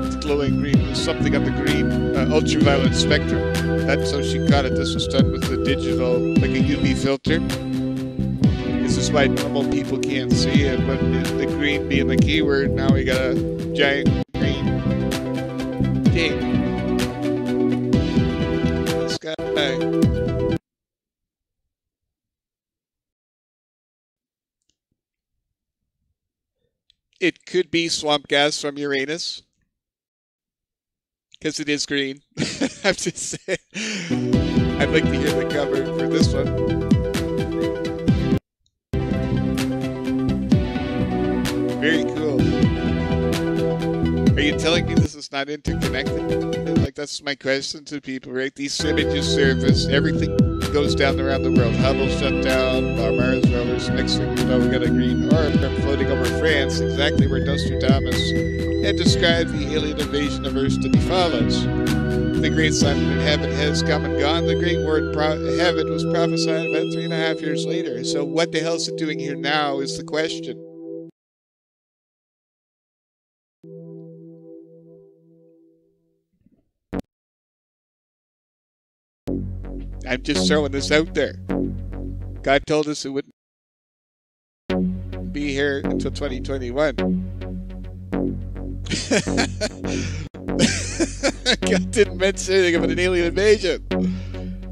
It's glowing green. It was something on the green ultraviolet spectrum. That's how she caught it. This was done with the digital, like a UV filter. This is why normal people can't see it, but the green being the keyword, now we got a giant green thing. The sky. It could be swamp gas from Uranus, because it is green. I'm just saying. I'd like to hear the cover for this one. Very cool. Are you telling me this is not interconnected? Like, that's my question to people, right? These images surface, everything goes down around the world. Hubble shut down, our Mars rovers. Next thing you know, we got a green orb floating over France, exactly where Nostradamus had described the alien invasion of Earth to be follows. The great sun in heaven has come and gone. The great word heaven was prophesied about 3.5 years later. So what the hell is it doing here now is the question. I'm just throwing this out there. God told us it wouldn't be here until 2021. God didn't mention anything about an alien invasion.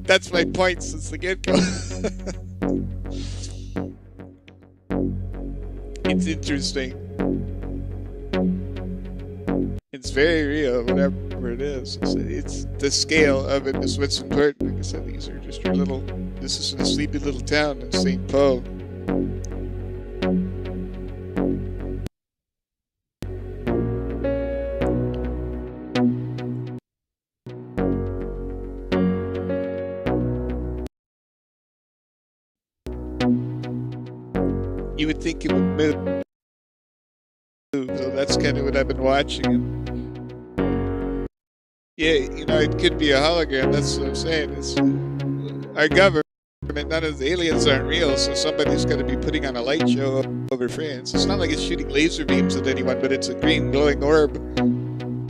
That's my point since the get-go. It's interesting. It's very real, whatever it is. It's the scale of it is what's important. Like I said, these are just your little. This is a sleepy little town in St. Paul. you would think it would move. So that's kind of what I've been watching. Yeah, you know, it could be a hologram. That's what I'm saying. It's our government. None of the aliens aren't real, so somebody's got to be putting on a light show over France. It's not like it's shooting laser beams at anyone, but it's a green glowing orb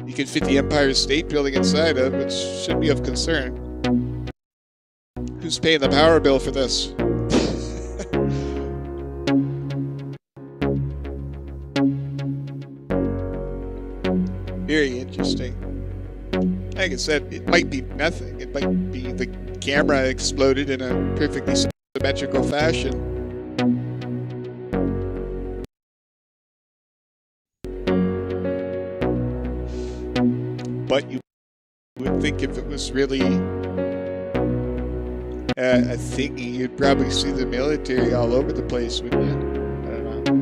you can fit the Empire State Building inside of, which should be of concern. Who's paying the power bill for this? Very interesting. Like I said, it might be nothing. It might be the camera exploded in a perfectly symmetrical fashion. But you would think if it was really a thingy, you'd probably see the military all over the place, wouldn't you? I don't know.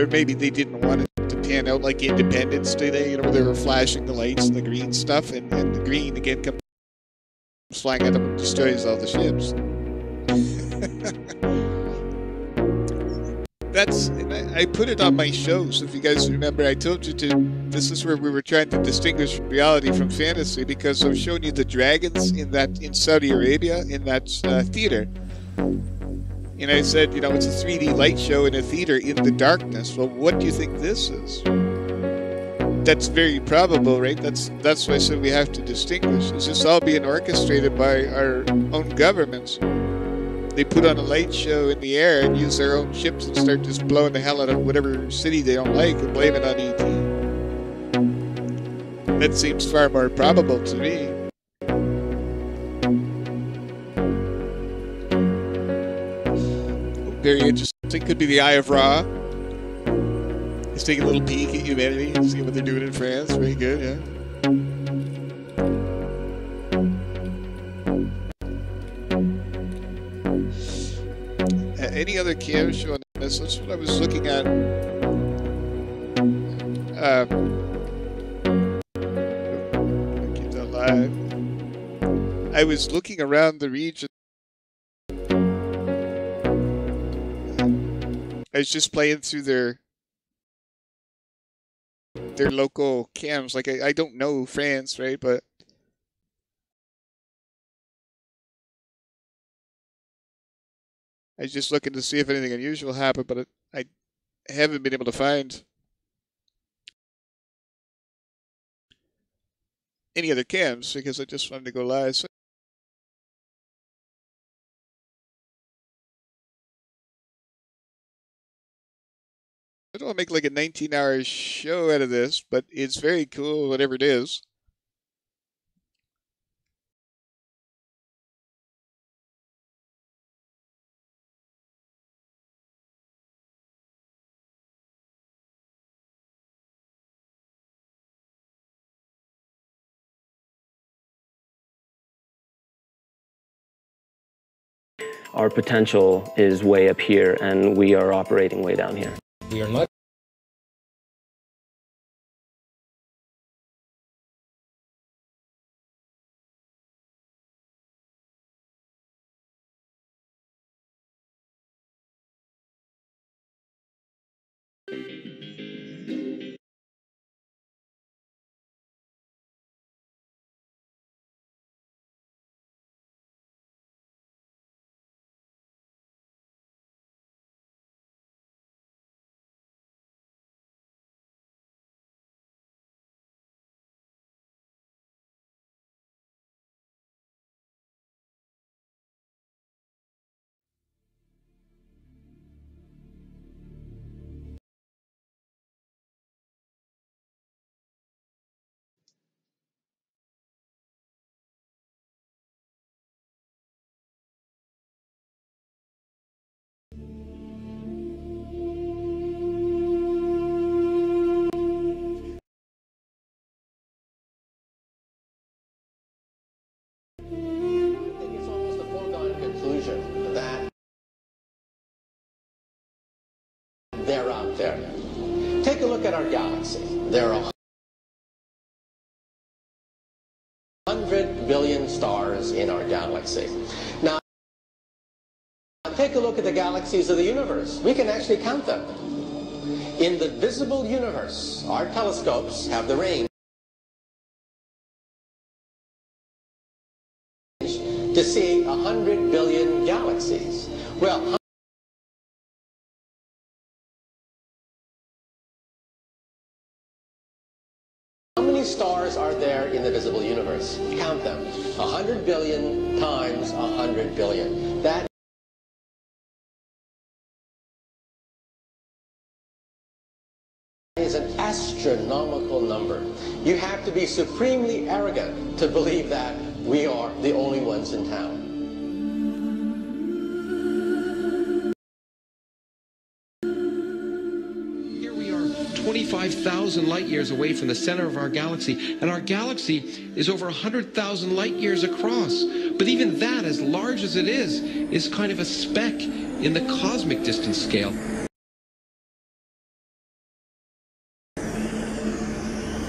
Or maybe they didn't want it to pan out like Independence Day, you know, where they were flashing the lights and the green stuff, and the green again comes flying at them and destroys all the ships. I put it on my shows. If you guys remember, I told you this is where we were trying to distinguish reality from fantasy, because I was showing you the dragons in Saudi Arabia in that theater. And I said, you know, it's a 3D light show in a theater in the darkness. Well, what do you think this is? That's very probable, right? That's why I said we have to distinguish. Is this all being orchestrated by our own governments? They put on a light show in the air and use their own ships and start just blowing the hell out of whatever city they don't like and blame it on ET. That seems far more probable to me. Very interesting. Could be the Eye of Ra. He's taking a little peek at humanity and see what they're doing in France. Very good, yeah. Any other cam showing this? That's what I was looking at. Keep that live. I was looking around the region. I was just playing through their local cams. Like I don't know France, right? But I was just looking to see if anything unusual happened, but I haven't been able to find any other cams because I just wanted to go live. So I don't want to make like a 19-hour show out of this, but it's very cool, whatever it is. Our potential is way up here, and we are operating way down here. We are not they're out there. Take a look at our galaxy. There are 100 billion stars in our galaxy. Now, take a look at the galaxies of the universe. We can actually count them. In the visible universe, our telescopes have the range to see 100 billion galaxies. Well, how many stars are there in the visible universe? Count them. 100 billion times 100 billion. That is an astronomical number. You have to be supremely arrogant to believe that we are the only ones in town. Here we are 25,000 light years away from the center of our galaxy, and our galaxy is over 100,000 light years across. But even that, as large as it is kind of a speck in the cosmic distance scale.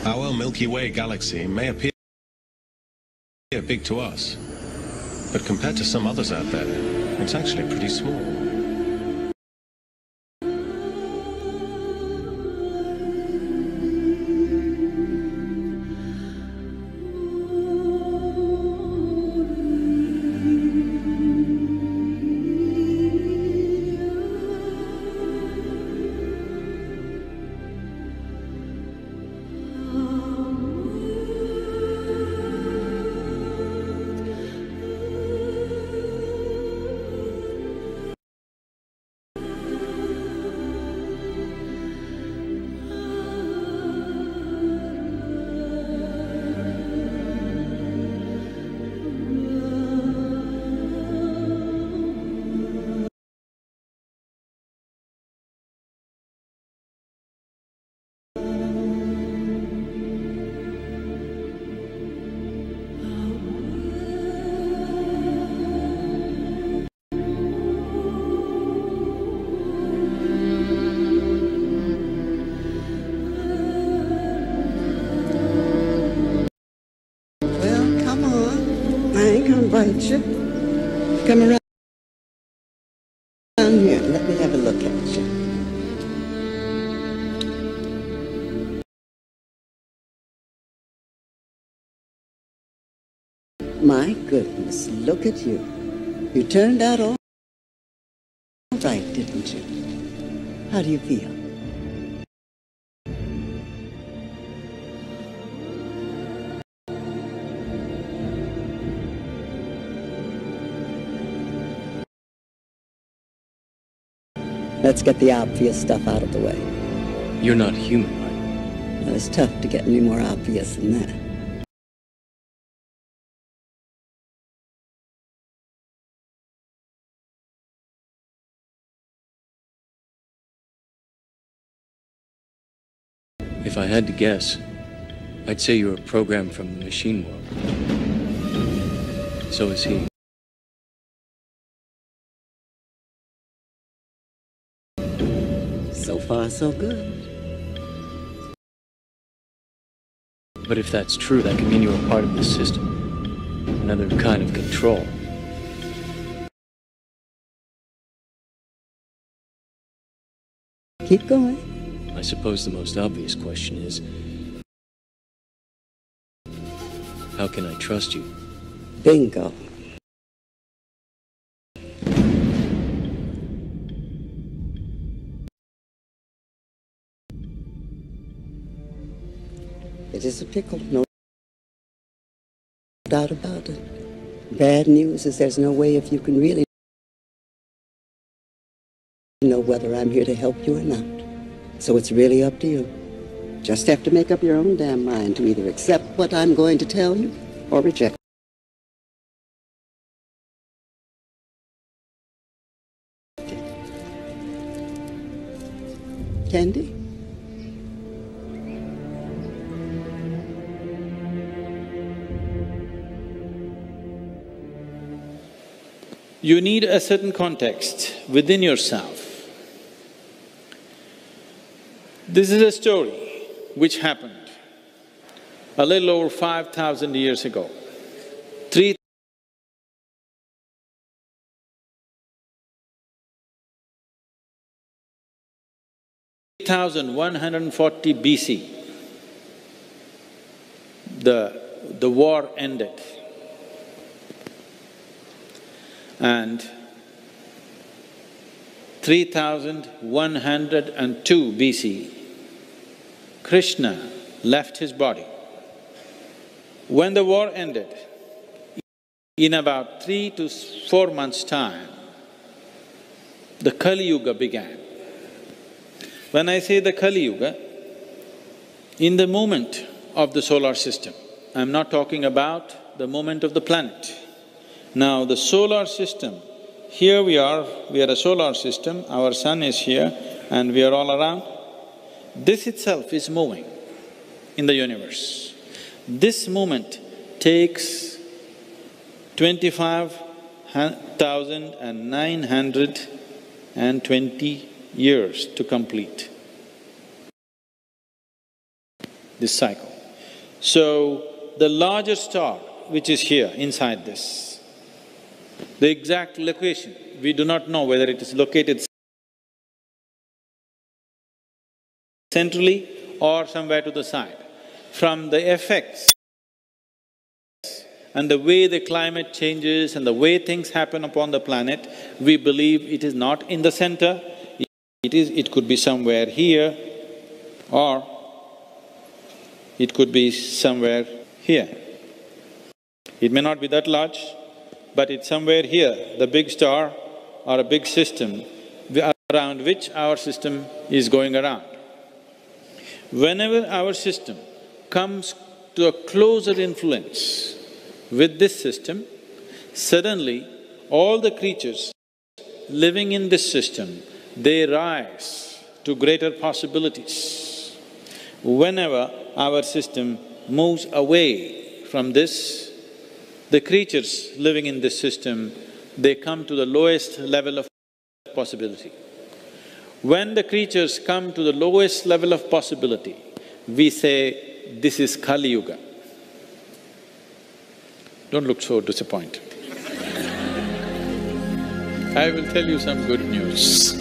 Our Milky Way galaxy may appear big to us, but compared to some others out there, it's actually pretty small. Bite you. Come around here. Let me have a look at you. My goodness, look at you. You turned out all right, didn't you? How do you feel? Let's get the obvious stuff out of the way. You're not human, right? Well, it's tough to get any more obvious than that. If I had to guess, I'd say you're a program from the machine world. So is he. So far, so good. But if that's true, that could mean you're a part of this system. Another kind of control. Keep going. I suppose the most obvious question is, how can I trust you? Bingo. It is a pickle, no doubt about it. Bad news is there's no way if you can really know whether I'm here to help you or not. So it's really up to you. Just have to make up your own damn mind to either accept what I'm going to tell you or reject. Candy? You need a certain context within yourself. This is a story which happened a little over 5,000 years ago. 3 3140 BC, the war ended. And 3102 BC, Krishna left his body. When the war ended, in about 3 to 4 months' time, the Kali Yuga began. When I say the Kali Yuga, in the movement of the solar system, I'm not talking about the movement of the planet. Now the solar system, here we are a solar system, our sun is here and we are all around. This itself is moving in the universe. This movement takes 25,920 years to complete this cycle. So, the larger star which is here inside this, the exact location, we do not know whether it is located centrally or somewhere to the side. From the effects and the way the climate changes and the way things happen upon the planet, we believe it is not in the center, it could be somewhere here or it could be somewhere here. It may not be that large, but it's somewhere here, the big star or a big system around which our system is going around. Whenever our system comes to a closer influence with this system, suddenly all the creatures living in this system, they rise to greater possibilities. Whenever our system moves away from this, the creatures living in this system, they come to the lowest level of possibility. When the creatures come to the lowest level of possibility, we say, this is Kali Yuga. Don't look so disappointed. I will tell you some good news.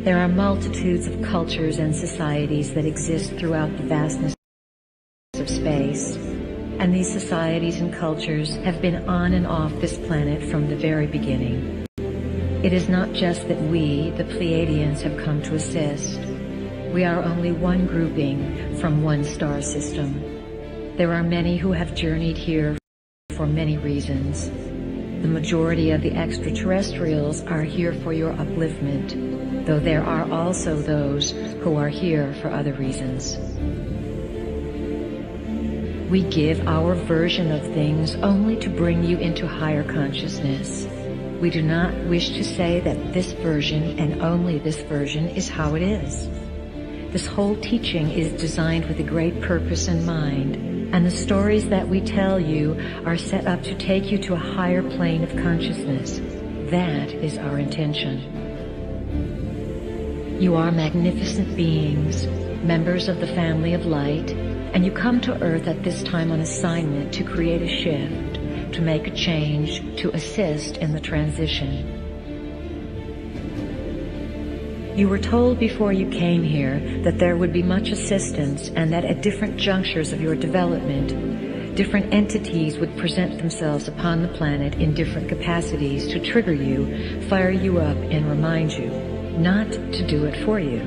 There are multitudes of cultures and societies that exist throughout the vastness of space, and these societies and cultures have been on and off this planet from the very beginning. It is not just that we, the Pleiadians, have come to assist. We are only one grouping from one star system. There are many who have journeyed here for many reasons. The majority of the extraterrestrials are here for your upliftment, though there are also those who are here for other reasons. We give our version of things only to bring you into higher consciousness. We do not wish to say that this version and only this version is how it is. This whole teaching is designed with a great purpose in mind, and the stories that we tell you are set up to take you to a higher plane of consciousness. That is our intention. You are magnificent beings, members of the family of light, and you come to Earth at this time on assignment to create a shift, to make a change, to assist in the transition. You were told before you came here that there would be much assistance and that at different junctures of your development, different entities would present themselves upon the planet in different capacities to trigger you, fire you up, and remind you, not to do it for you.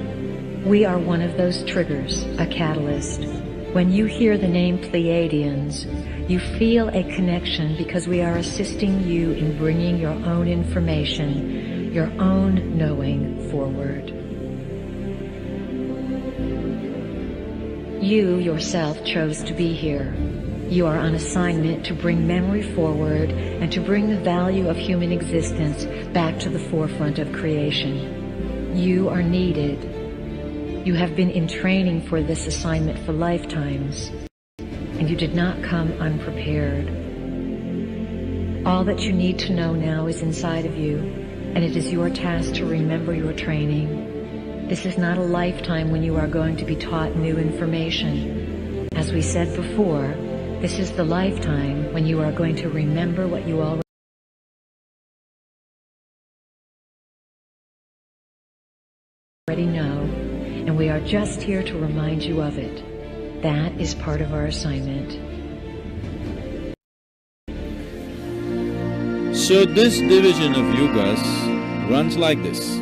We are one of those triggers, a catalyst. When you hear the name Pleiadians, you feel a connection because we are assisting you in bringing your own information, your own knowing forward. You yourself chose to be here. You are on assignment to bring memory forward and to bring the value of human existence back to the forefront of creation. You are needed. You have been in training for this assignment for lifetimes, and you did not come unprepared. All that you need to know now is inside of you, and it is your task to remember your training. This is not a lifetime when you are going to be taught new information. As we said before, this is the lifetime when you are going to remember what you already know, and we are just here to remind you of it. That is part of our assignment. So this division of yugas runs like this.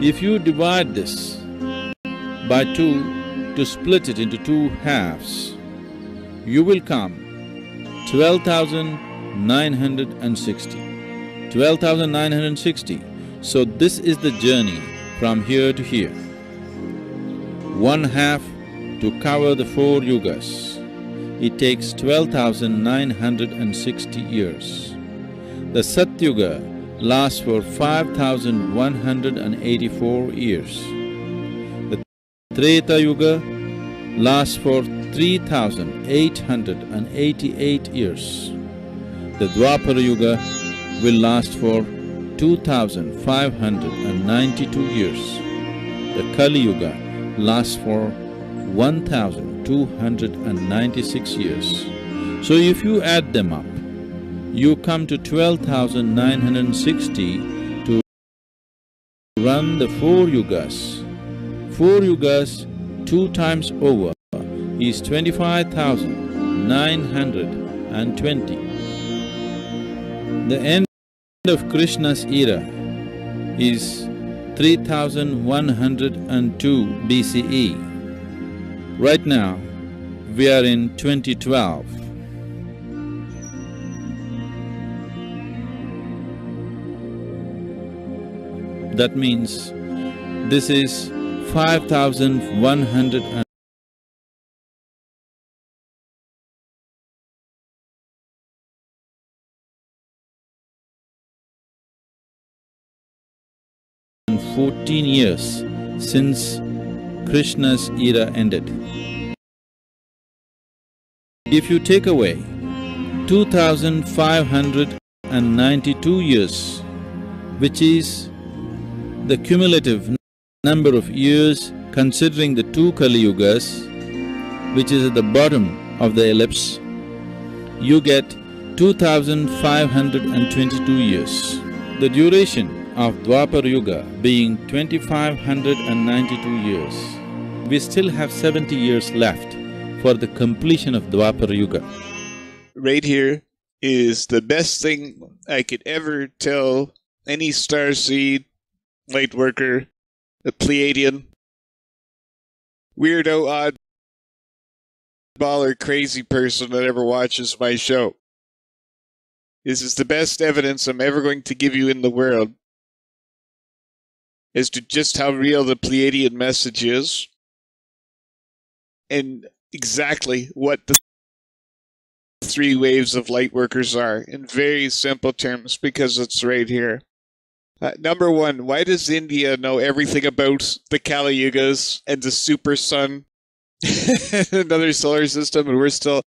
If you divide this by 2 to split it into 2 halves, you will come 12,960. 12,960. So this is the journey from here to here. 1 half to cover the 4 yugas. It takes 12,960 years. The Satyuga lasts for 5,184 years. The Treta Yuga lasts for 3,888 years. The Dwapara Yuga will last for 2,592 years. The Kali Yuga lasts for 1,296 years. So if you add them up, you come to 12,960 to run the 4 yugas. 4 yugas 2 times over is 25,920. The end of Krishna's era is 3,102 BCE. Right now, we are in 2012. That means this is 5,114 years since Krishna's era ended. If you take away 2,592 years, which is the cumulative number of years considering the 2 Kali Yugas, which is at the bottom of the ellipse, you get 2,522 years. The duration of Dwapara Yuga being 2,592 years, we still have 70 years left for the completion of Dwapara Yuga. Right here is the best thing I could ever tell any starseed, lightworker, a Pleiadian, weirdo, oddball, or crazy person that ever watches my show. This is the best evidence I'm ever going to give you in the world as to just how real the Pleiadian message is and exactly what the 3 waves of lightworkers are in very simple terms, because it's right here. Number 1, why does India know everything about the Kali Yugas and the super sun, another solar system, and we're still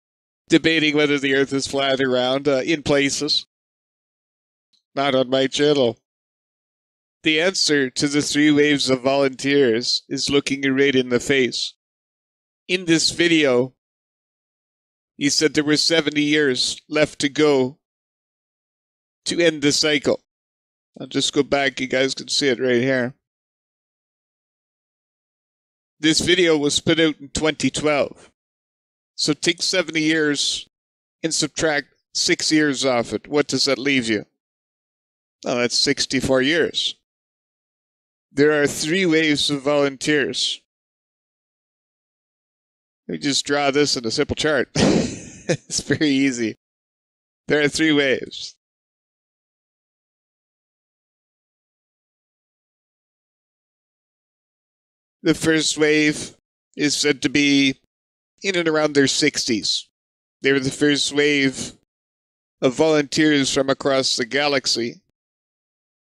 debating whether the Earth is flat or round in places? Not on my channel. The answer to the 3 waves of volunteers is looking you right in the face. In this video, he said there were 70 years left to go to end the cycle. I'll just go back, you guys can see it right here. This video was put out in 2012. So take 70 years and subtract 6 years off it. What does that leave you? Oh, that's 64 years. There are 3 waves of volunteers. Let me just draw this in a simple chart. It's very easy. There are 3 waves. The first wave is said to be in and around their 60s. They were the first wave of volunteers from across the galaxy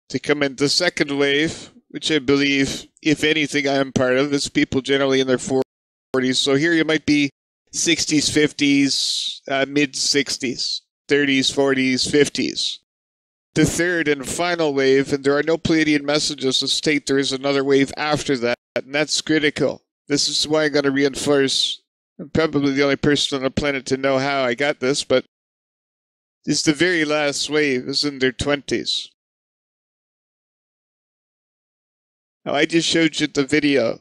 to come in. The second wave, which I believe, if anything, I am part of, is people generally in their 40s. So here you might be 60s, 50s, mid-60s, 30s, 40s, 50s. The third and final wave, and there are no Pleiadian messages that state there is another wave after that, and that's critical. This is why I'm going to reinforce. I'm probably the only person on the planet to know how I got this, but it's the very last wave is in their 20s. Now, I just showed you the video.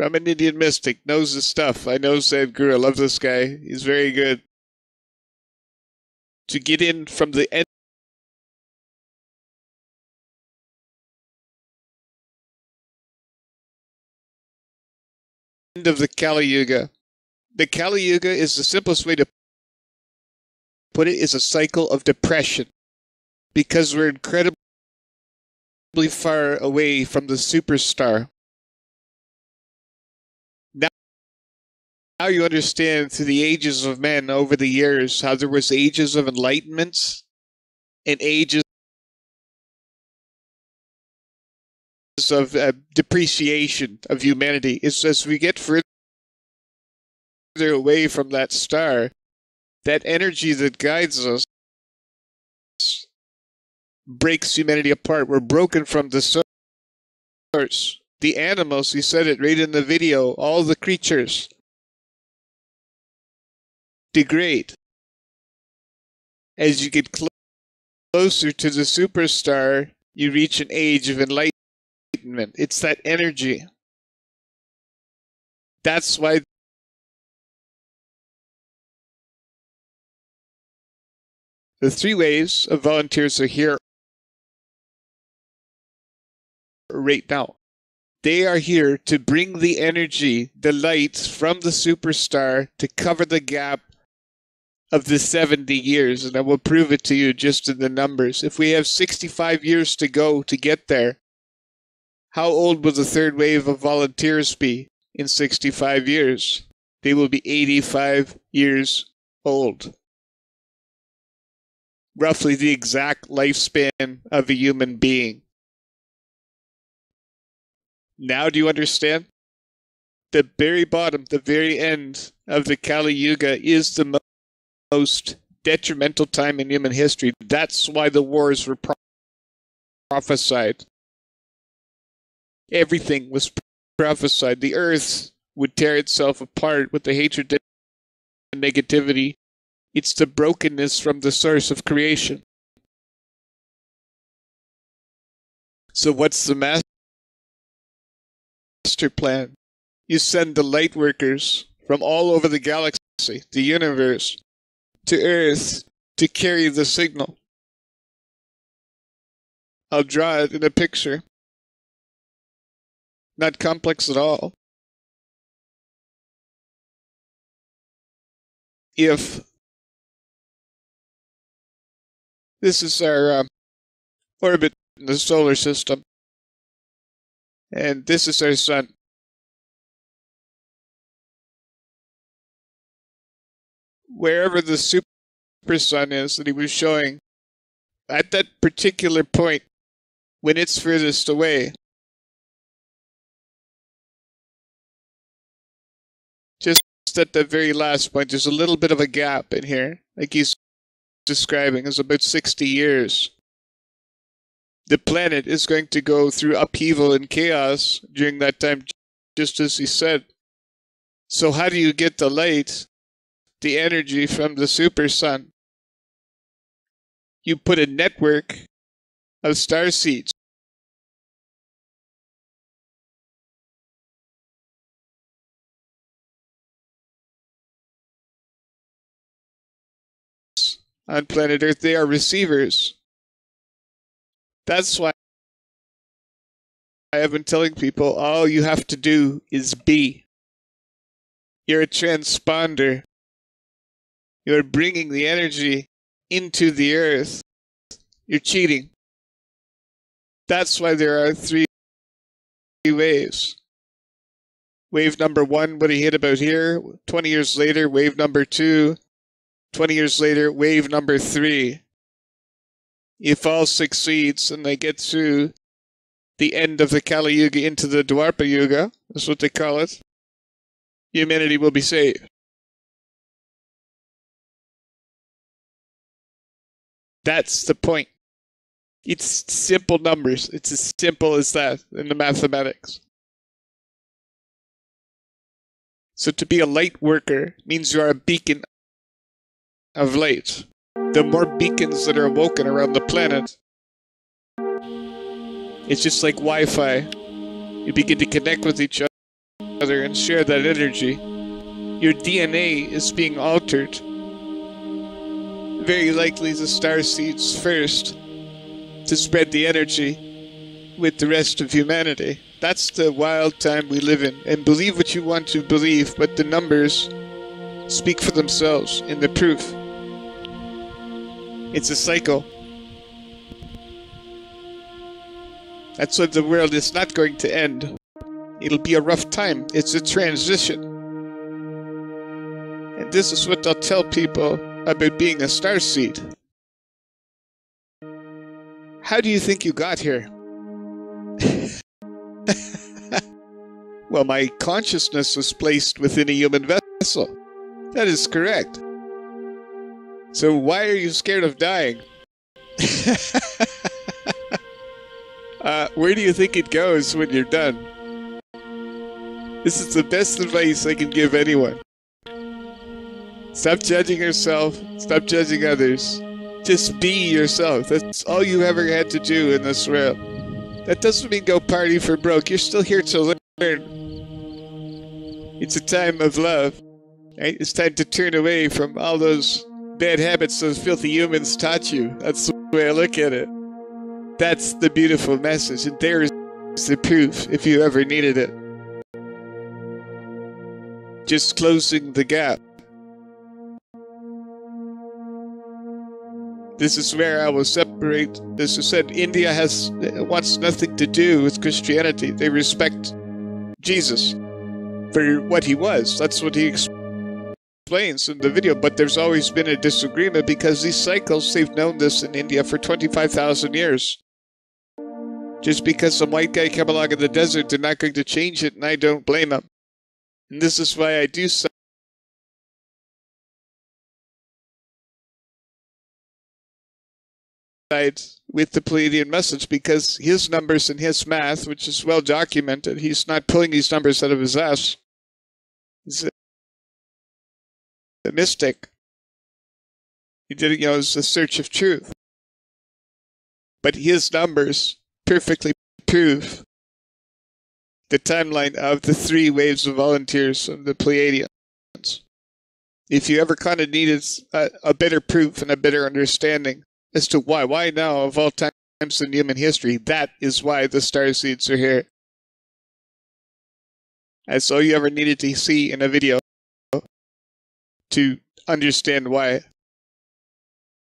I'm an Indian mystic, knows his stuff. I know Sadhguru, I love this guy. He's very good. To get in from the end of the Kali Yuga. The Kali Yuga is the simplest way to put it, is a cycle of depression. Because we're incredibly far away from the superstar. Now you understand through the ages of men over the years how there was ages of enlightenment and ages of depreciation of humanity. It's as we get further away from that star, that energy that guides us breaks humanity apart. We're broken from the source. The animals, he said it right in the video, all the creatures degrade as you get closer to the superstar. You reach an age of enlightenment. It's that energy. That's why the 3 waves of volunteers are here right now. They are here to bring the energy, the light from the superstar to cover the gap of the 70 years, and I will prove it to you just in the numbers. If we have 65 years to go to get there, how old will the 3rd wave of volunteers be in 65 years? They will be 85 years old. Roughly the exact lifespan of a human being. Now do you understand? The very bottom, the very end of the Kali Yuga is the most detrimental time in human history. That's why the wars were prophesied. Everything was prophesied. The earth would tear itself apart with the hatred and negativity. It's the brokenness from the source of creation. So what's the master plan? You send the light workers from all over the galaxy, the universe, to Earth to carry the signal. I'll draw it in a picture. Not complex at all. If this is our orbit in the solar system, and this is our sun. Wherever the super sun is that he was showing, at that particular point, when it's furthest away, just at the very last point, there's a little bit of a gap in here, like he's describing, is about 60 years. The planet is going to go through upheaval and chaos during that time, just as he said. So how do you get the light, the energy from the super sun? You put a network of star seeds. on planet Earth. They are receivers. That's why I have been telling people all you have to do is be. You're a transponder. You're bringing the energy into the Earth. You're cheating. That's why there are 3 waves. Wave number 1 would have hit about here. 20 years later, wave number 2. 20 years later, wave number 3. If all succeeds and they get through the end of the Kali Yuga into the Dwapara Yuga, that's what they call it, humanity will be saved. That's the point. It's simple numbers. It's as simple as that in the mathematics. So to be a light worker means you are a beacon of light. The more beacons that are awoken around the planet, it's just like Wi-Fi. You begin to connect with each other and share that energy. Your DNA is being altered. Very likely the star seeds first to spread the energy with the rest of humanity. That's the wild time we live in. And believe what you want to believe, but the numbers speak for themselves in the proof. It's a cycle. That's why the world is not going to end. It'll be a rough time. It's a transition. And this is what I'll tell people about being a starseed. How do you think you got here? Well, my consciousness was placed within a human vessel. That is correct. So why are you scared of dying? Where do you think it goes when you're done? This is the best advice I can give anyone. Stop judging yourself. Stop judging others. Just be yourself. That's all you ever had to do in this world. That doesn't mean go party for broke. You're still here to learn. It's a time of love. Right? It's time to turn away from all those bad habits those filthy humans taught you. That's the way I look at it. That's the beautiful message. And there is the proof if you ever needed it. Just closing the gap. This is where I will separate. As I said, India wants nothing to do with Christianity. They respect Jesus for what he was. That's what he explains in the video. But there's always been a disagreement because these cycles, they've known this in India for 25,000 years. Just because some white guy came along in the desert, they're not going to change it, and I don't blame him. And this is why I do side with the Pleiadian message, because his numbers and his math, which is well documented, he's not pulling these numbers out of his ass. He's a mystic. He did it, as a search of truth. But his numbers perfectly prove the timeline of the 3 waves of volunteers of the Pleiadians. If you ever kind of needed a better proof and a better understanding as to why now of all times in human history, that is why the starseeds are here. That's all you ever needed to see in a video to understand why.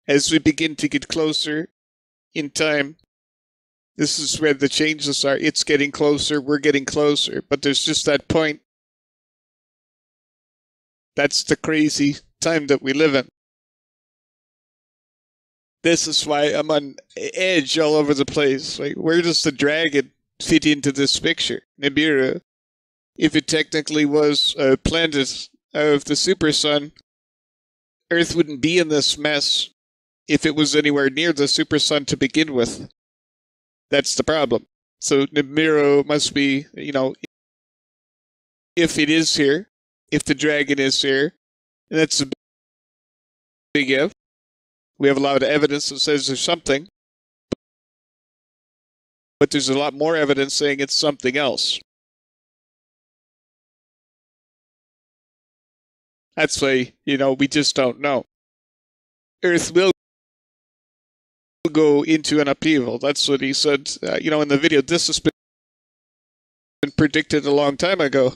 As we begin to get closer in time, this is where the changes are. It's getting closer, we're getting closer, but there's just that point. That's the crazy time that we live in. This is why I'm on edge all over the place. Like, where does the dragon fit into this picture? Nibiru, if it technically was a planet of the super sun, Earth wouldn't be in this mess if it was anywhere near the super sun to begin with. That's the problem. So Nibiru must be, if it is here, if the dragon is here, and that's a big if. We have a lot of evidence that says there's something, but there's a lot more evidence saying it's something else. That's why, we just don't know. Earth will go into an upheaval. That's what he said, in the video. This has been predicted a long time ago.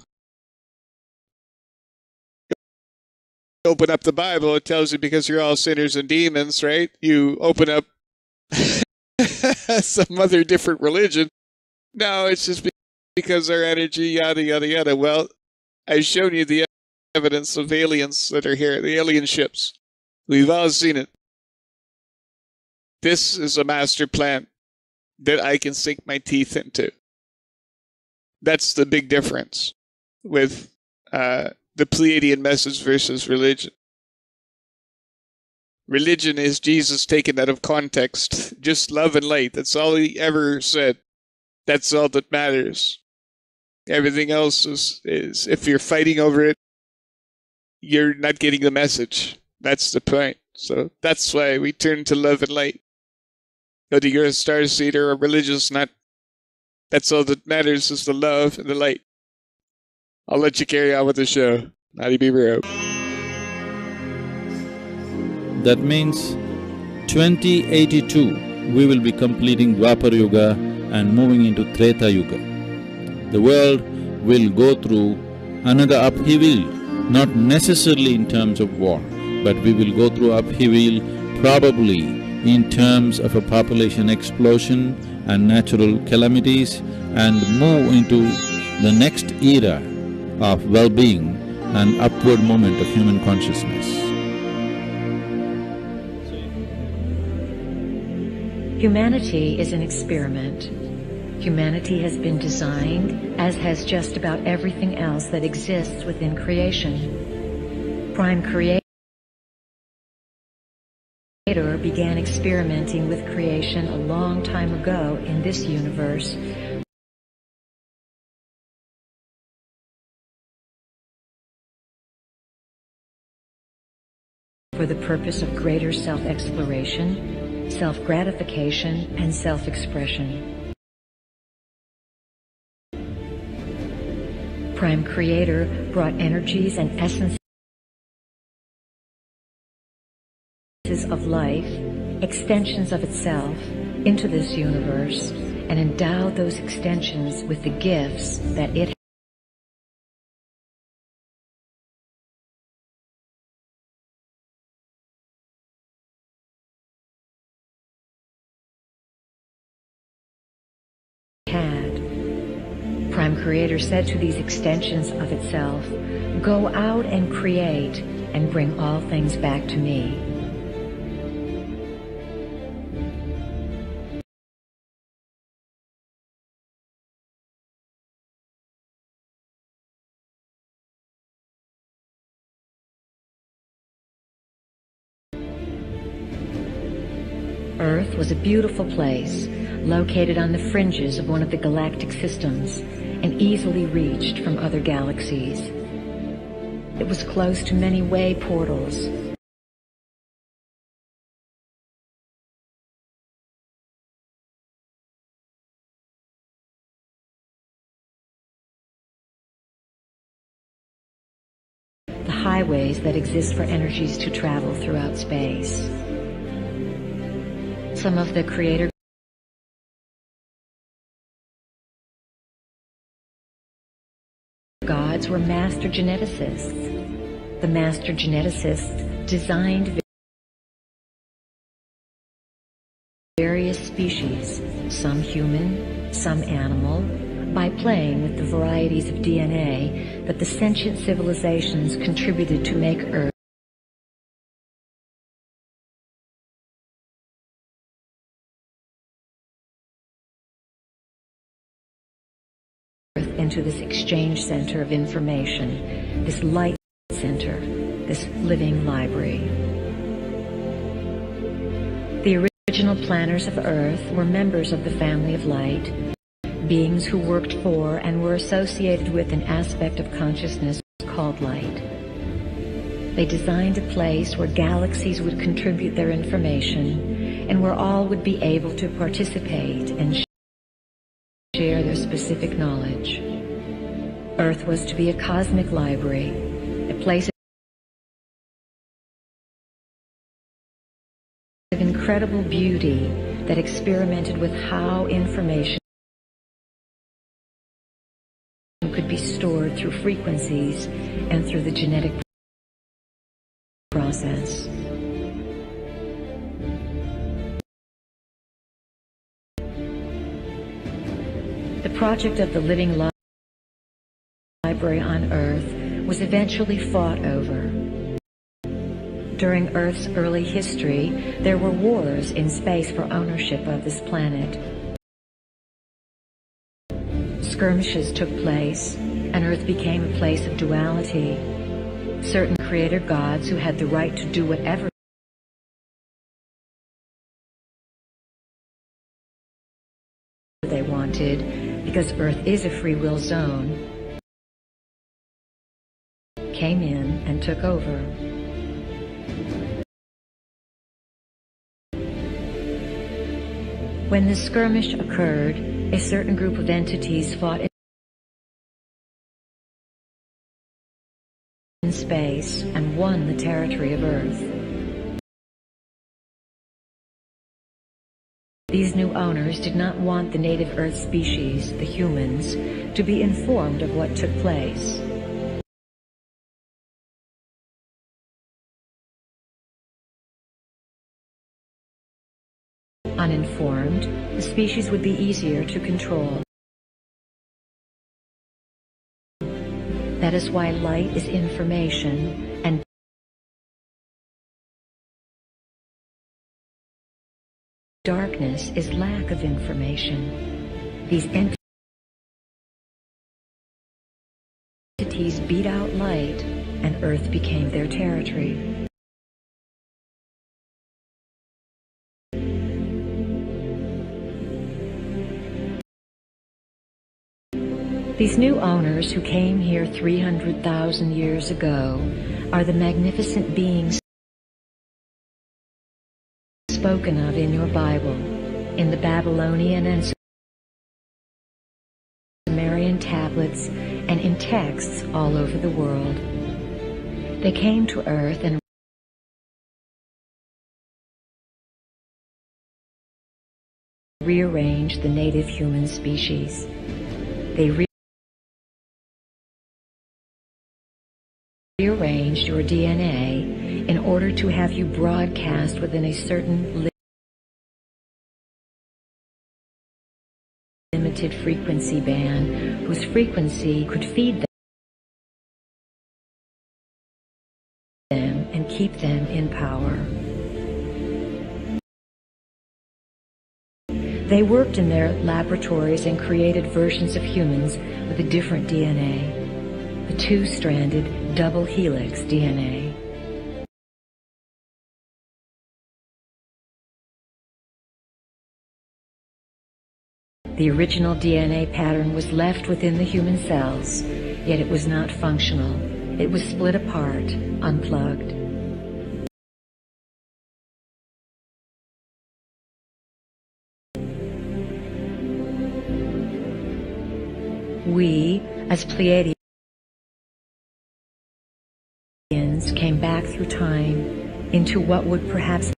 Open up the Bible, it tells you because you're all sinners and demons, right? You open up some other different religion. No, it's just because our energy, yada, yada, yada. Well, I've shown you the evidence of aliens that are here, the alien ships. We've all seen it. This is a master plan that I can sink my teeth into. That's the big difference with the Pleiadian message versus religion. Religion is Jesus taken out of context. Just love and light. That's all he ever said. That's all that matters. Everything else is if you're fighting over it, you're not getting the message. That's the point. So that's why we turn to love and light. Whether you're a starseeder or religious, that's all that matters is the love and the light. I'll let you carry on with the show. Naughty Beaver out. That means 2082 we will be completing Dwapar Yuga and moving into Treta Yuga. The world will go through another upheaval, not necessarily in terms of war, but we will go through upheaval probably in terms of a population explosion and natural calamities, and move into the next era of well-being and upward movement of human consciousness. Humanity is an experiment. Humanity has been designed, as has just about everything else that exists within creation. Prime Creator began experimenting with creation a long time ago in this universe, for the purpose of greater self-exploration, self-gratification, and self-expression. Prime Creator brought energies and essences of life, extensions of itself, into this universe, and endowed those extensions with the gifts that it had. Prime Creator said to these extensions of itself, "Go out and create and bring all things back to me." Earth was a beautiful place, located on the fringes of one of the galactic systems and easily reached from other galaxies. It was close to many way portals. The highways that exist for energies to travel throughout space. Some of the Creator gods were master geneticists. The master geneticists designed various species, some human, some animal, by playing with the varieties of DNA that the sentient civilizations contributed to make Earth into this exchange center of information, this light center, this living library. The original planners of Earth were members of the family of light, beings who worked for and were associated with an aspect of consciousness called light. They designed a place where galaxies would contribute their information and where all would be able to participate and share their specific knowledge. Earth was to be a cosmic library, a place incredible beauty that experimented with how information could be stored through frequencies and through the genetic process. The project of the living library on Earth was eventually fought over. During Earth's early history, there were wars in space for ownership of this planet. Skirmishes took place, and Earth became a place of duality. Certain creator gods who had the right to do whatever they wanted, because Earth is a free will zone, came in and took over. When the skirmish occurred, a certain group of entities fought in space and won the territory of Earth. These new owners did not want the native Earth species, the humans, to be informed of what took place. Uninformed, the species would be easier to control. That is why light is information and darkness is lack of information. These entities beat out light, and Earth became their territory. These new owners who came here 300,000 years ago are the magnificent beings spoken of in your Bible, in the Babylonian and Sumerian tablets, and in texts all over the world. They came to Earth and rearranged the native human species. They rearranged your DNA in order to have you broadcast within a certain limited frequency band whose frequency could feed them and keep them in power. They worked in their laboratories and created versions of humans with a different DNA, the two-stranded double helix DNA. The original DNA pattern was left within the human cells, yet it was not functional. It was split apart, unplugged. We, as Pleiadians, came back through time into what would perhaps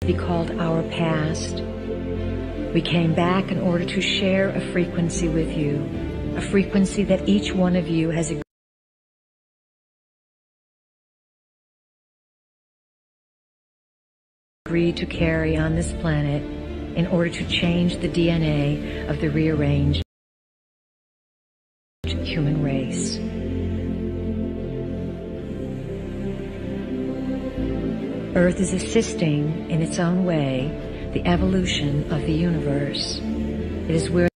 be called our past. We came back in order to share a frequency with you, a frequency that each one of you has agreed to carry on this planet in order to change the DNA of the rearranged human race. Earth is assisting, in its own way, the evolution of the universe. It is where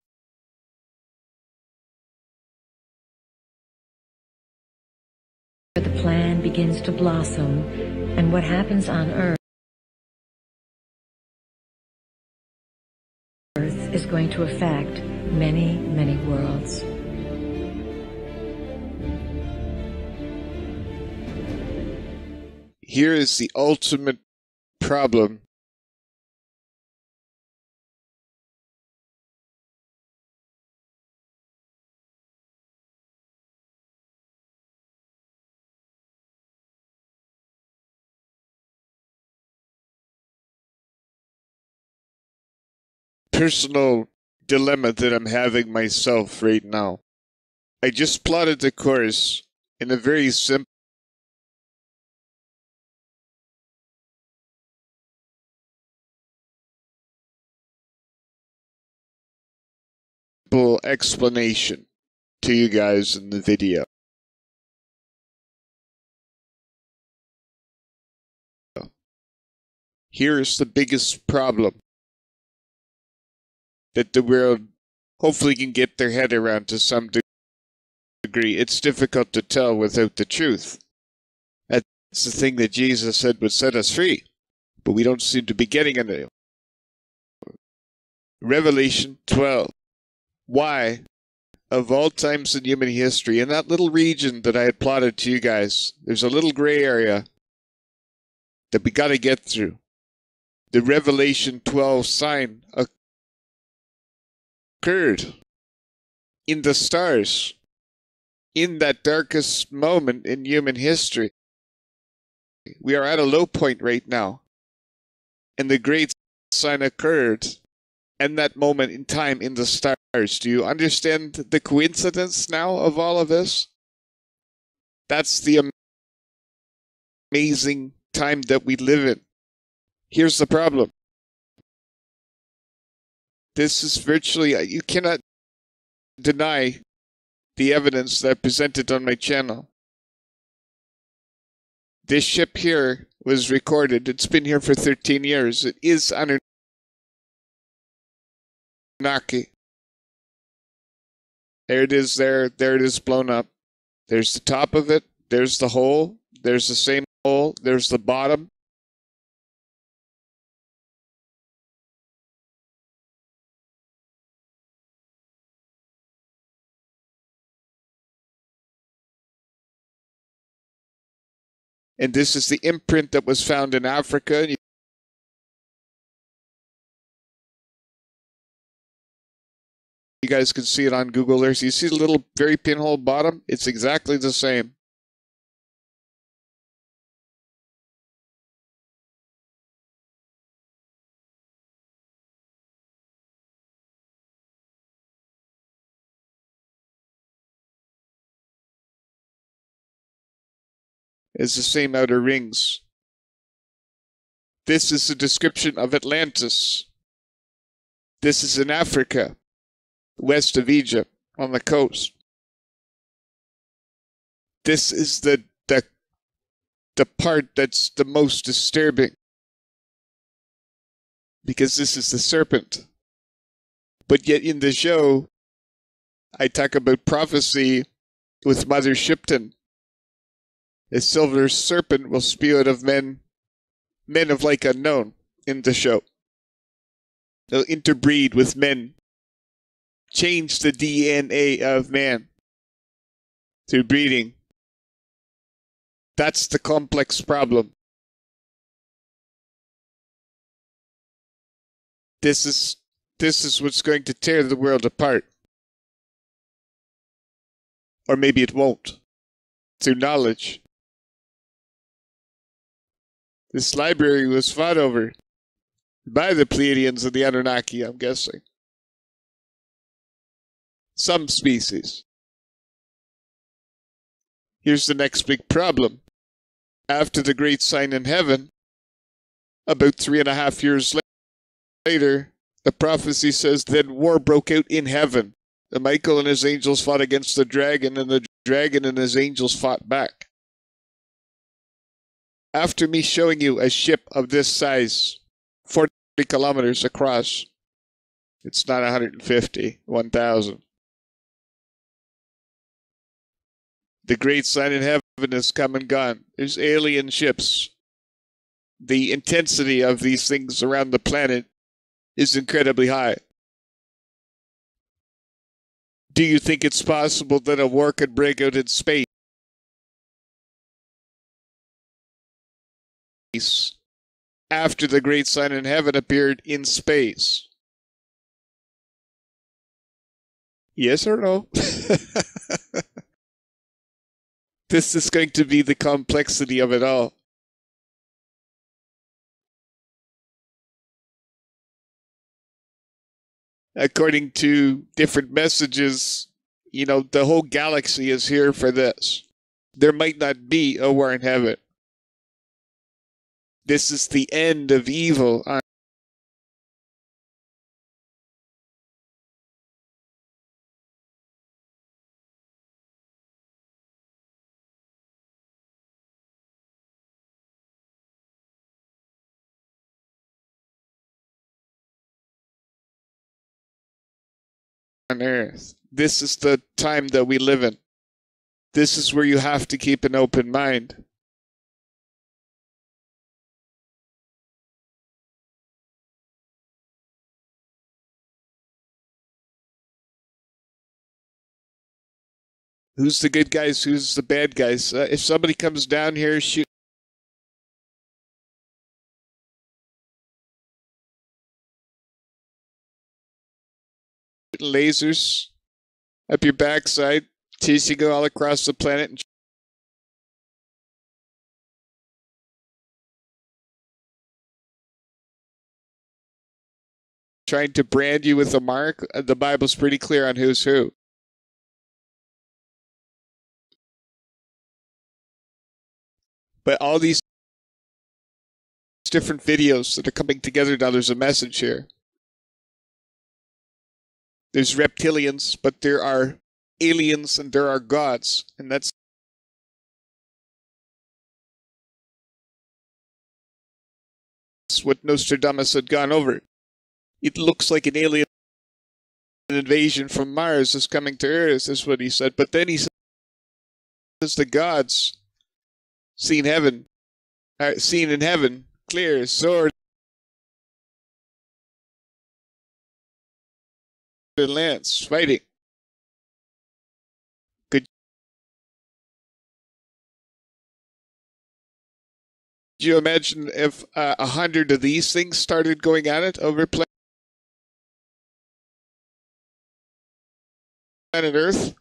the plan begins to blossom, and what happens on Earth is going to affect many, many worlds. Here is the ultimate problem personal dilemma that I'm having myself right now. I just plotted the course in a very simple explanation to you guys in the video. Here's the biggest problem that the world hopefully can get their head around to some degree. It's difficult to tell without the truth. That's the thing that Jesus said would set us free, but we don't seem to be getting it. Revelation 12. Why, of all times in human history, in that little region that I had plotted to you guys, there's a little gray area that we got to get through. The Revelation 12 sign occurred in the stars, in that darkest moment in human history. We are at a low point right now, and the great sign occurred in that moment in time in the stars. Do you understand the coincidence now of all of this? That's the amazing time that we live in. Here's the problem. This is virtually, you cannot deny the evidence that I presented on my channel. This ship here was recorded. It's been here for 13 years. It is Anunnaki. There it is there. There it is blown up. There's the top of it. There's the hole. There's the same hole. There's the bottom. And this is the imprint that was found in Africa. You guys can see it on Google Earth. You see the little very pinhole bottom? It's exactly the same. It's the same outer rings. This is a description of Atlantis. This is in Africa, west of Egypt, on the coast. This is the part that's the most disturbing, because this is the serpent. But yet in the show, I talk about prophecy with Mother Shipton. A silver serpent will spew out of men of like unknown in the show. They'll interbreed with men, change the DNA of man through breeding. That's the complex problem. This is what's going to tear the world apart. Or maybe it won't. Through knowledge. This library was fought over by the Pleiadians and the Anunnaki, I'm guessing. Some species. Here's the next big problem. After the great sign in heaven, about 3.5 years later, the prophecy says then war broke out in heaven. And Michael and his angels fought against the dragon, and the dragon and his angels fought back. After me showing you a ship of this size, 40 kilometers across, it's not 150, 1,000. The great sign in heaven has come and gone. There's alien ships. The intensity of these things around the planet is incredibly high. Do you think it's possible that a war could break out in space after the great sign in heaven appeared in space? Yes or no? This is going to be the complexity of it all. according to different messages, you know, the whole galaxy is here for this. There might not be a war in heaven. This is the end of evil on earth. This is the time that we live in. This is where you have to keep an open mind. Who's the good guys? Who's the bad guys? If somebody comes down here shooting lasers up your backside, chasing you all across the planet, and trying to brand you with a mark, the Bible's pretty clear on who's who. But all these different videos that are coming together now, there's a message here. There's reptilians, but there are aliens and there are gods. And that's what Nostradamus had gone over. It looks like an alien invasion from Mars is coming to Earth, is what he said. But then he says the gods seen in heaven, clear, sword and lance, fighting. Could you imagine if 100 of these things started going at it over planet Earth?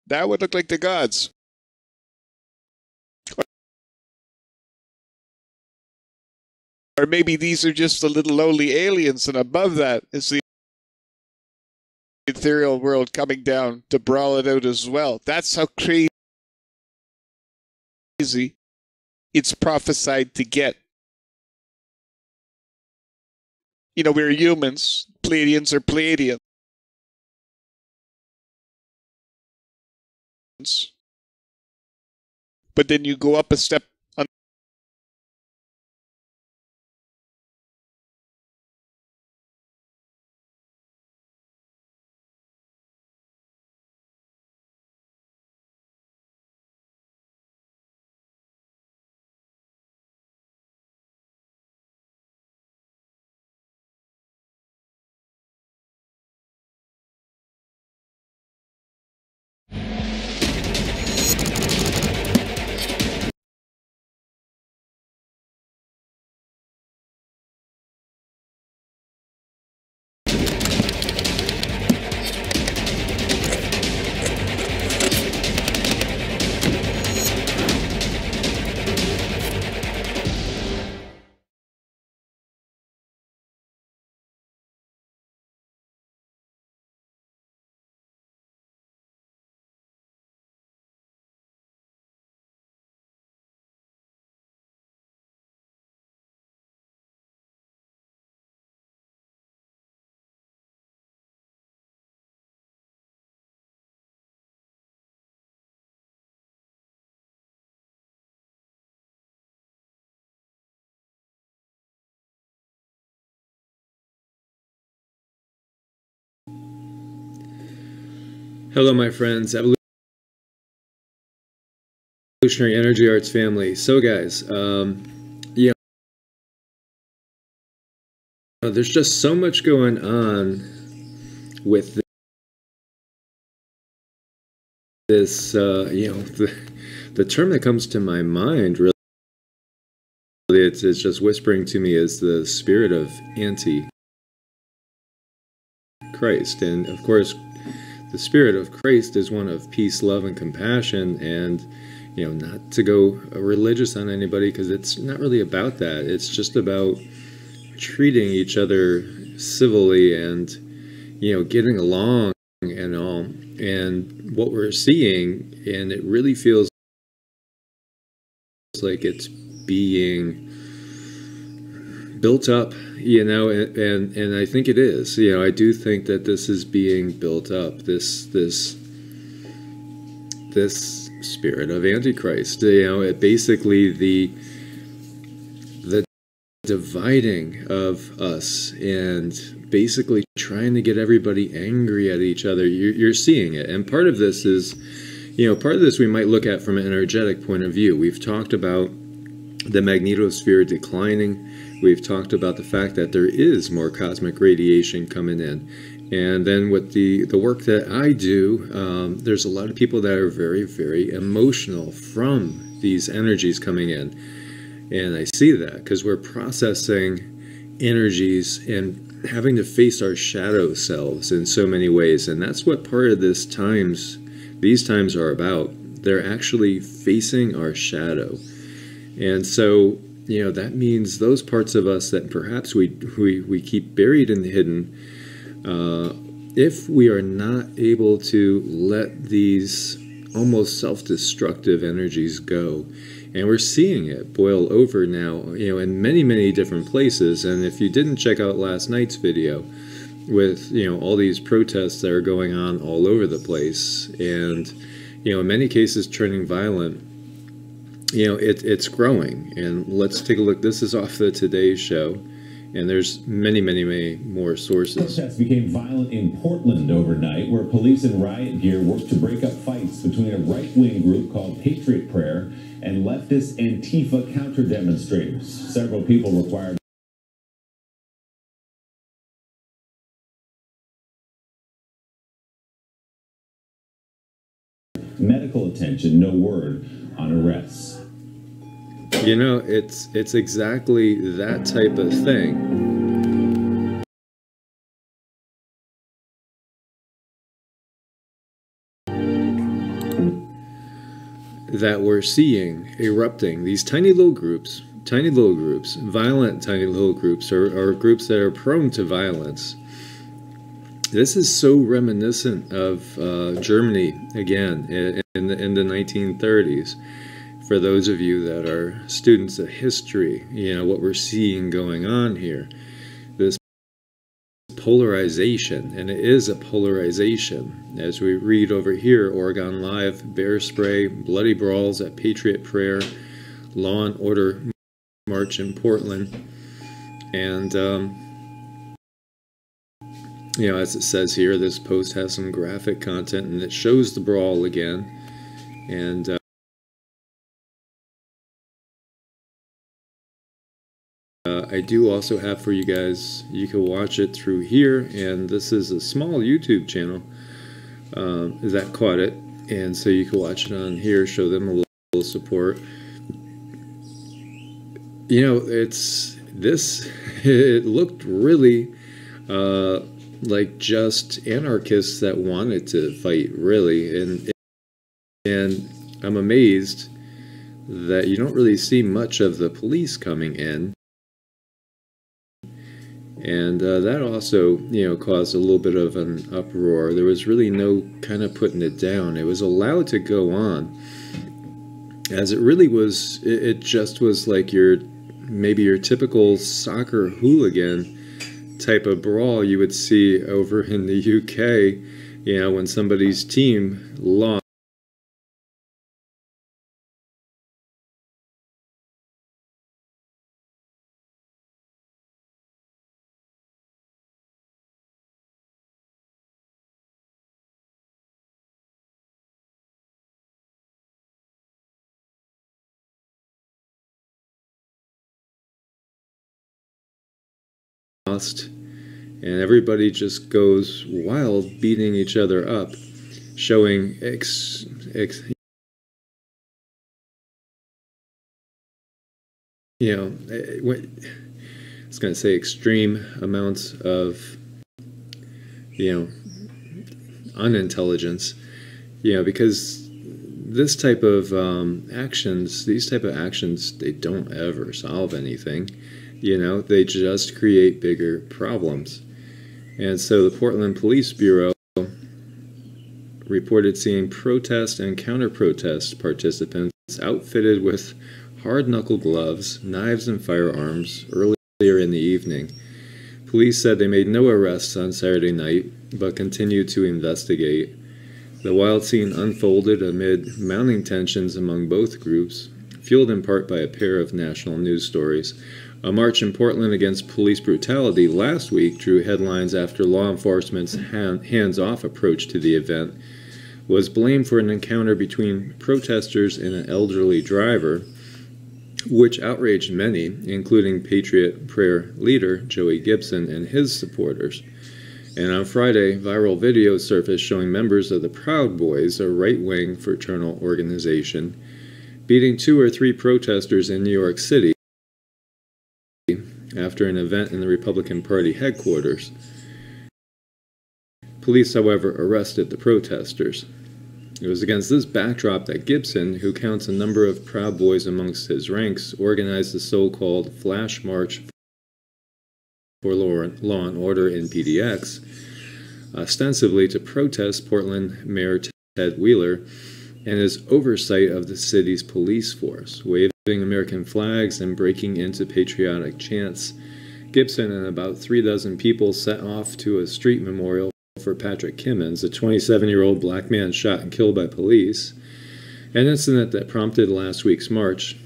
That would look like the gods. Or maybe these are just the little lowly aliens, and above that is the ethereal world coming down to brawl it out as well. That's how crazy it's prophesied to get. You know, we're humans. Pleiadians are Pleiadians. But then you go up a step on Hello, my friends, Evolutionary Energy Arts family. So, guys, you know, there's just so much going on with this. You know, the term that comes to my mind really, it's just whispering to me is the spirit of anti-Christ, and of course, the spirit of Christ is one of peace, love, and compassion, and, you know, not to go religious on anybody, because it's not really about that. It's just about treating each other civilly and, getting along and all. And what we're seeing, and it really feels like it's being built up, and I think it is. I do think that this is being built up. This spirit of Antichrist. It basically the dividing of us and basically trying to get everybody angry at each other. You're seeing it, and part of this is, part of this we might look at from an energetic point of view. We've talked about the magnetosphere declining. We've talked about the fact that there is more cosmic radiation coming in. And then with the work that I do, there's a lot of people that are very, very emotional from these energies coming in. And I see that because we're processing energies and having to face our shadow selves in so many ways. And that's what part of these times are about. They're actually facing our shadow. And so, that means those parts of us that perhaps we keep buried and hidden, if we are not able to let these almost self-destructive energies go. And we're seeing it boil over now, in many, many different places. And if you didn't check out last night's video with, all these protests that are going on all over the place, and, in many cases turning violent, it's growing. And let's take a look. This is off the Today Show. And there's many, many, many more sources. Protests became violent in Portland overnight, where police in riot gear worked to break up fights between a right-wing group called Patriot Prayer and leftist Antifa counter-demonstrators. Several people required medical attention. No word on arrests. It's exactly that type of thing. That we're seeing erupting. These tiny little groups, violent tiny little groups, or groups that are prone to violence. This is so reminiscent of Germany, again, in the 1930s. For those of you that are students of history, what we're seeing going on here, this polarization, and it is a polarization. As we read over here, Oregon Live, bear spray, bloody brawls at Patriot Prayer, law and order march in Portland, and as it says here, this post has some graphic content, and it shows the brawl again, and I do also have for you guys, you can watch it through here, and this is a small YouTube channel that caught it, and so you can watch it on here, show them a little support. It looked really like just anarchists that wanted to fight, really, and I'm amazed that you don't really see much of the police coming in. And that also, caused a little bit of an uproar. There was really no kind of putting it down. It was allowed to go on, as it really was. It just was like maybe your typical soccer hooligan type of brawl you would see over in the UK. When somebody's team lost. And everybody just goes wild, beating each other up, showing I was going to say extreme amounts of unintelligence, because these type of actions, they don't ever solve anything. They just create bigger problems. And so the Portland Police Bureau reported seeing protest and counter-protest participants outfitted with hard-knuckle gloves, knives, and firearms earlier in the evening. Police said they made no arrests on Saturday night, but continued to investigate. The wild scene unfolded amid mounting tensions among both groups, fueled in part by a pair of national news stories. A march in Portland against police brutality last week drew headlines after law enforcement's hands-off approach to the event was blamed for an encounter between protesters and an elderly driver, which outraged many, including Patriot Prayer leader Joey Gibson and his supporters. And on Friday, viral videos surfaced showing members of the Proud Boys, a right-wing fraternal organization, beating 2 or 3 protesters in New York City after an event in the Republican Party headquarters. Police, however, arrested the protesters. It was against this backdrop that Gibson, who counts a number of Proud Boys amongst his ranks, organized the so-called Flash March for Law and Order in PDX, ostensibly to protest Portland Mayor Ted Wheeler and his oversight of the city's police force, waving American flags and breaking into patriotic chants. Gibson and about 36 people set off to a street memorial for Patrick Kimmons, a 27-year-old black man shot and killed by police, an incident that prompted last week's march.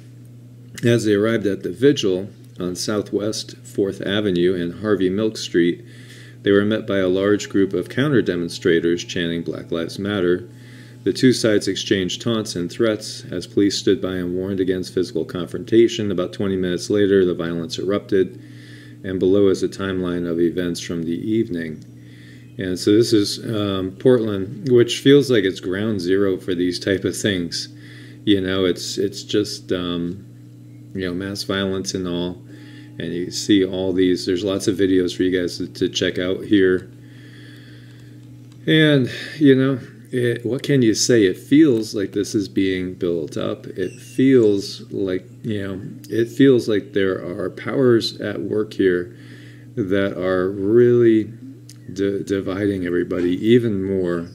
As they arrived at the vigil on Southwest 4th Avenue and Harvey Milk Street, they were met by a large group of counter-demonstrators chanting Black Lives Matter. The two sides exchanged taunts and threats as police stood by and warned against physical confrontation. About 20 minutes later, the violence erupted, and below is a timeline of events from the evening. And so this is Portland, which feels like it's ground zero for these type of things. You know, it's just, you know, mass violence and all. And you see all these, there's lots of videos for you guys to check out here. And, you know, what can you say? It feels like this is being built up. It feels like, you know, it feels like there are powers at work here that are really dividing everybody even more.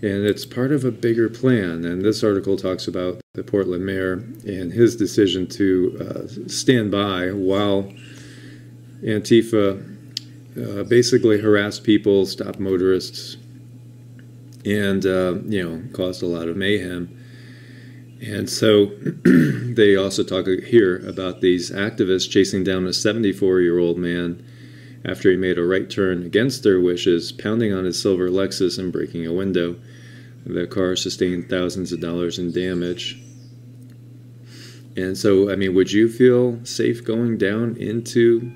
And it's part of a bigger plan. And this article talks about the Portland mayor and his decision to stand by while Antifa basically harassed people, stopped motorists, and you know, caused a lot of mayhem. And so they also talk here about these activists chasing down a 74-year-old man after he made a right turn against their wishes, pounding on his silver Lexus and breaking a window. The car sustained thousands of dollars in damage. And so, I mean, would you feel safe going down into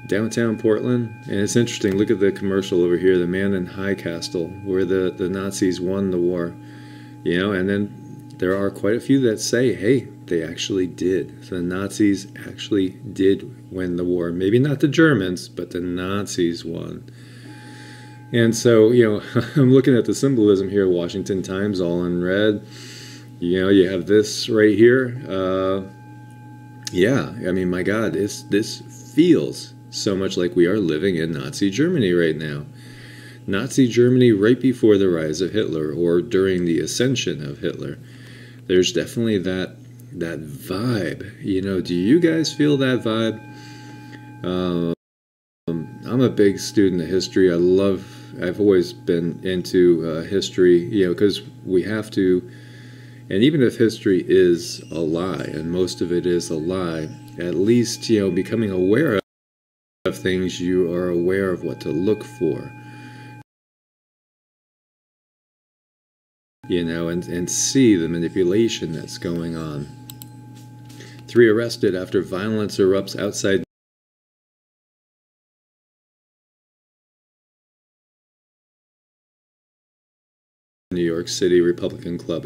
downtown Portland? And it's interesting, look at the commercial over here, the man in High Castle, where the Nazis won the war. You know, and then there are quite a few that say, hey, they actually did. The Nazis actually did win the war. Maybe not the Germans, but the Nazis won. And so, you know, I'm looking at the symbolism here, Washington Times, all in red. You know, you have this right here. Yeah, I mean, my God, this feels so much like we are living in Nazi Germany right now. Nazi Germany right before the rise of Hitler, or during the ascension of Hitler. There's definitely that vibe. You know, do you guys feel that vibe? I'm a big student of history. I've always been into history, you know, because we have to, and even if history is a lie, and most of it is a lie, at least, you know, becoming aware of things, you are aware of what to look for. You know, and see the manipulation that's going on. 3 arrested after violence erupts outside New York City Republican Club